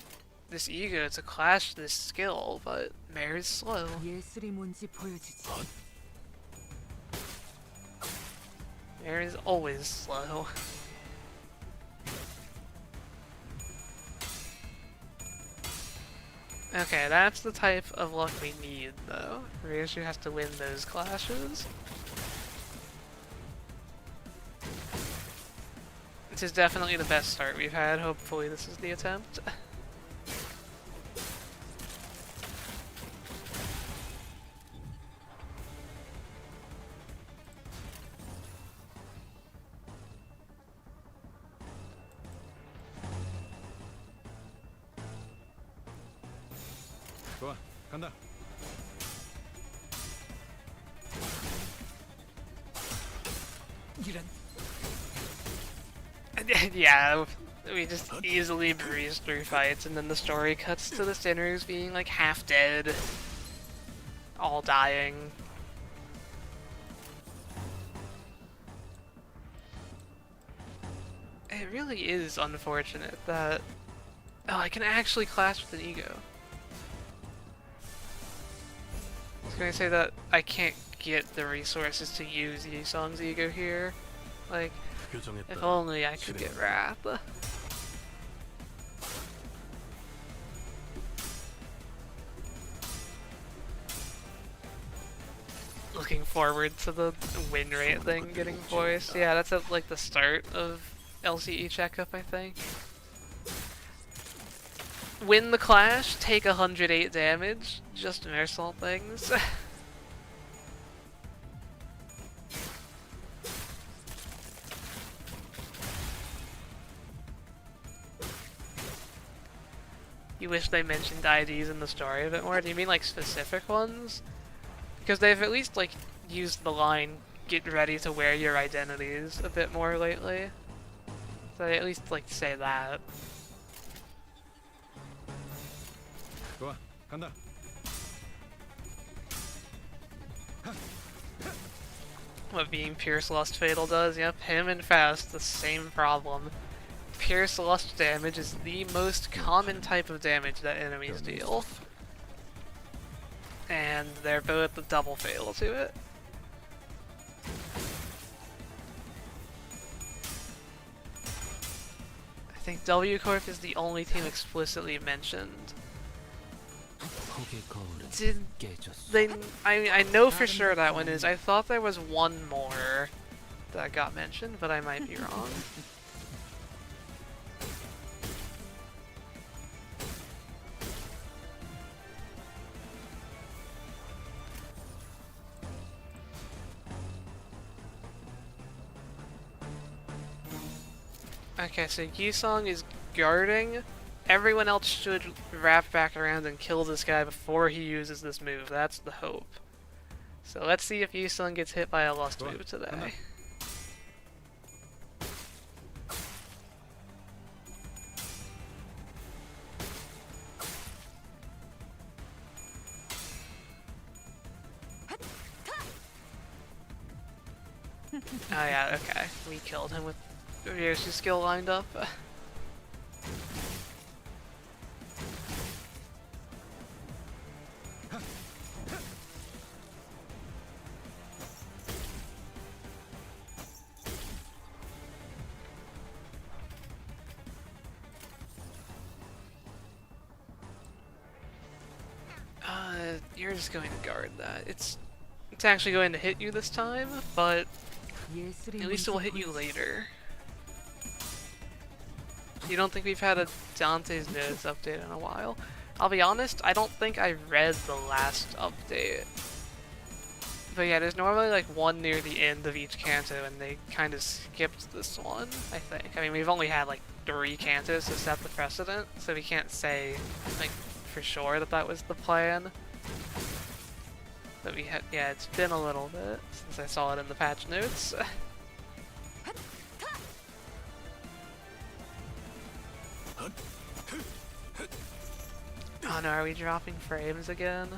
this ego to clash this skill, but Mare is slow. 예술이 뭔지 보여주지. Mare is always slow. Okay, that's the type of luck we need, though. Ryoshu has to win those clashes. This is definitely the best start we've had. Hopefully this is the attempt. 좋아, 간다. 이런 Yeah, we just easily breezed through fights, and then the story cuts to the sinners being like half dead, all dying. It really is unfortunate that... Oh, I can actually clash with an ego. I was gonna say that I can't get the resources to use Yusong's ego here. Like, 규정에 if 따라 only I could get Wrath. Looking forward to the win rate thing getting voiced. Yeah, that's at like the start of LCE checkup, I think. Win the clash, take 108 damage, just merciful things. you wish they mentioned IDs in the story a bit more? Do you mean like specific ones? Because they've at least like used the line "get ready to wear your identities" a bit more lately. So they at least like say that. 좋아, 간다. What being Pierce Lust Fatal does, yep, him and Fast, the same problem. Pierce Lust damage is the most common type of damage that enemies deal. And they're both the double fatal to it. I think W Corp is the only team explicitly mentioned. 폭의 거울은 Did 깨졌어. they? I know for sure that one is. I thought there was one more that got mentioned, but I might be wrong. Okay, so Yusong is guarding. Everyone else should wrap back around and kill this guy before he uses this move. That's the hope. So let's see if Yusong gets hit by a Lust move today. Oh yeah, okay. We killed him with Ryoshi's skill lined up. You're just going to guard that. It's actually going to hit you this time, but at least it will hit you later. You don't think we've had a Dante's Nodes update in a while? I'll be honest, I don't think I read the last update. But yeah, there's normally like one near the end of each Canto, and they kind of skipped this one, I think. I mean, we've only had like 3 Cantos to set the precedent, so we can't say like for sure that that was the plan. But we had, yeah, it's been a little bit since I saw it in the patch notes. Oh no, are we dropping frames again?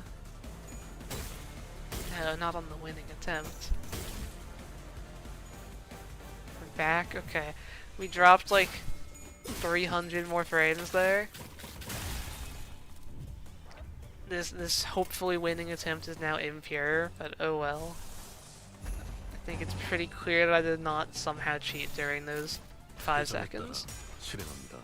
No, not on the winning attempt. We're back? Okay. We dropped like 300 more frames there. This hopefully winning attempt is now impure, but oh well. I think it's pretty clear that I did not somehow cheat during those 5 seconds. 실행합니다.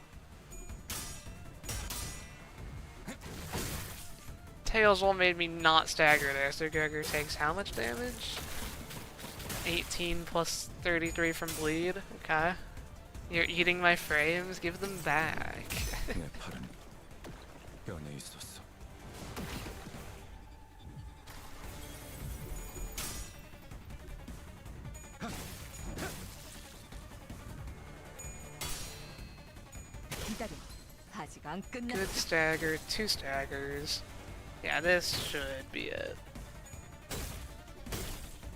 Tails one made me not stagger there, so Gregor takes how much damage? 18 plus 33 from bleed? Okay. You're eating my frames? Give them back. 내 팔은 뼈에 있었어. 기다려. 아직 안 끝났어. Good stagger, 2 staggers. Yeah, this should be it.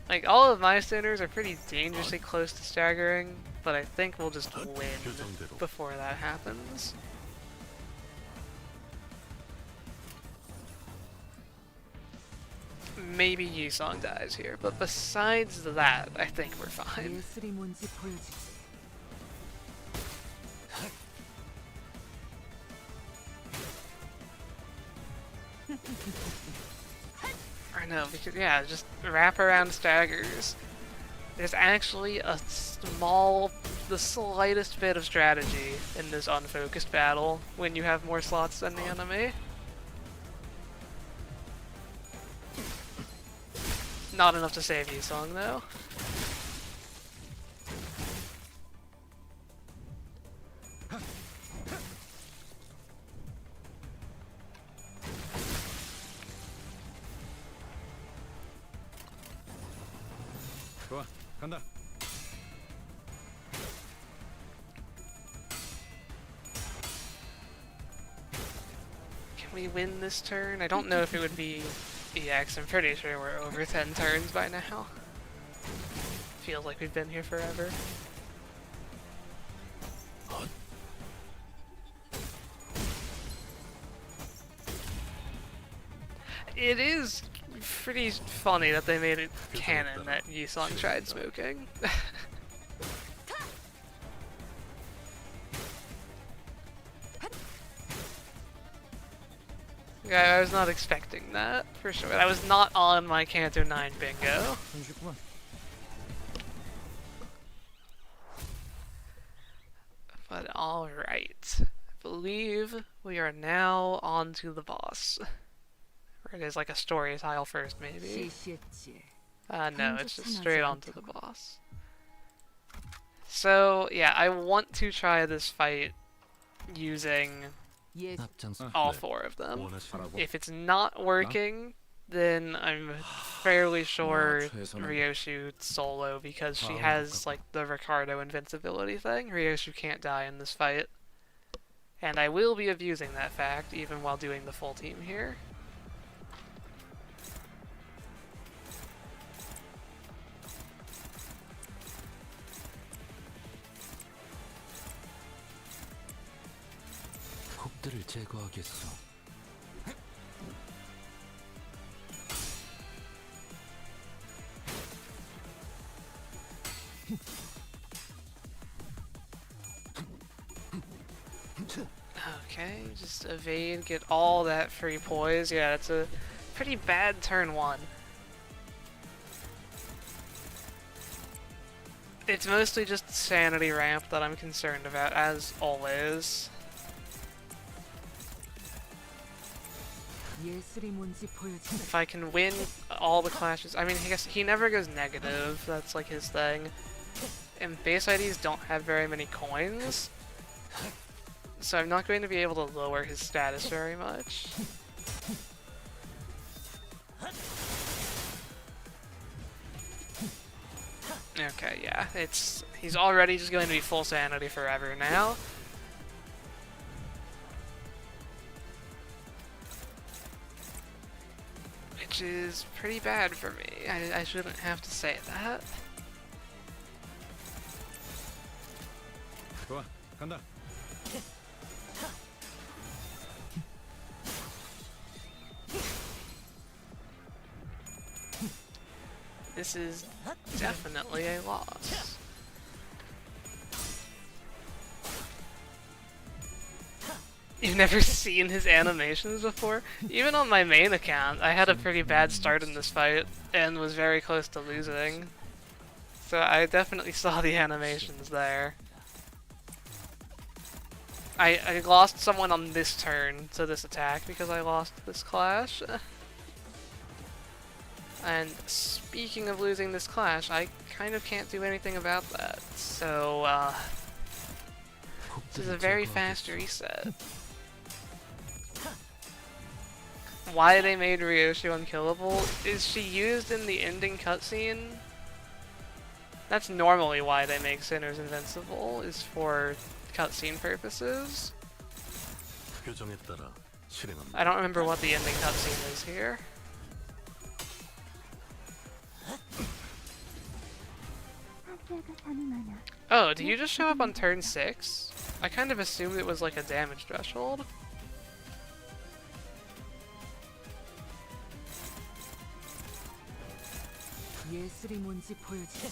Like, all of my standards are pretty dangerously close to staggering, but I think we'll just win before that happens. Maybe Yusong dies here, but besides that, I think we're fine. 예술이 뭔지 보여주지. I know, because, yeah, just wrap around staggers. There's actually a the slightest bit of strategy in this unfocused battle when you have more slots than the enemy. Not enough to save Yusong, though. 좋아, 간다. we win this turn. I don't know if it would be EX. I'm pretty sure we're over 10 turns by now. Feels like we've been here forever. It is pretty funny that they made it canon that Yisong tried smoking. Yeah, I was not expecting that, for sure. That was not on my Canto 9 bingo. 손쉽구만. But alright. I believe we are now on to the boss. Or it is like a story tile first, maybe. 시시했지. No, it's just straight on to the boss. So, yeah, I want to try this fight using 예, 앞장서 all four of them. 원하시라고? If it's not working, then I'm fairly sure 최선을 Ryoshu solo because she has like the Ricardo invincibility thing. Ryoshu can't die in this fight. And I will be abusing that fact even while doing the full team here. 곡들을 제거하겠소. Okay, just evade, get all that free poise. Yeah, it's a pretty bad turn one. It's mostly just sanity ramp that I'm concerned about, as always. 예술이 뭔지 보여주마. If I can win all the clashes, I mean, I guess he never goes negative, that's like his thing. And base IDs don't have very many coins, so I'm not going to be able to lower his status very much. Okay, yeah, he's already just going to be full sanity forever now. Which is pretty bad for me. I shouldn't have to say that. 좋아, 간다. This is definitely a loss. You've never seen his animations before? Even on my main account, I had a pretty bad start in this fight and was very close to losing. So I definitely saw the animations there. I lost someone on this turn to this attack because I lost this clash. And speaking of losing this clash, I kind of can't do anything about that. So, this is a very fast reset. Why they made Ryoshu unkillable? Is she used in the ending cutscene? That's normally why they make Sinners invincible, is for cutscene purposes. 규정에 따라 실행합니다. I don't remember what the ending cutscene is here. Oh, do you just show up on turn 6? I kind of assumed it was like a damage threshold. 예술이 뭔지 보여주마.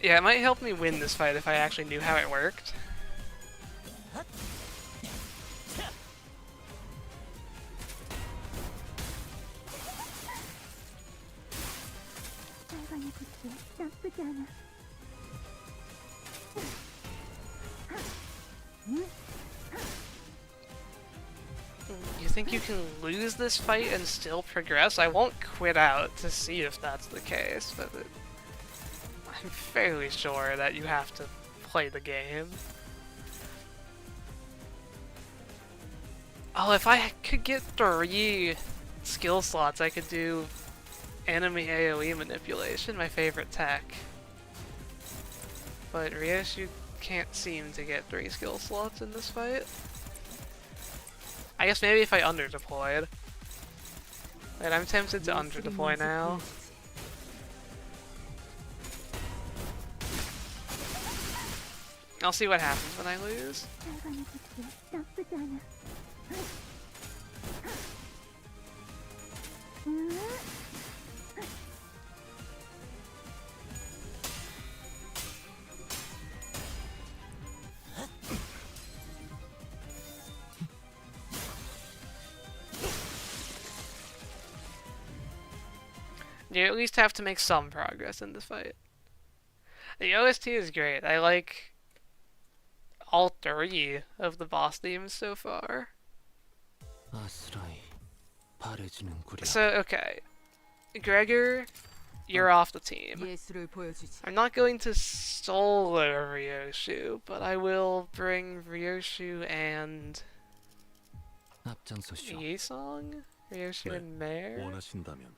Yeah, it might help me win this fight if I actually knew how it worked. You think you can lose this fight and still progress? I won't quit out to see if that's the case, but I'm fairly sure that you have to play the game. Oh, if I could get 3 skill slots, I could do enemy AoE manipulation, my favorite tech. But Ryoshu can't seem to get 3 skill slots in this fight. I guess maybe if I underdeployed. Wait, I'm tempted to 예술이 underdeploy 뭔지 now. 보여주지. I'll see what happens when I lose. 결과는 그렇게 나쁘지 않아. You at least have to make some progress in this fight. The OST is great. I like all three of the boss themes so far. 아스라이 바래지는구려. So, okay. Gregor, you're off the team. 예술을 보여주지. I'm not going to solo Ryoshu, but I will bring Ryoshu and 앞장서시오. Yesong? Ryoshu 네, and Mare? 원하신다면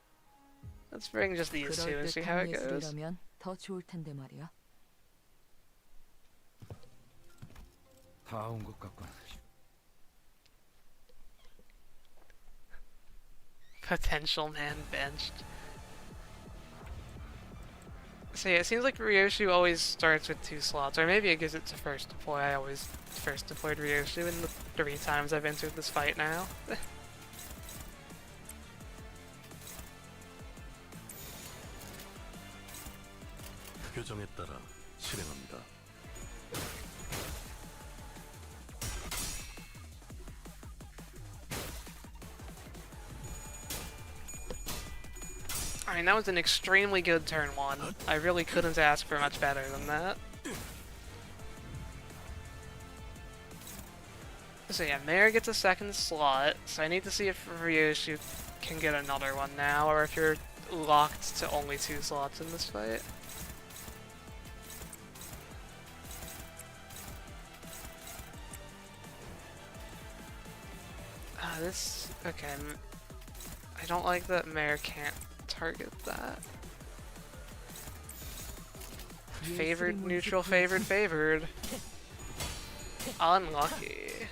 Let's bring just these two and see how 그럴 it 듯한 goes. 예술이라면 더 좋을 텐데 말이야. 다 온 것 같군. Potential man benched. So yeah, it seems like Ryoshu always starts with 2 slots, or maybe it gives it to first deploy. I always first deployed Ryoshu in the 3 times I've entered this fight now. 표정에 따라 실행합니다. I mean, that was an extremely good turn 1. I really couldn't ask for much better than that. So yeah, Mare gets a 2nd slot, so I need to see if Ryoshu can get another one now, or if you're locked to only 2 slots in this fight. Okay, I don't like that Mare can't target that. Favored, neutral, favored, favored. Unlucky.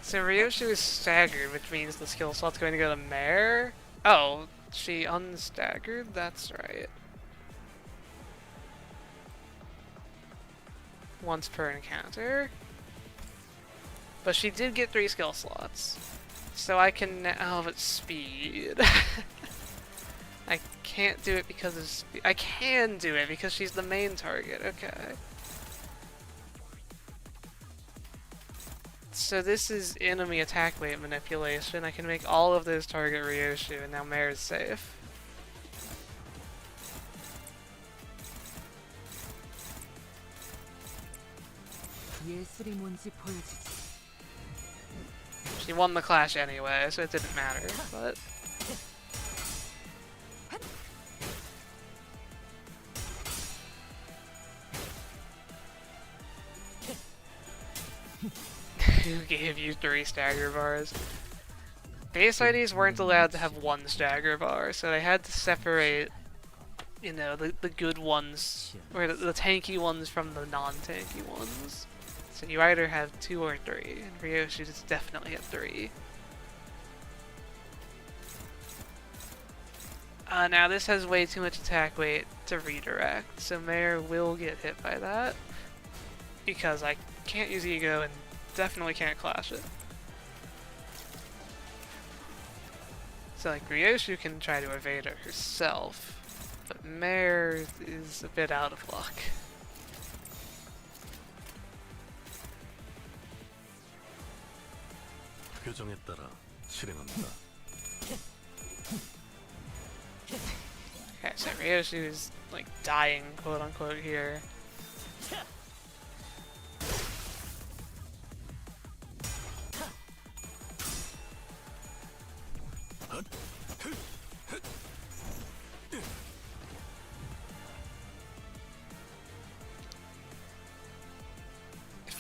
So Ryoshu is staggered, which means the skill slot's going to go to Mare. Oh, she unstaggered? That's right. Once per encounter. But she did get 3 skill slots. So I can oh, but speed. I can't do it because of speed. I can do it because she's the main target. Okay. So this is enemy attack weight manipulation. I can make all of those target Ryoshu, and now Mare is safe. 예술이 뭔지 보여주지. She won the clash anyway, so it didn't matter, but... Who gave you 3 stagger bars? Base IDs weren't allowed to have 1 stagger bar, so they had to separate, you know, the good ones, or the tanky ones from the non-tanky ones. So you either have 2 or 3, and Ryoshu is definitely at 3. Now this has way too much attack weight to redirect, so Mare will get hit by that, because I can't use Ego and definitely can't clash it. So like Ryoshu can try to evade it herself, but Mare is a bit out of luck. 표정에 따라 실행합니다. Okay, so Ryoshu is like dying, quote unquote, here.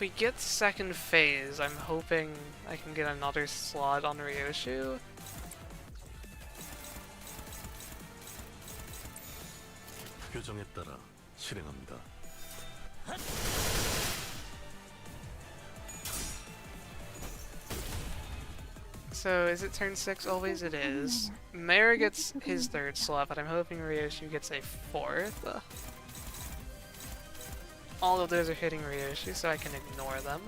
we get second phase, I'm hoping I can get another slot on Ryoshu. 규정에 따라 실행합니다. So is it turn 6 always? It is. Mare gets his third slot, but I'm hoping Ryoshu gets a fourth. All of those are hitting Ryoshu, so I can ignore them.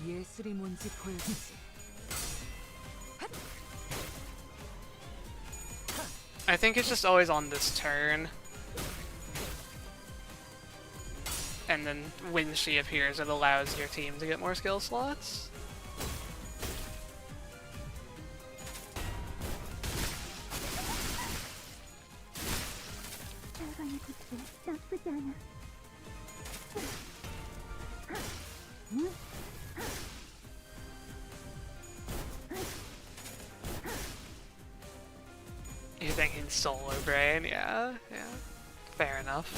예술이 뭔지 보여주지. I think it's just always on this turn. And then when she appears, it allows your team to get more skill slots. 나가는 것도 나쁘지 않아. You're thinking Solar Brain, yeah. Fair enough.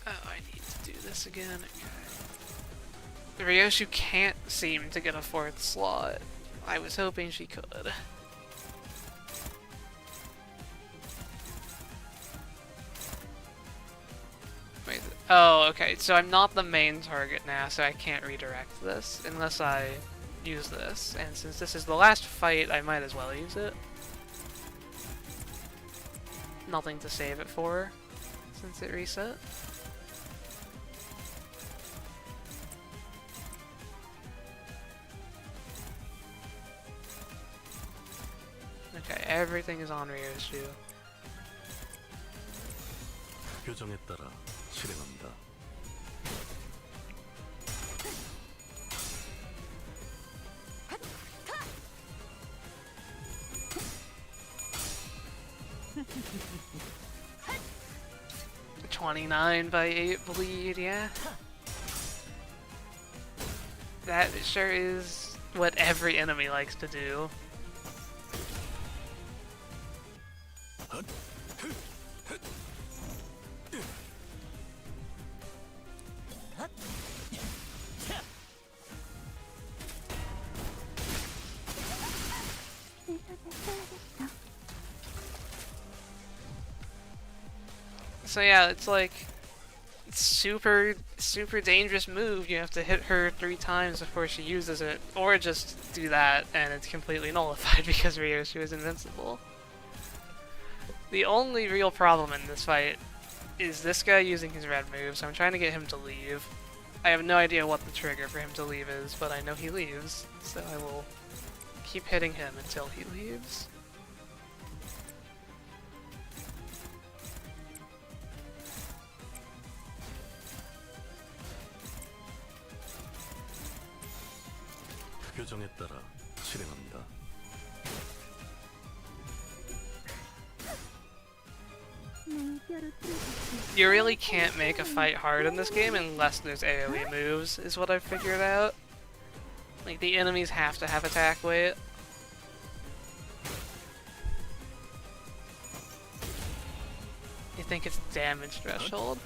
Oh, I need to do this again. Okay. Ryoshu can't seem to get a fourth slot. I was hoping she could. Wait, oh, okay, so I'm not the main target now, so I can't redirect this unless I use this. And since this is the last fight, I might as well use it. Nothing to save it for, since it reset. Okay, everything is on Ryoshu. 규정에 따라 실행합니다. $29 by 8 bleed, yeah. That sure is what every enemy likes to do. So yeah, it's like super dangerous move. You have to hit her 3 times before she uses it, or just do that and it's completely nullified because Ryoshu is invincible. The only real problem in this fight is this guy using his red move, so I'm trying to get him to leave. I have no idea what the trigger for him to leave is, but I know he leaves, so I will keep hitting him until he leaves. 규정에 따라 실행합니다. You really can't make a fight hard in this game unless there's AoE moves, is what I've figured out. Like, the enemies have to have attack weight. You think it's damage threshold?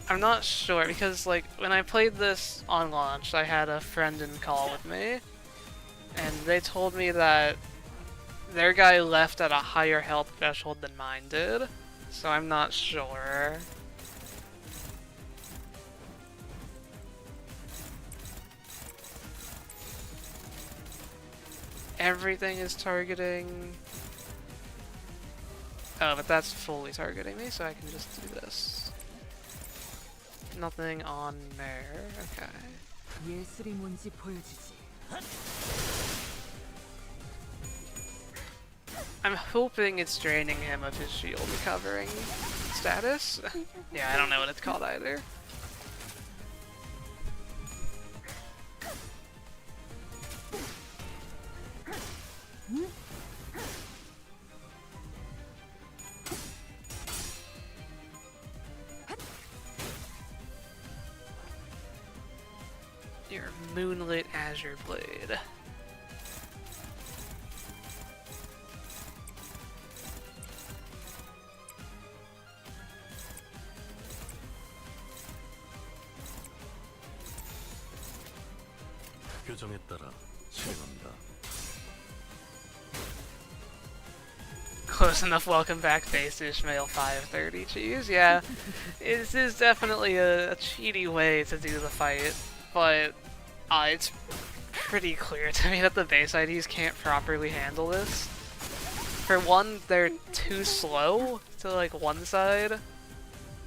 I'm not sure, because, like, when I played this on launch, I had a friend in call with me, and they told me that their guy left at a higher health threshold than mine did, so I'm not sure. Everything is targeting... Oh, but that's fully targeting me, so I can just do this. Nothing on Mare, okay. 예술이 뭔지 보여주지. I'm hoping it's draining him of his shield recovering status. Yeah, I don't know what it's called either. your Moonlit Azure Blade. 규정에 따라 실행합니다. Close enough welcome back face Ishmael 530 cheese. Yeah, this is definitely a cheaty way to do the fight, but it's pretty clear to me that the base IDs can't properly handle this. For one, they're too slow to like one side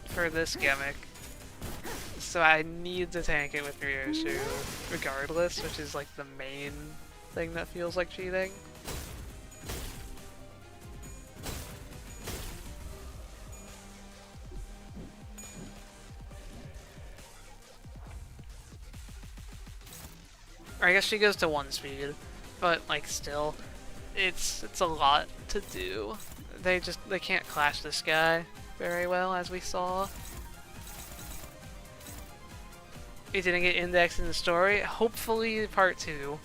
for this gimmick. So I need to tank it with Ryoshu regardless, which is like the main thing that feels like cheating. Or I guess she goes to 1 speed, but like still, it's a lot to do. They can't clash this guy very well, as we saw. It didn't get indexed in the story. Hopefully part 2.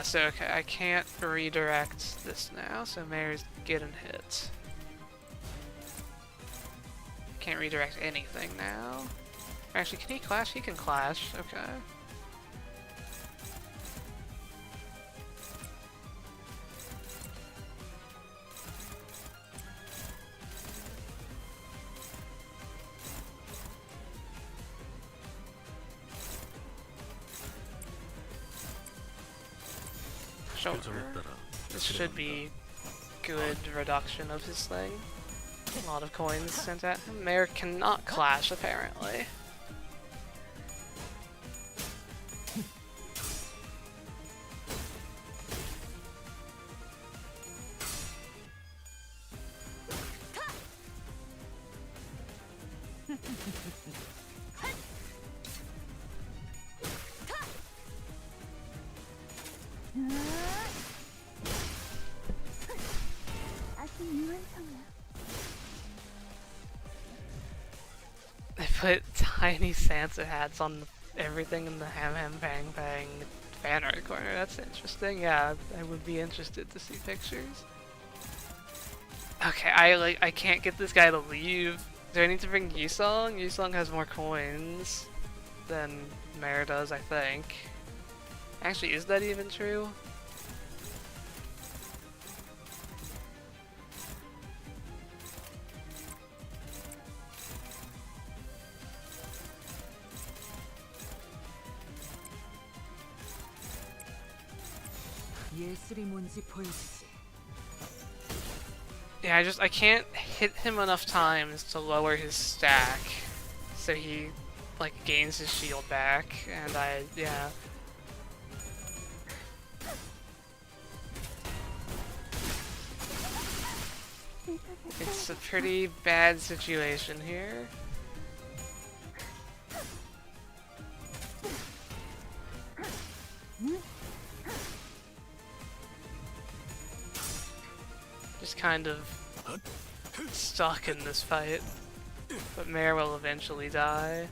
So okay, I can't redirect this now, so Mary's getting hit. Can't redirect anything now. Actually, can he clash? He can clash. Okay. Sure. This should be good reduction of his thing. A lot of coins sent at him. Mare cannot clash, apparently. 아주 유한성이야. They put tiny Santa hats on everything in the Ham Ham Bang Bang fan art corner. That's interesting. Yeah, I would be interested to see pictures. Okay, I can't get this guy to leave. Do I need to bring Yusong? Yusong has more coins than Mare does, I think. Actually, is that even true? 예술이 뭔지 보여주지. Yeah, I can't hit him enough times to lower his stack, so he like gains his shield back, and yeah. It's a pretty bad situation here. Just kind of stuck in this fight. But Mare will eventually die.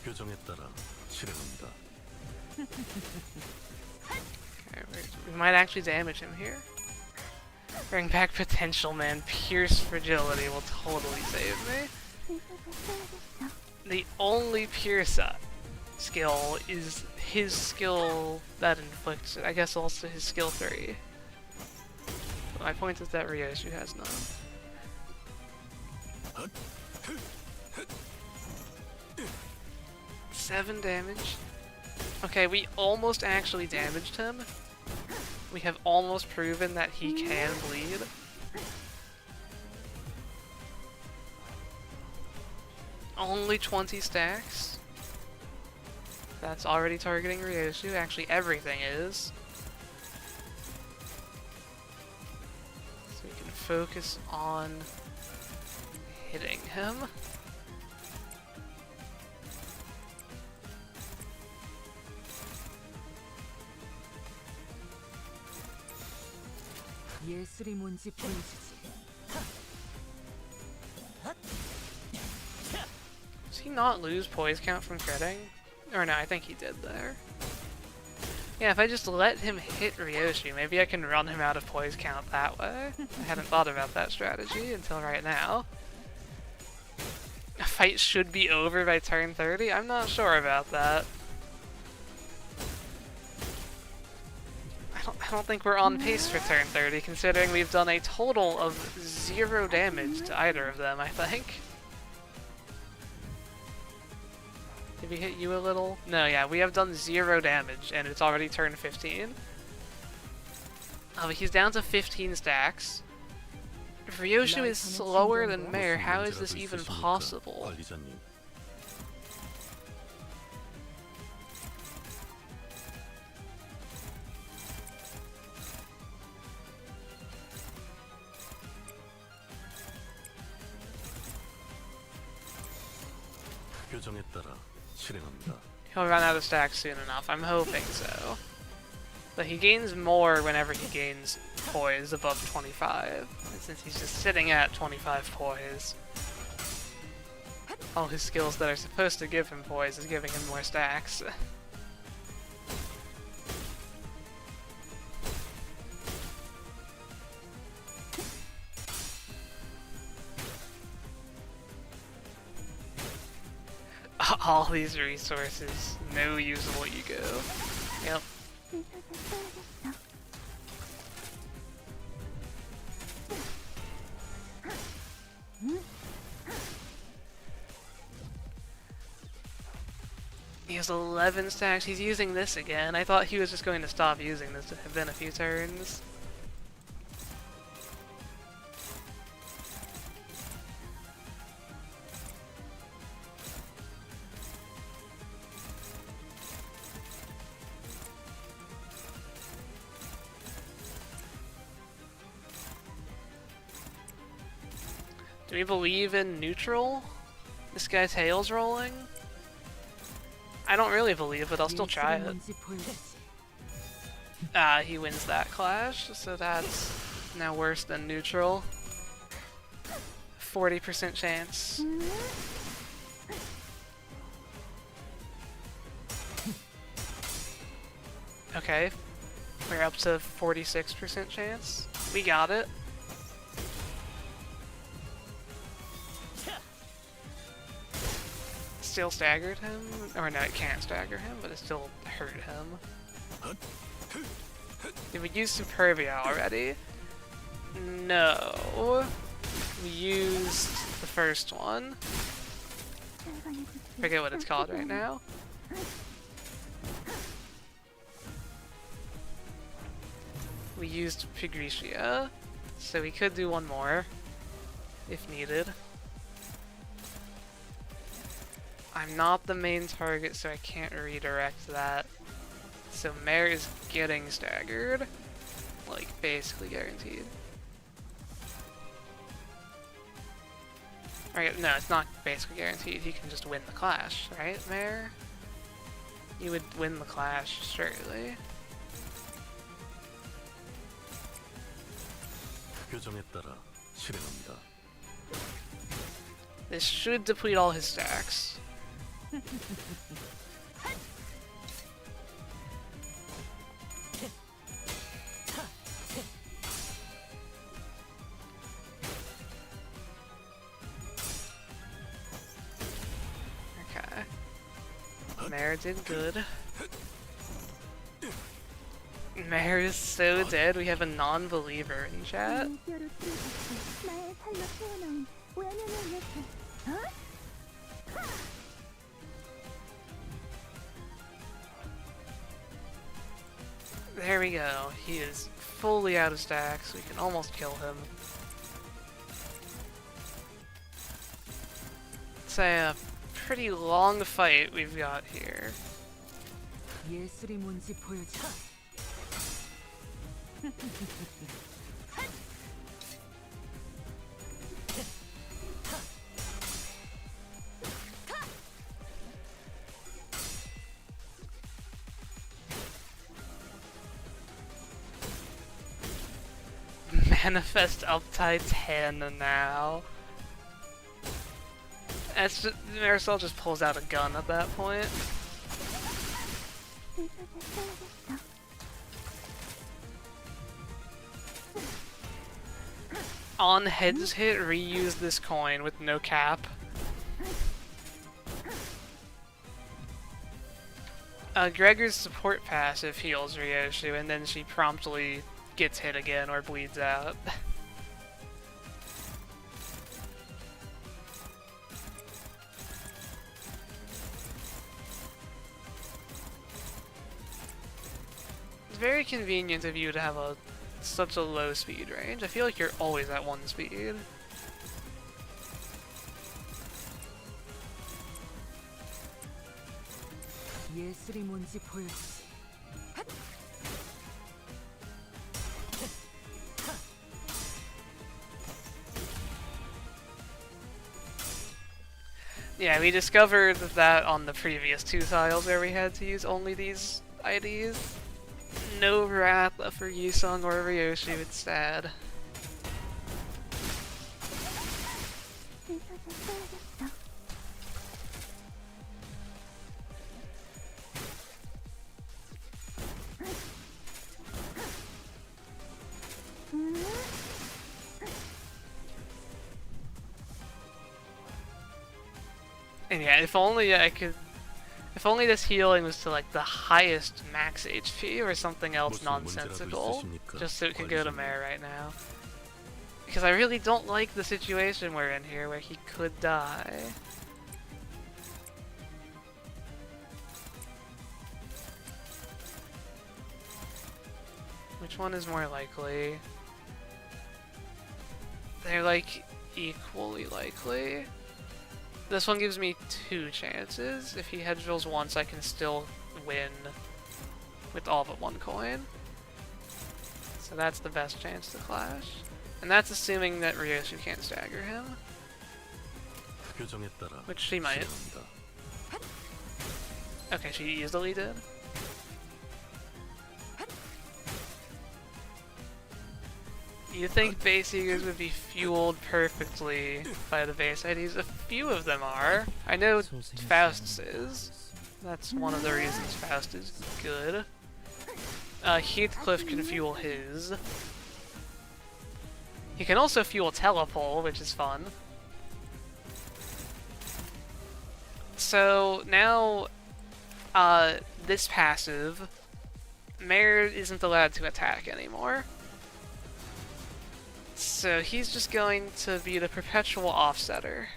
규정에 따라 실행합니다. Okay, we might actually damage him here. Bring back Potential Man. Pierce Fragility will totally save me. The only Pierce skill is his skill that inflicts it. I guess also his skill 3. But my point is that Ryoshu has none. 7 damage. Okay, we almost actually damaged him. We have almost proven that he can bleed. Only 20 stacks. That's already targeting Ryoshu. Actually, everything is. So we can focus on hitting him. 예술이 뭔지 보여주지. Does he not lose poise count from critting? Or no, I think he did there. Yeah, if I just let him hit Ryoshi, maybe I can run him out of poise count that way. I hadn't thought about that strategy until right now. A fight should be over by turn 30? I'm not sure about that. I don't think we're on pace for turn 30, considering we've done a total of 0 damage to either of them, I think. Did we hit you a little? No, yeah, we have done 0 damage, and it's already turn 15. Oh, but he's down to 15 stacks. If Ryoshu is slower than Mare, how is this even possible? 관리자님. 교정에 따라 실행합니다. He'll run out of stacks soon enough, I'm hoping so. But he gains more whenever he gains poise above 25. And since he's just sitting at 25 poise, all his skills that are supposed to give him poise is giving him more stacks. All these resources, no usable ego. Yep. He has 11 stacks. He's using this again. I thought he was just going to stop using this. It had been a few turns. Do we believe in neutral? This guy's tail's rolling? I don't really believe, but I'll still try it. He wins that clash, so that's now worse than neutral. 40% chance. Okay, we're up to 46% chance. We got it. Still staggered him? Or no, it can't stagger him, but it still hurt him. Did we use Superbia already? No. We used the first one. Forget what it's called right now. We used Pigricia, so we could do one more if needed. I'm not the main target, so I can't redirect that. So Mare is getting staggered. Like, basically guaranteed. Right, no, it's not basically guaranteed. He can just win the clash, right, Mare? You would win the clash, surely. 교정에 따라 실행합니다. This should deplete all his stacks. Okay. Mare did good. Mare is so dead, we have a non-believer in chat. 뼈로 뚫어졌고 나의 살로 태어나온 우연연의 옆에 There we go. He is fully out of stacks. We can almost kill him. It's a pretty long fight we've got here. 예술이 뭔지 보여주지. Manifest up to 10 now. That's just, Marisol just pulls out a gun at that point. 의사가 써야겠어. On heads hit, reuse this coin with no cap. Gregor's support passive heals Ryoshu, and then she promptly gets hit again or bleeds out. It's very convenient of you to have such a low speed range. I feel like you're always at 1 speed. 예술이 뭔지 보여주지. Yeah, we discovered that on the previous 2 tiles where we had to use only these IDs. No wrath for Yusung or Ryoshi, it's sad. 의사가 써야겠어. And yeah, if only I could... If only this healing was to like the highest max HP or something else 무슨 nonsensical, 문제라도 있으십니까? just so it could go to Mare right now. Because I really don't like the situation we're in here where he could die. Which one is more likely? They're like equally likely. This one gives me 2 chances. If he hedge rolls once, I can still win with all but 1 coin. So that's the best chance to clash. And that's assuming that Ryoshi can't stagger him. 표정에 따라 Which she might. 실행한다. Okay, she easily did. You think base eagers would be fueled perfectly by the base IDs? A few of them are. I know Faust's is. That's one of the reasons Faust is good. Heathcliff can fuel his. He can also fuel Telepole, which is fun. So now, this passive, Mare isn't allowed to attack anymore. So he's just going to be the perpetual offsetter,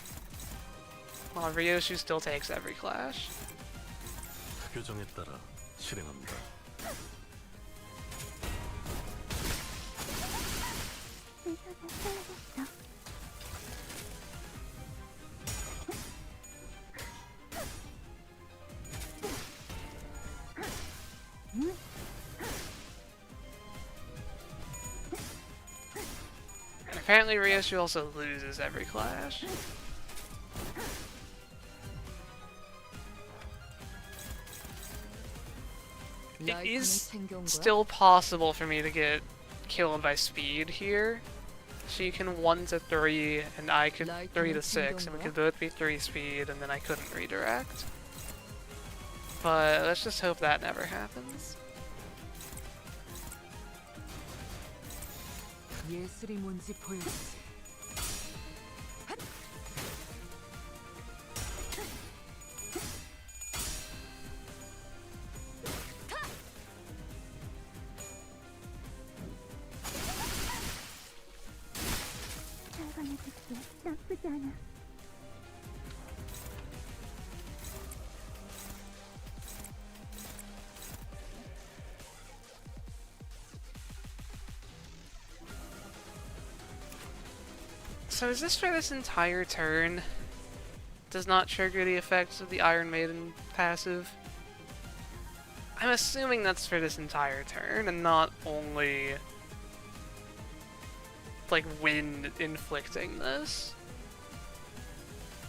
while Ryoshu still takes every clash. 표정에 따라 실행한다. 의사가 써야겠어. And apparently Ryoshu also loses every clash. It is still possible for me to get killed by speed here. She can 1 to 3 and I could 3 to 6 and we could both be 3 speed and then I couldn't redirect. But let's just hope that never happens. 예술이 뭔지 보여주지. 잘 보내줄게. 나쁘지 않아. So is this for this entire turn? Does not trigger the effects of the Iron Maiden passive? I'm assuming that's for this entire turn and not only like wind inflicting this.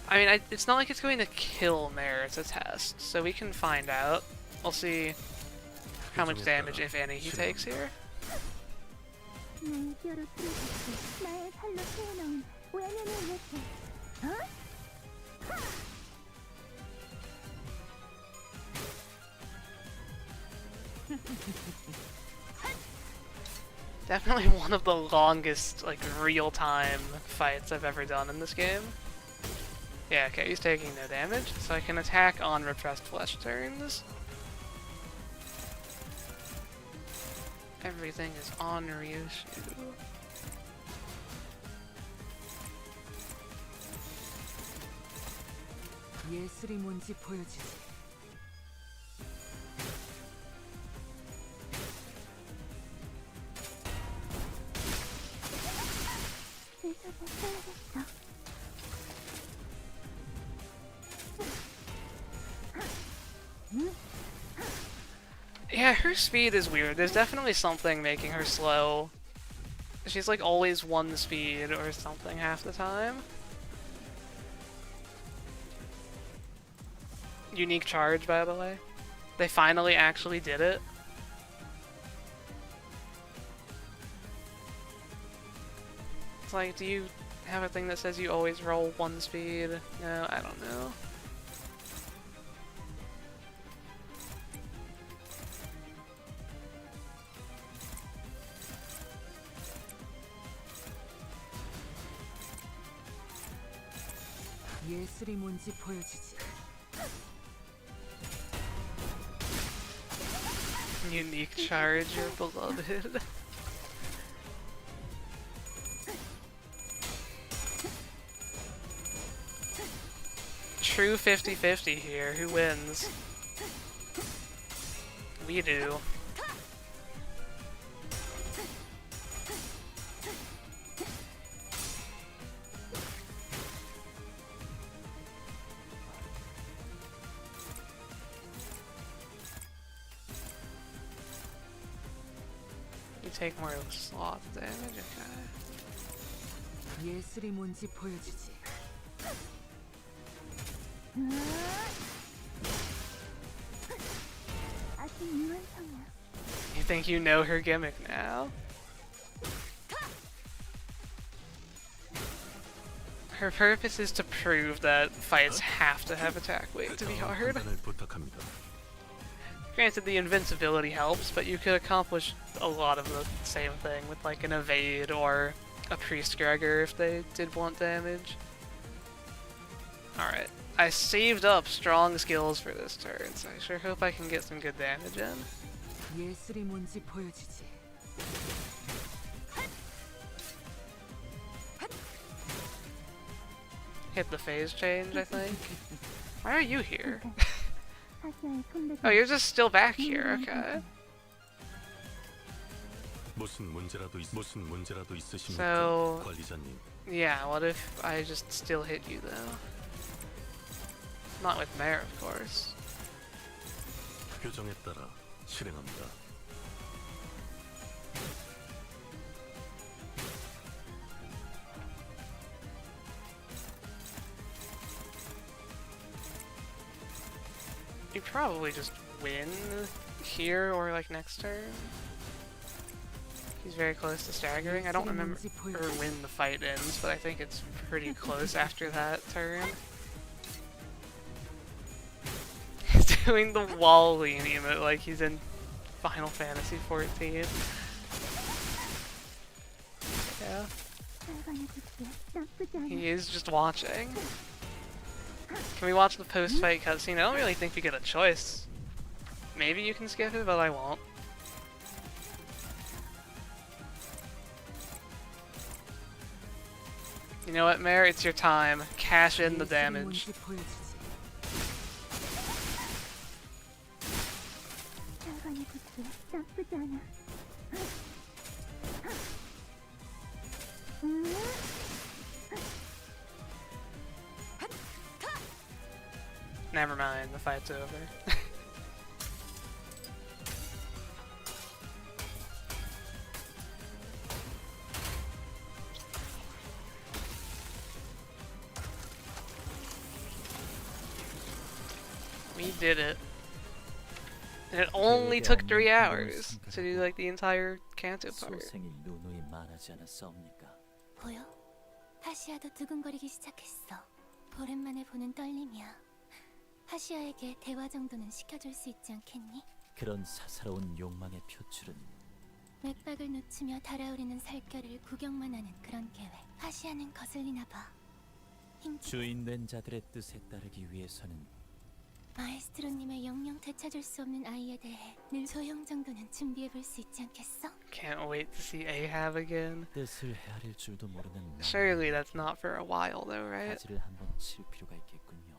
I mean, it's not like it's going to kill Mare, it's a test, so we can find out. We'll see how much damage, if any, he takes here. 날 뼈로 뚫어줬지. 나의 살로 태어나온 외면을 위해. 어? Definitely one of the longest, like, real-time fights I've ever done in this game. Yeah, okay, he's taking no damage, so I can attack on repressed flesh turns. Everything is on Ryushu. 예술이 뭔지 보여주지. 슬쩍 써야겠어. Yeah, her speed is weird. There's definitely something making her slow. She's like always one speed or something half the time. Unique charge, by the way. They finally actually did it. It's like, do you have a thing that says you always roll one speed? No, I don't know. 예술이 뭔지 보여주지. Unique charge, your beloved. True 50-50 here. Who wins? We do. You take more sloth damage, okay. 예술이 뭔지 보여주지. 아직 미완성이야. You think you know her gimmick now? Her purpose is to prove that fights have to have attack weight to be hard. 판단을 부탁합니다. Granted, the invincibility helps, but you could accomplish a lot of the same thing with like an evade or a priest Gregor if they did blunt damage. Alright, I saved up strong skills for this turn, so I sure hope I can get some good damage in. 예술이 뭔지 보여주지. Hit the phase change, I think. Why are you here? 사시아의 손도 Oh, you're just still back here, okay. 무슨 문제라도 있으십니까, So, 관리자님? yeah, what if I just still hit you though? Not with Mare, of course. 표정에 따라 실행합니다. You probably just win here or like next turn. He's very close to staggering. I don't remember when the fight ends, but I think it's pretty close after that turn. He's doing the wall lean emote like he's in Final Fantasy 14. Yeah, 잘 나쁘지 않아. he is just watching. Can we watch the post-fight cutscene? I don't really think we get a choice. Maybe you can skip it, but I won't. You know what, Mare? It's your time. Cash in the 예술이 damage. 뭔지 보여주지. 자관의 굿즈 나쁘지 않아. Never mind, the fight's over. We did it. And it only took 3 hours to do like the entire Canto part. 소생이 누누이 말하지 않았사옵니까? 보여? 하시아도 두근거리기 시작했어. 오랜만에 보는 떨림이야. 하시아에게 대화 정도는 시켜줄 수 있지 않겠니? 그런 사사로운 욕망의 표출은 맥박을 놓치며 달아오르는 살결을 구경만 하는 그런 계획. 하시아는 거슬리나 봐. 주인된 자들의 뜻에 따르기 위해서는 마에스트로님의 영영 되찾을 수 없는 아이에 대해 늘 소용 정도는 준비해볼 수 있지 않겠어? Can't wait to see Ahab again. 뜻을 헤아릴 줄도 모르는 나는 Surely that's not for a while though, right? 바지를 한번 칠 필요가 있겠군요.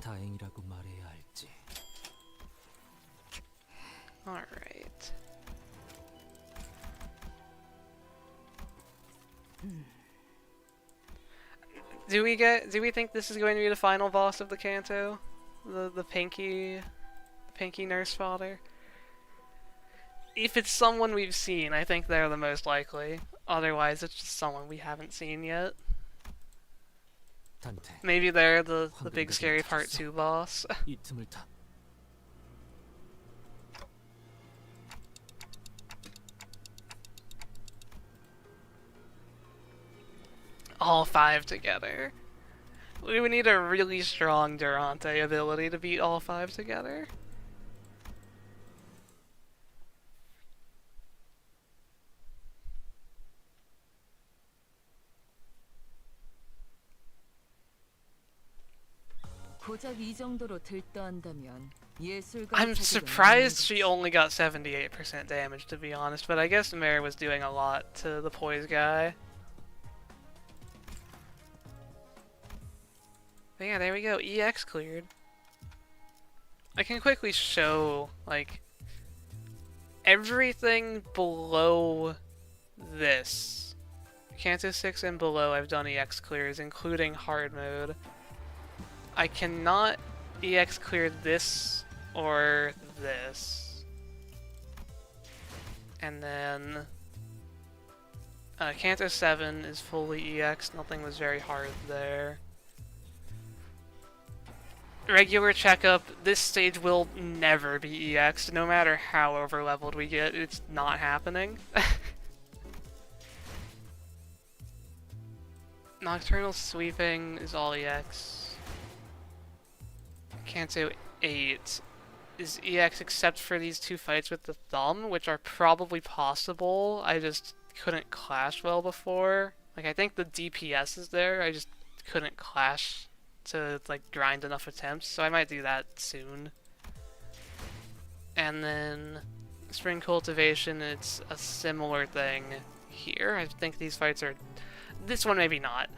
다행이라고 말해야 할지. Alright. Do we think this is going to be the final boss of the Canto? The pinky nurse father? If it's someone we've seen, I think they're the most likely. Otherwise, it's just someone we haven't seen yet. 단테, Maybe they're the big scary part 2 boss. 이 틈을 타. All 5 together. We would need a really strong Durante ability to beat all 5 together. 고작 이 정도로 들떠한다면 예술가. I'm surprised she only got 78% damage, to be honest, but I guess Mare was doing a lot to the poise guy. But yeah, there we go. EX cleared. I can quickly show, like, everything below this. Canto 6 and below I've done EX clears, including hard mode. I cannot EX clear this or this. And then Canto 7 is fully EX, nothing was very hard there. Regular checkup, this stage will never be EX'd, no matter how overleveled we get, it's not happening. Nocturnal Sweeping is all EX. Canto 8 is EX except for these 2 fights with the thumb, which are probably possible, I just couldn't clash well before. Like, I think the DPS is there, I just couldn't clash to like grind enough attempts, so I might do that soon. And then Spring Cultivation, it's a similar thing here. I think these fights are... This one maybe not.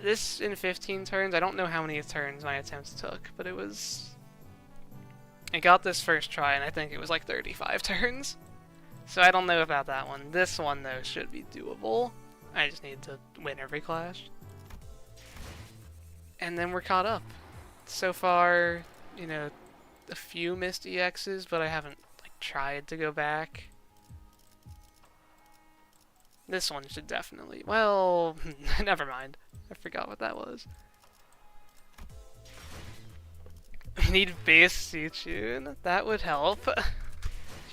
This in 15 turns, I don't know how many turns my attempts took, but it was... I got this first try and I think it was like 35 turns. So I don't know about that one. This one though should be doable. I just need to win every clash. And then we're caught up. So far, you know, a few missed EXs, but I haven't like tried to go back. This one should definitely... Well, never mind. I forgot what that was. We need base Suchun. That would help.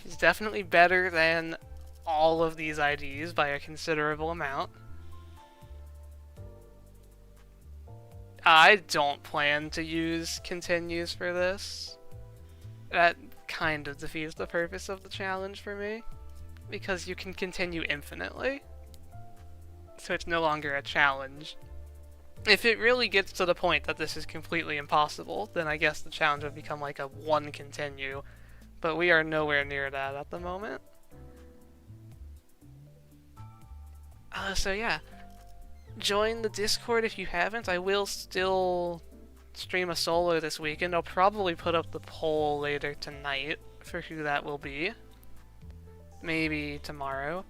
She's definitely better than all of these IDs by a considerable amount. I don't plan to use continues for this. That kind of defeats the purpose of the challenge for me, because you can continue infinitely. So it's no longer a challenge. If it really gets to the point that this is completely impossible, then I guess the challenge would become like a 1 continue, but we are nowhere near that at the moment. So yeah. Join the Discord if you haven't. I will still stream a solo this weekend. I'll probably put up the poll later tonight for who that will be. Maybe tomorrow.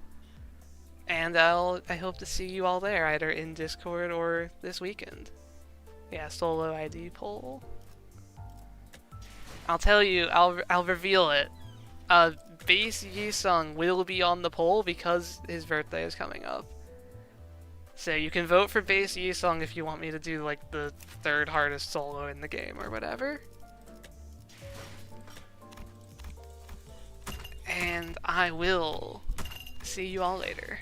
And I hope to see you all there, either in Discord or this weekend. Yeah, solo ID poll. I'll tell you, I'll reveal it. Base Yisung will be on the poll because his birthday is coming up. So you can vote for bass Yi song if you want me to do like the third hardest solo in the game or whatever. And I will see you all later.